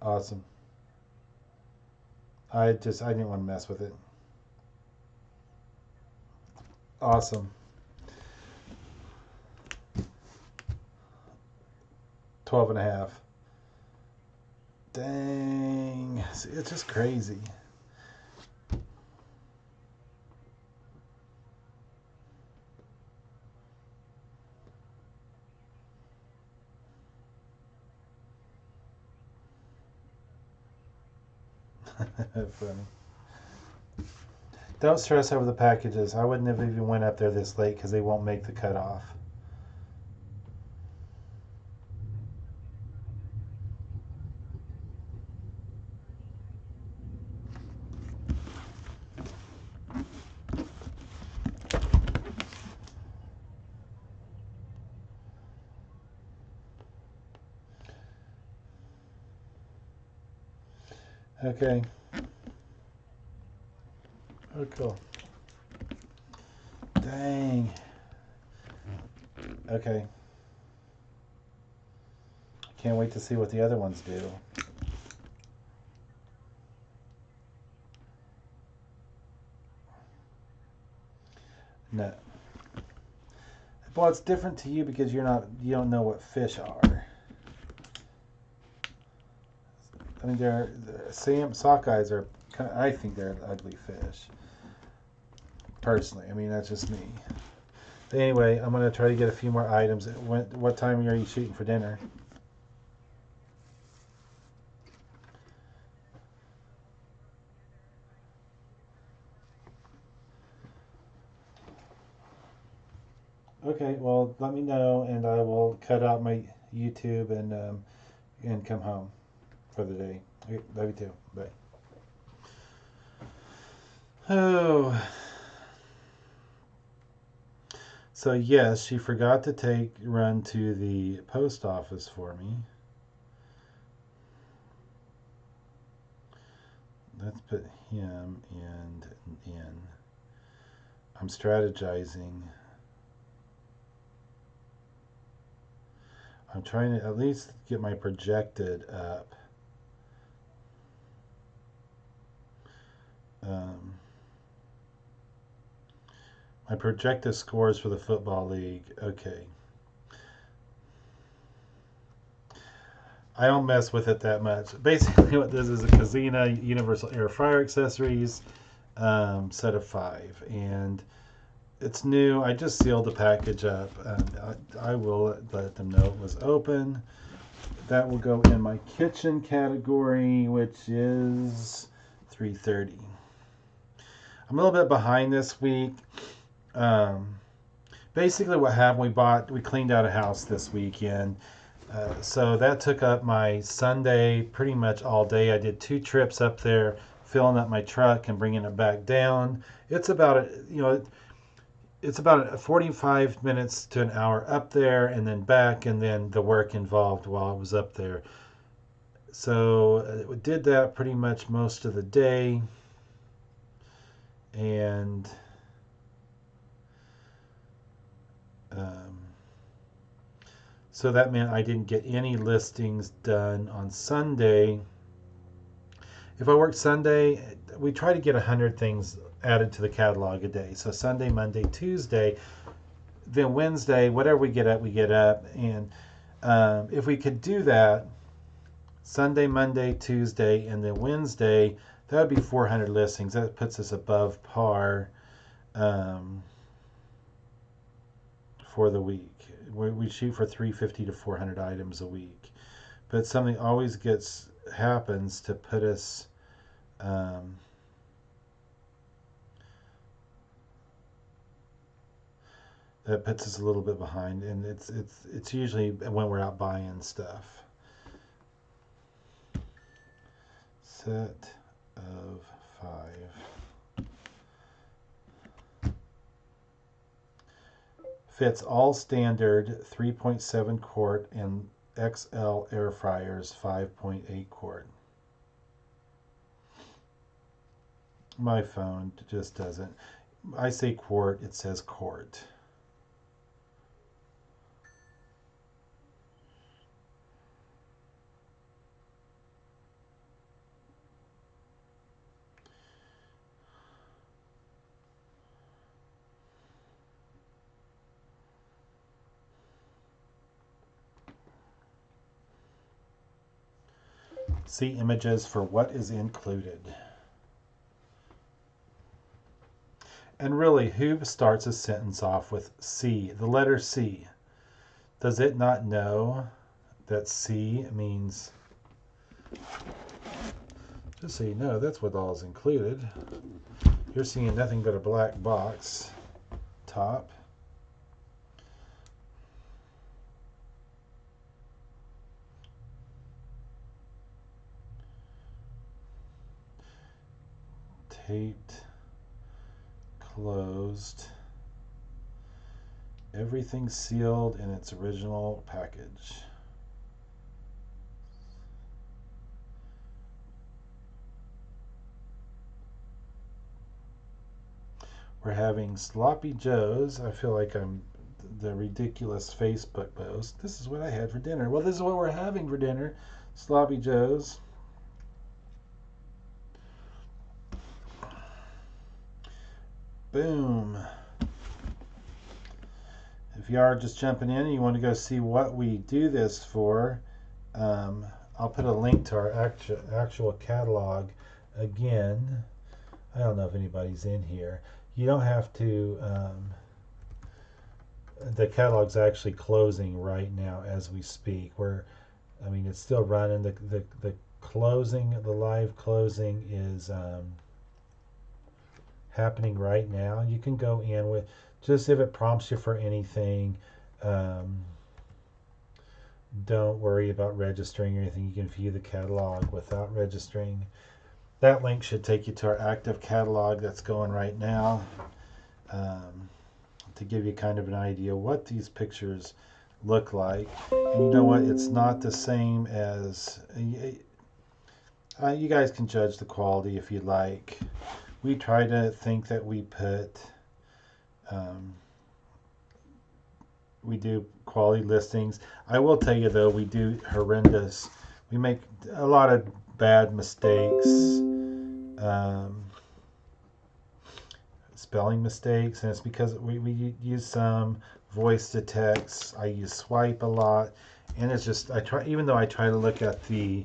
Awesome. I didn't want to mess with it. Awesome. 12 and a half. Dang. See, it's just crazy. Funny. Don't stress over the packages. I wouldn't have even went up there this late because they won't make the cutoff. Okay. Oh, cool. Dang. Okay. Can't wait to see what the other ones do. No. Well, it's different to you because you don't know what fish are. I mean, sockeyes are, I think they're ugly fish. Personally, I mean, that's just me. But anyway, I'm going to try to get a few more items. What time are you shooting for dinner? Okay, well, let me know, and I will cut out my YouTube and come home for the day. Okay, love you too. Bye. Oh. So yes, she forgot to run to the post office for me. Let's put him in. I'm strategizing. I'm trying to at least get my projected up. My projected scores for the football league. Okay. I don't mess with it that much. Basically, what this is a Kazina Universal Air Fryer Accessories set of 5. And it's new. I just sealed the package up. I will let them know it was open. That will go in my kitchen category, which is $3.30. I'm a little bit behind this week. Basically what happened, we cleaned out a house this weekend. So that took up my Sunday pretty much all day. I did 2 trips up there, filling up my truck and bringing it back down. It's about it's about 45 minutes to an hour up there and then back, and then the work involved while I was up there. So we did that pretty much most of the day, and so that meant I didn't get any listings done on Sunday. If I worked Sunday, we try to get 100 things added to the catalog a day. So Sunday, Monday, Tuesday, then Wednesday, whatever we get up. And if we could do that, Sunday, Monday, Tuesday, and then Wednesday, that would be 400 listings. That puts us above par for the week. We shoot for 350 to 400 items a week, but something always happens to put us that puts us a little bit behind, and it's usually when we're out buying stuff. Set of 5 fits all standard 3.7 quart and XL air fryers 5.8 quart. My phone just doesn't. I say quart, it says quart. See images for what is included. And really, who starts a sentence off with C, the letter C? Does it not know that C means, just so you know, that's what all is included. You're seeing nothing but a black box top. Taped, closed, everything sealed in its original package. We're having sloppy joes. I feel like I'm the ridiculous Facebook post. This is what I had for dinner. Well, this is what we're having for dinner. Sloppy joes. Boom. If you are just jumping in and you want to go see what we do this for, I'll put a link to our actual catalog again. I don't know if anybody's in here. You don't have to, the catalog's actually closing right now as we speak. It's still running. The closing, the live closing is happening right now. You can go in with, just if it prompts you for anything, don't worry about registering or anything. You can view the catalog without registering. That link should take you to our active catalog that's going right now, to give you kind of an idea what these pictures look like. And you know what? It's not the same as, you guys can judge the quality if you like. We try to think that we put, we do quality listings. I will tell you though, we do horrendous, we make a lot of bad mistakes, spelling mistakes, and it's because we use some voice to text. I use swipe a lot, and it's just, I try, even though I try to look at the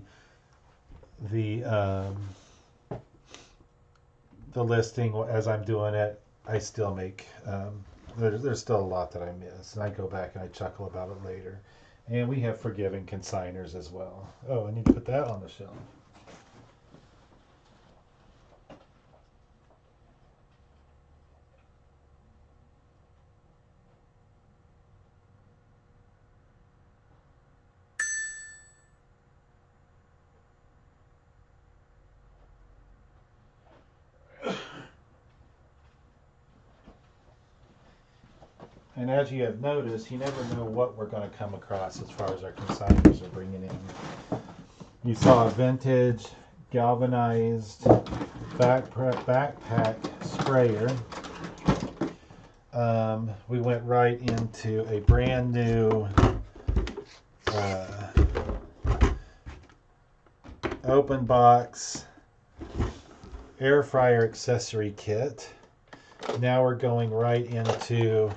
listing as I'm doing it, I still make, there's still a lot that I miss, and I go back and I chuckle about it later. And we have forgiving consigners as well. Oh, I need to put that on the shelf. And as you have noticed, you never know what we're going to come across as far as our consigners are bringing in. You saw a vintage galvanized backpack sprayer. We went right into a brand new open box air fryer accessory kit. Now we're going right into,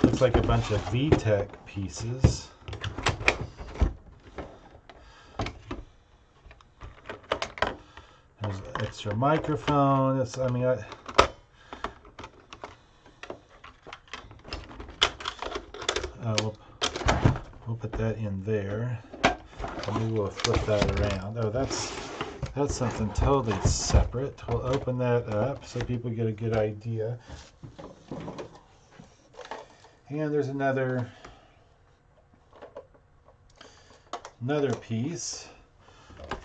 looks like a bunch of VTech pieces. There's an extra microphone. We'll put that in there. And maybe we'll flip that around. Oh, that's something totally separate. We'll open that up so people get a good idea. And there's another piece.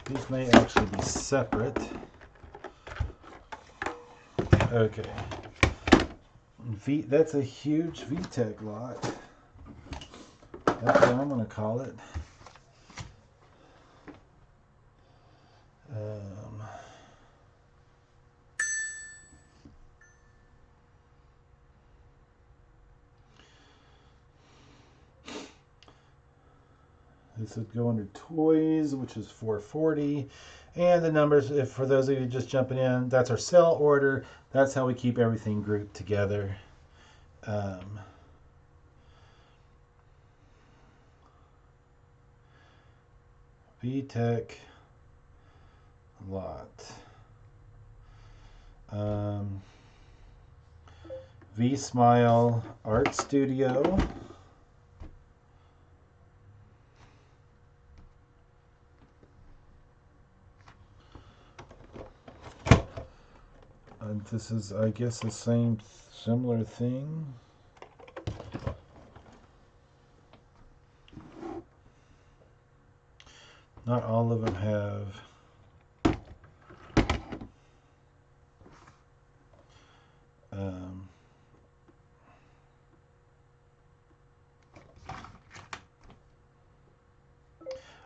These may actually be separate. Okay. That's a huge VTech lot. That's what I'm going to call it. This would go under toys, which is $4.40. And the numbers, if for those of you just jumping in, that's our sale order. That's how we keep everything grouped together. VTech lot. V-Smile Art Studio. And this is, I guess, the same similar thing. Not all of them have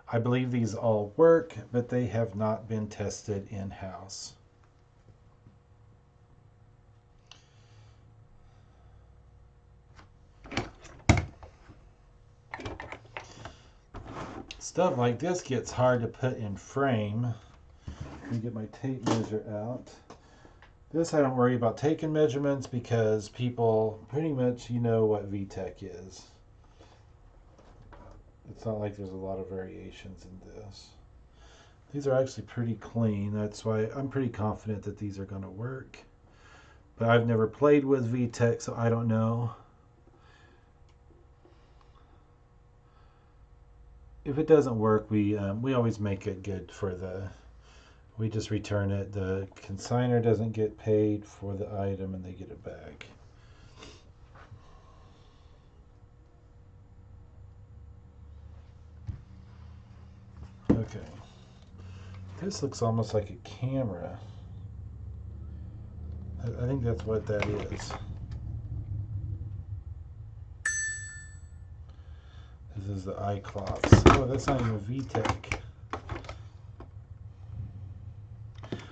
I believe these all work, but they have not been tested in-house. Stuff like this gets hard to put in frame. Let me get my tape measure out. This I don't worry about taking measurements because people pretty much, you know what VTech is. It's not like there's a lot of variations in this. These are actually pretty clean. That's why I'm pretty confident that these are going to work. But I've never played with VTech, so I don't know. If it doesn't work, we always make it good for the... We just return it. The consignor doesn't get paid for the item and they get it back. Okay. This looks almost like a camera. I think that's what that is. This is the iCloths. Oh, that's not even VTech.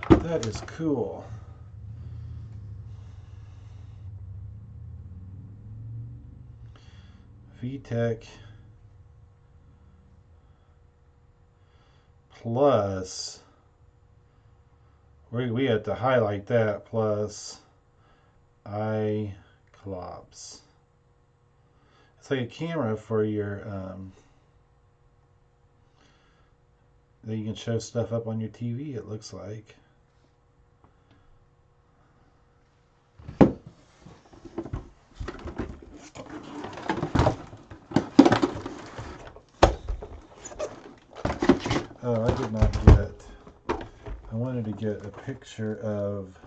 That is cool. VTech plus, we have to highlight that, plus iCloths. It's like a camera for your, that you can show stuff up on your TV, it looks like. Oh, I did not get, I wanted to get a picture of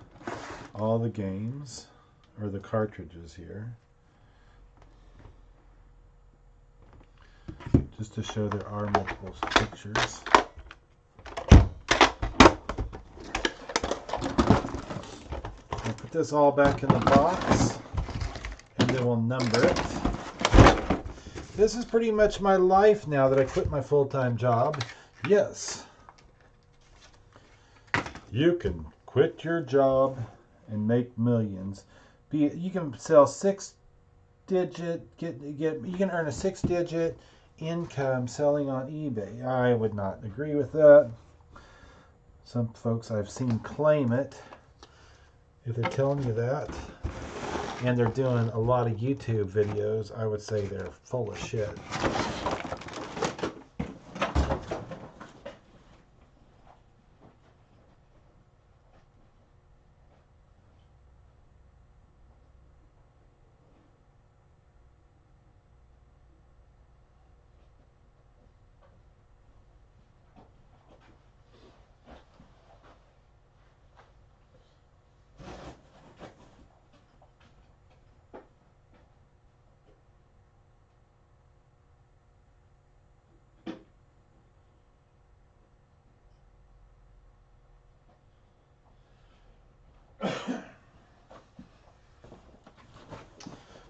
all the games, or the cartridges here. Just to show there are multiple pictures. I'll put this all back in the box, and then we'll number it. This is pretty much my life now that I quit my full-time job. Yes. You can quit your job and make millions. You can sell you can earn a 6-digit income selling on eBay. I would not agree with that. Some folks I've seen claim it. If they're telling you that, and they're doing a lot of YouTube videos, I would say they're full of shit.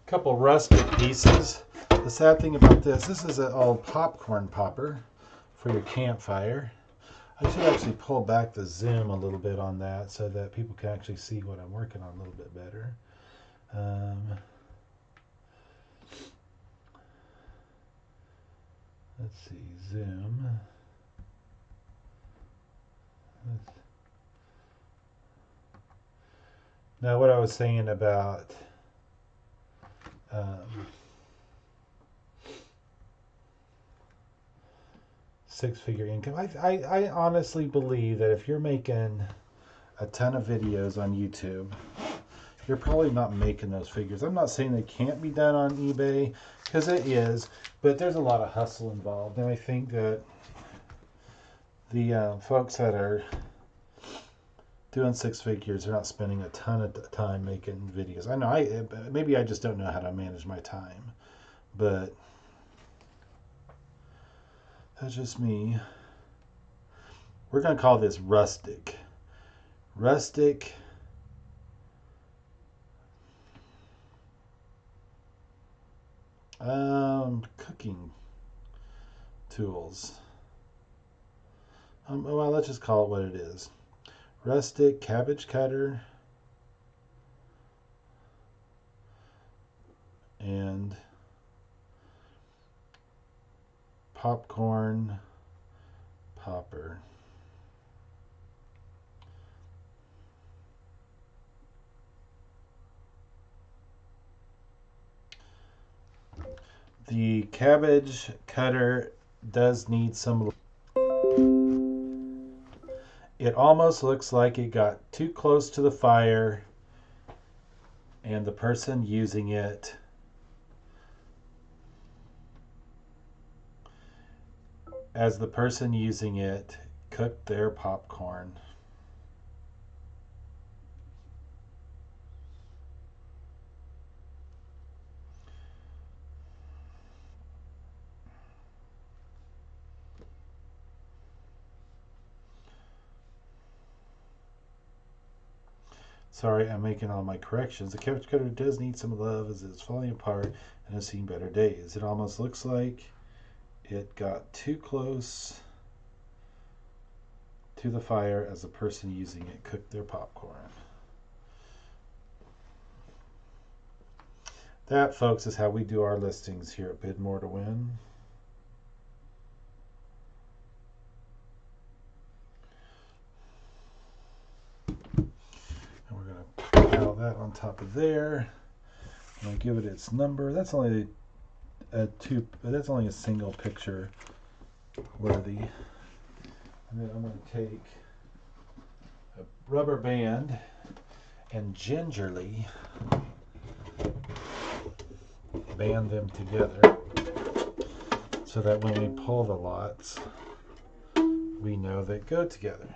Couple rustic pieces. The sad thing about this is an old popcorn popper for your campfire. I should actually pull back the zoom a little bit on that so that people can actually see what I'm working on a little bit better. Let's see, zoom. Now what I was saying about six-figure income, I honestly believe that if you're making a ton of videos on YouTube, you're probably not making those figures. I'm not saying they can't be done on eBay, because it is, but there's a lot of hustle involved, and I think that the folks that are doing six figures are not spending a ton of time making videos. I know maybe I just don't know how to manage my time, but that's just me. We're going to call this rustic. Rustic cooking tools. Well, let's just call it what it is. Rustic cabbage cutter and popcorn popper. The cabbage cutter does need some. It almost looks like it got too close to the fire, and the person using it cooked their popcorn. Sorry, I'm making all my corrections. The cabbage cutter does need some love as it's falling apart and has seen better days. It almost looks like it got too close to the fire as the person using it cooked their popcorn. That, folks, is how we do our listings here at Bid More to Win. And we're going to pile that on top of there. I'm going to give it its number. That's only that's only a single picture worthy. And then I'm going to take a rubber band and gingerly band them together so that when we pull the lots, we know they go together.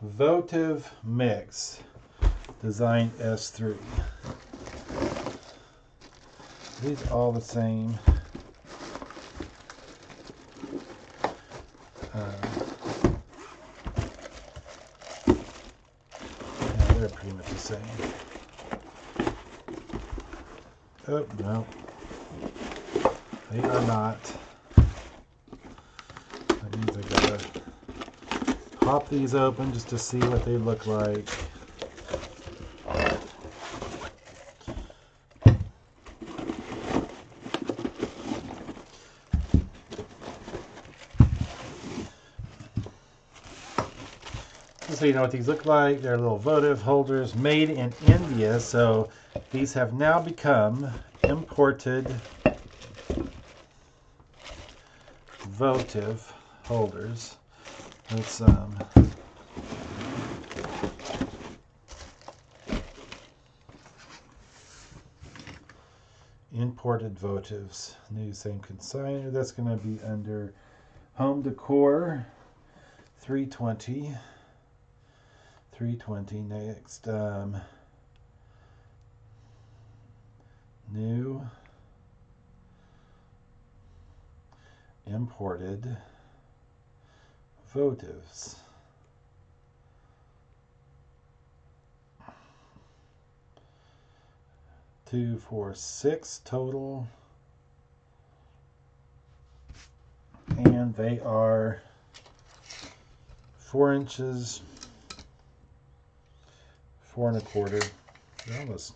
Votive Mix Design S3. These are all the same. Yeah, they're pretty much the same. Oh, no. They are not. That means I gotta pop these open just to see what they look like. So you know what these look like. They're little votive holders made in India, so these have now become imported votive holders. Let's imported votives. New same consigner. That's going to be under home decor 320. 320 next. New imported votives. Two, four, six total. And they are 4 inches, 4 1/4. They're almost.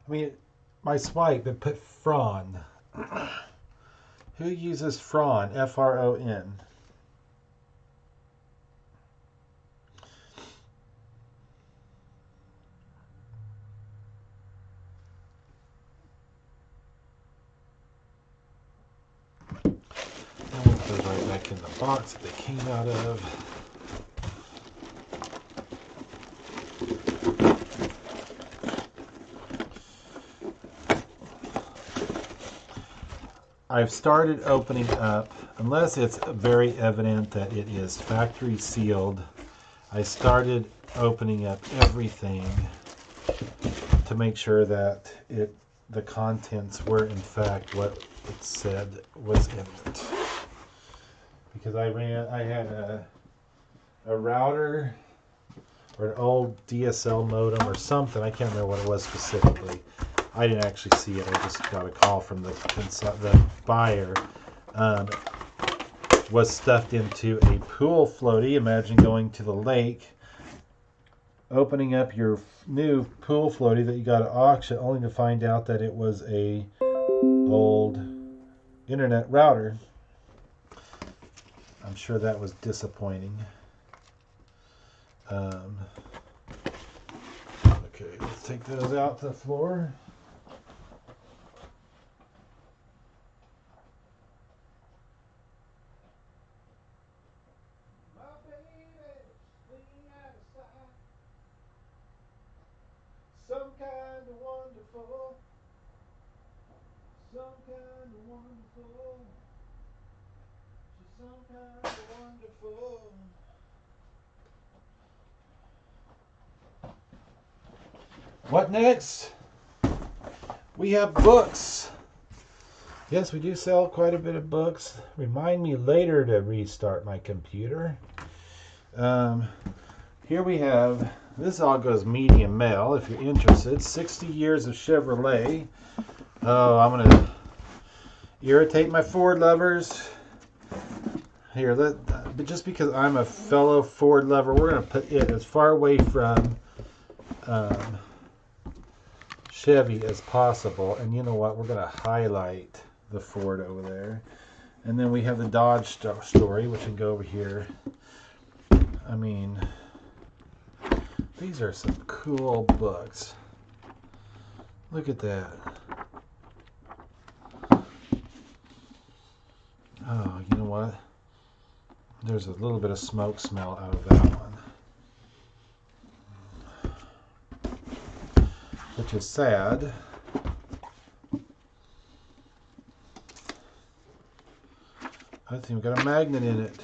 I mean, my swipe, it put Fron. Who uses Fron? F-R-O-N. And we'll put it right back in the box that they came out of. I've started opening up, unless it's very evident that it is factory sealed, I started opening up everything to make sure that the contents were in fact what it said was in it. Because I had a router or an old DSL modem or something, I can't remember what it was specifically. I didn't actually see it. I just got a call from the buyer. Was stuffed into a pool floaty. Imagine going to the lake, opening up your new pool floaty that you got at auction, only to find out that it was a old internet router. I'm sure that was disappointing. Okay, let's take those out to the floor. Some kind of wonderful, some kind of wonderful, she's some kind of wonderful. What next? We have books. Yes, we do sell quite a bit of books. Remind me later to restart my computer. Here we have, this all goes medium mail if you're interested. 60 Years of Chevrolet. Oh, I'm going to irritate my Ford lovers. Here, but just because I'm a fellow Ford lover, we're going to put it as far away from Chevy as possible. And you know what? We're going to highlight the Ford over there. And then we have the Dodge story, which can go over here. I mean, these are some cool books. Look at that. Oh, you know what? There's a little bit of smoke smell out of that one, which is sad. I think we've got a magnet in it.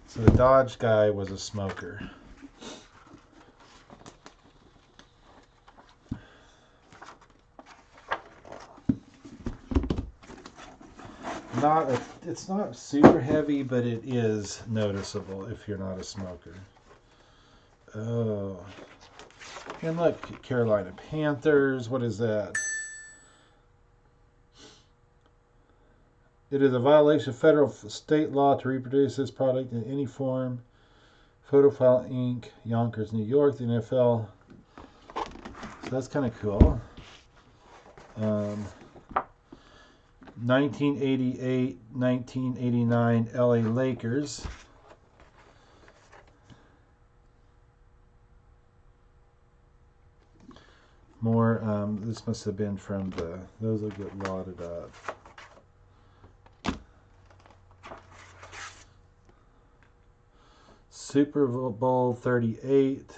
So the Dodge guy was a smoker. It's not super heavy, but it is noticeable if you're not a smoker. Oh. And look, Carolina Panthers, what is that? It is a violation of federal state law to reproduce this product in any form. Photophile Inc., Yonkers, New York, the NFL. So that's kind of cool. 1988, 1989 LA Lakers. More, this must have been from those will get loaded up. Super Bowl 38.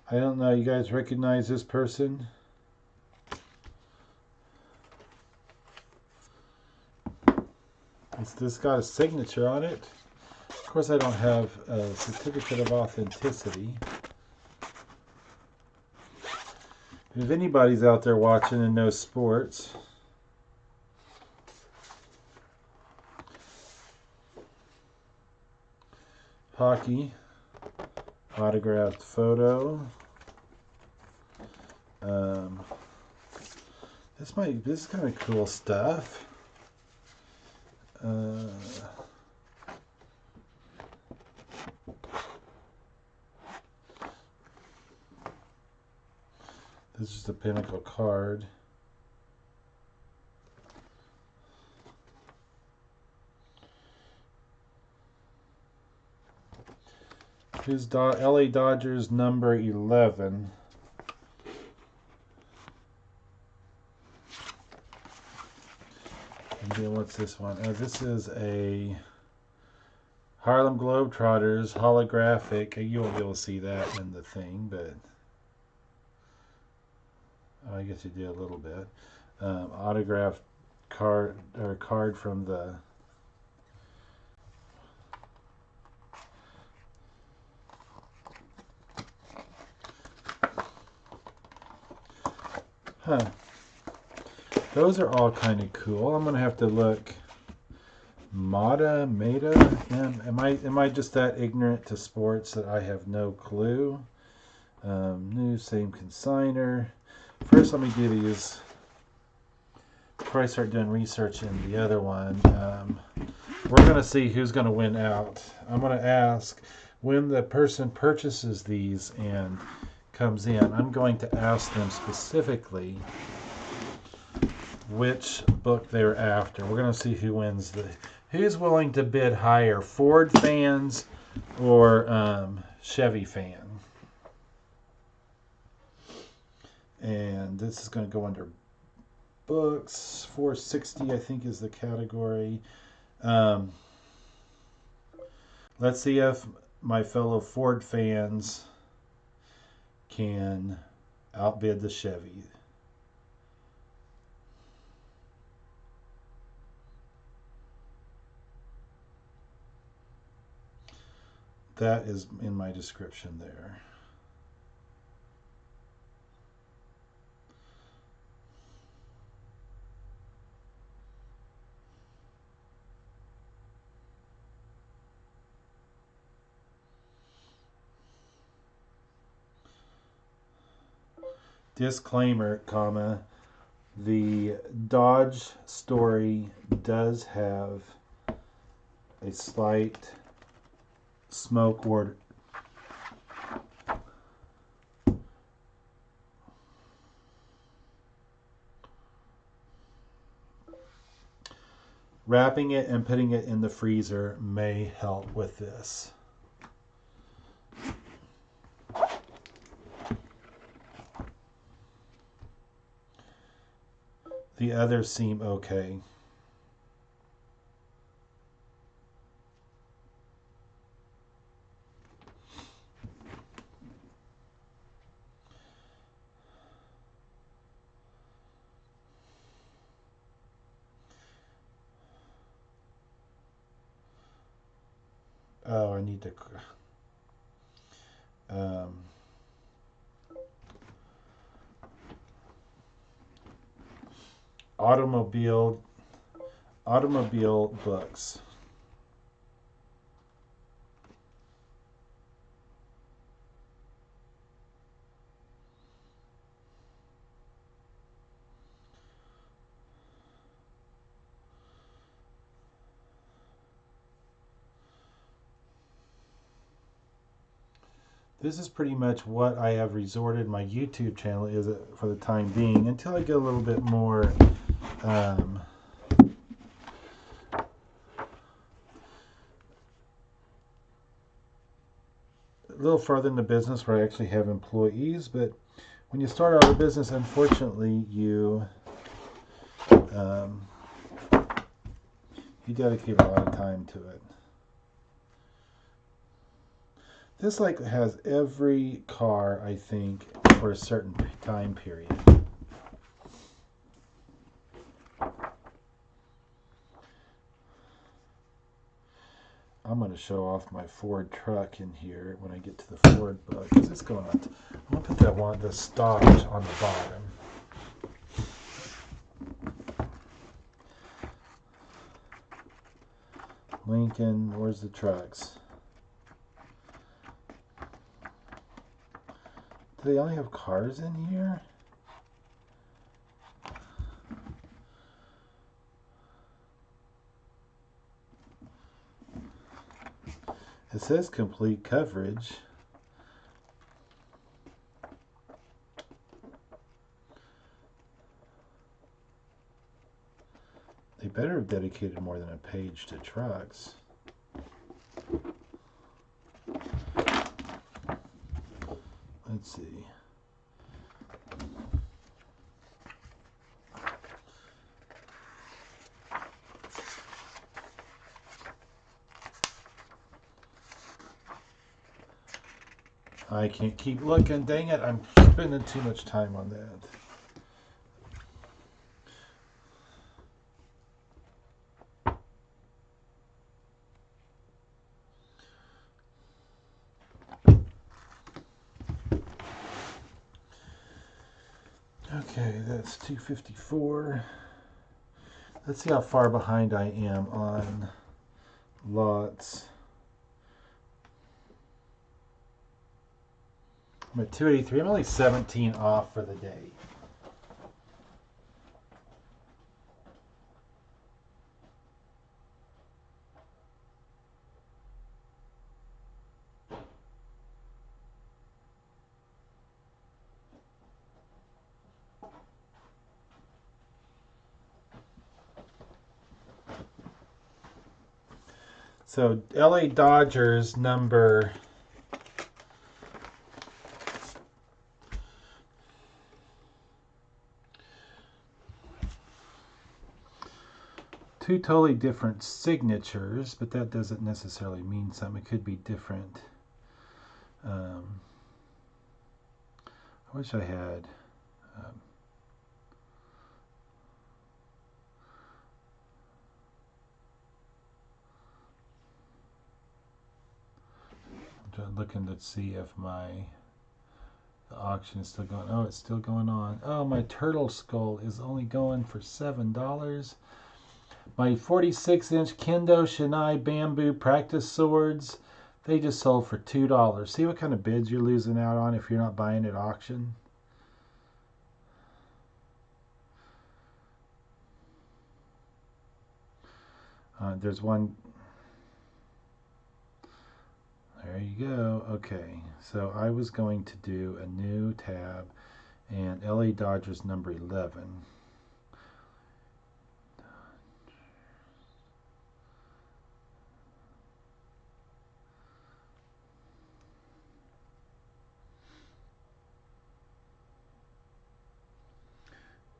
I don't know, you guys recognize this person? This got a signature on it. Of course, I don't have a certificate of authenticity. If anybody's out there watching and knows sports, hockey, autographed photo. This is kind of cool stuff. This is the Pinnacle card. Here's LA Dodgers number 11. And then what's this one? This is a Harlem Globetrotters holographic. You won't be able to see that in the thing, but I guess you do a little bit. Autographed card or card from the Those are all kind of cool. I'm gonna have to look. Mata. Am I just that ignorant to sports that I have no clue? New same consigner. First, let me do these before I start doing research in the other one. We're gonna see who's gonna win out. I'm gonna ask when the person purchases these and comes in. I'm going to ask them specifically which book they're after. We're going to see who wins who's willing to bid higher, Ford fans or Chevy fan. And this is going to go under books. 460 I think is the category. Let's see if my fellow Ford fans can outbid the Chevy. That is in my description there. Disclaimer, comma, the Dodge story does have a slight smoke ward. Wrapping it and putting it in the freezer may help with this. The others seem okay. Oh, I need to automobile books. This is pretty much what I have resorted my YouTube channel is for the time being until I get a little bit more Um, a little farther in the business where I actually have employees, but when you start out a business, unfortunately, um, you dedicate a lot of time to it. This like has every car, I think, for a certain time period. I'm going to show off my Ford truck in here when I get to the Ford book. It's going on. I'm going to put the stock on the bottom. Lincoln, where's the trucks? Do they only have cars in here? It says complete coverage. They better have dedicated more than a page to trucks. Let's see. I can't keep looking, dang it, I'm spending too much time on that. Okay, that's 254. Let's see how far behind I am on lots. I'm at 283. I'm only 17 off for the day. So LA Dodgers number 2 totally different signatures, but that doesn't necessarily mean something. It could be different. I wish I had. I'm looking to see if the auction is still going. Oh, it's still going on. Oh, my turtle skull is only going for $7. My 46-inch Kendo Shinai bamboo practice swords, they just sold for $2. See what kind of bids you're losing out on if you're not buying at auction? There's one. There you go. Okay, so I was going to do a new tab and LA Dodgers number 11.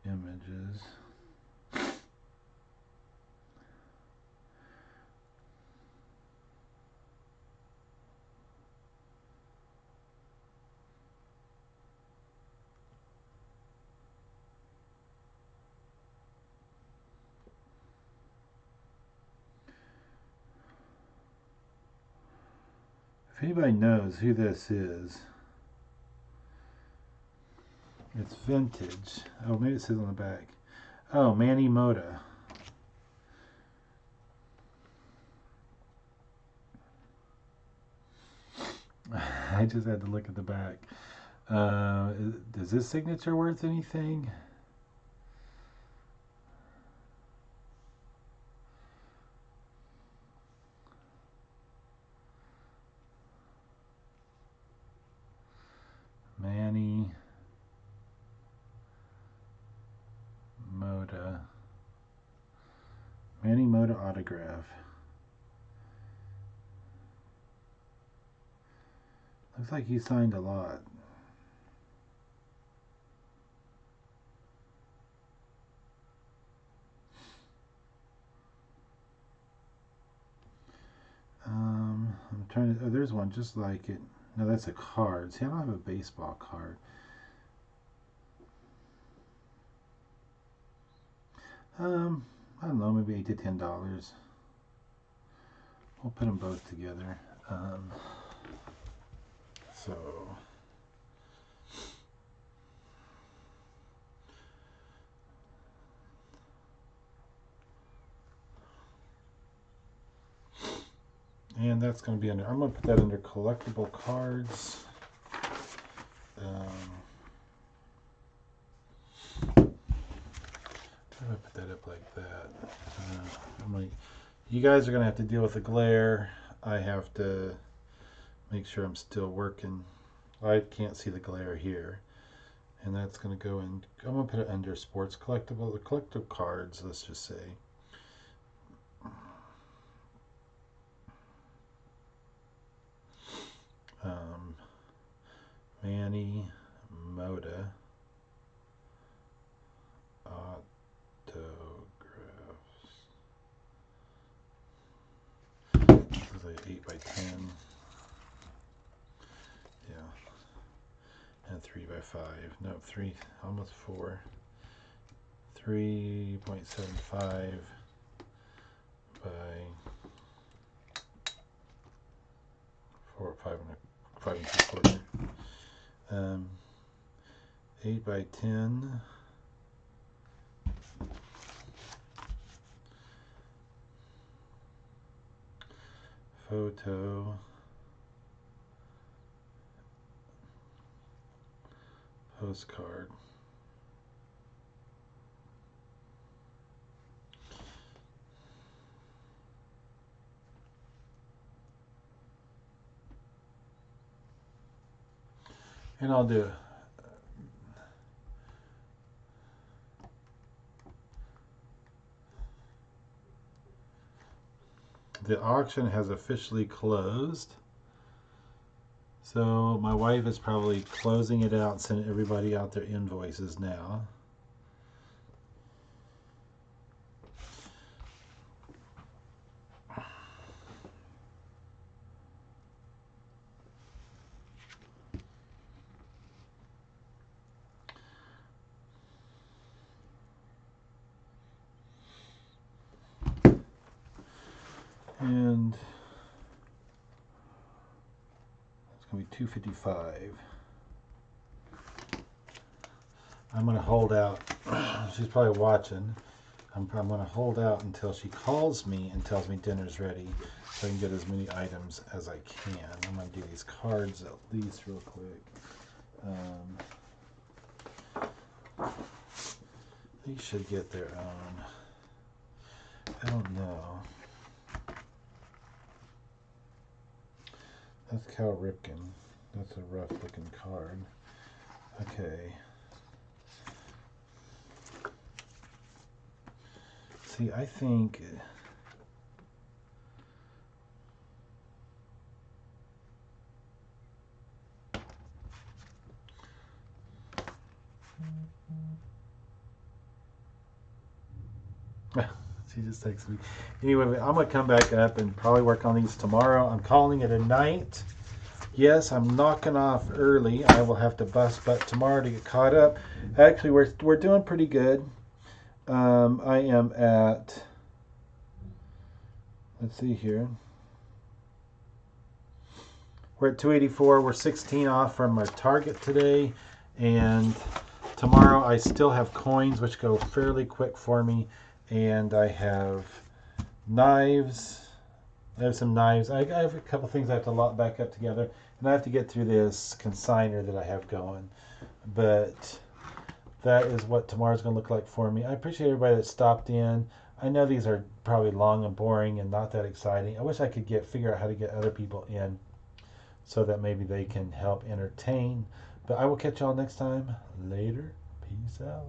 Images. If anybody knows who this is, it's vintage. Oh, maybe it says on the back. Oh, Manny Mota. I just had to look at the back. Is this signature worth anything? Manny Mota. autograph. Looks like he signed a lot. I'm trying to, oh, there's one just like it. No, that's a card. See, I don't have a baseball card. I don't know, maybe $8 to $10. We'll put them both together. So and that's going to be under, I'm going to put that under collectible cards. I'm going to put that up like that. You guys are going to have to deal with the glare. I have to make sure I'm still working. I can't see the glare here. And that's going to go in, I'm going to put it under sports collectible, the collectible cards, let's just say. Manny Moda autographs. This is like 8 by 10. Yeah. And 3 by 5. No, 3, almost 4. 3.75 by 4, 5 and 3/4. 8 by 10. Photo. Postcard. And I'll do the auction has officially closed. So my wife is probably closing it out, sending everybody out their invoices now. And it's going to be $255. I'm going to hold out. She's probably watching. I'm going to hold out until she calls me and tells me dinner's ready, so I can get as many items as I can. I'm going to do these cards at least real quick. They should get their own. I don't know. That's Cal Ripken. That's a rough looking card. Okay. See, I think she just texted me. Anyway, I'm going to come back up and probably work on these tomorrow. I'm calling it a night. Yes, I'm knocking off early. I will have to bust butt tomorrow to get caught up. Actually, we're doing pretty good. I am at, let's see here. We're at 284. We're 16 off from our target today. And tomorrow I still have coins, which go fairly quick for me. And I have knives. I have some knives. I have a couple things I have to lock back up together. And I have to get through this consigner that I have going. But that is what tomorrow's going to look like for me. I appreciate everybody that stopped in. I know these are probably long and boring and not that exciting. I wish I could figure out how to get other people in so that maybe they can help entertain. But I will catch y'all next time. Later. Peace out.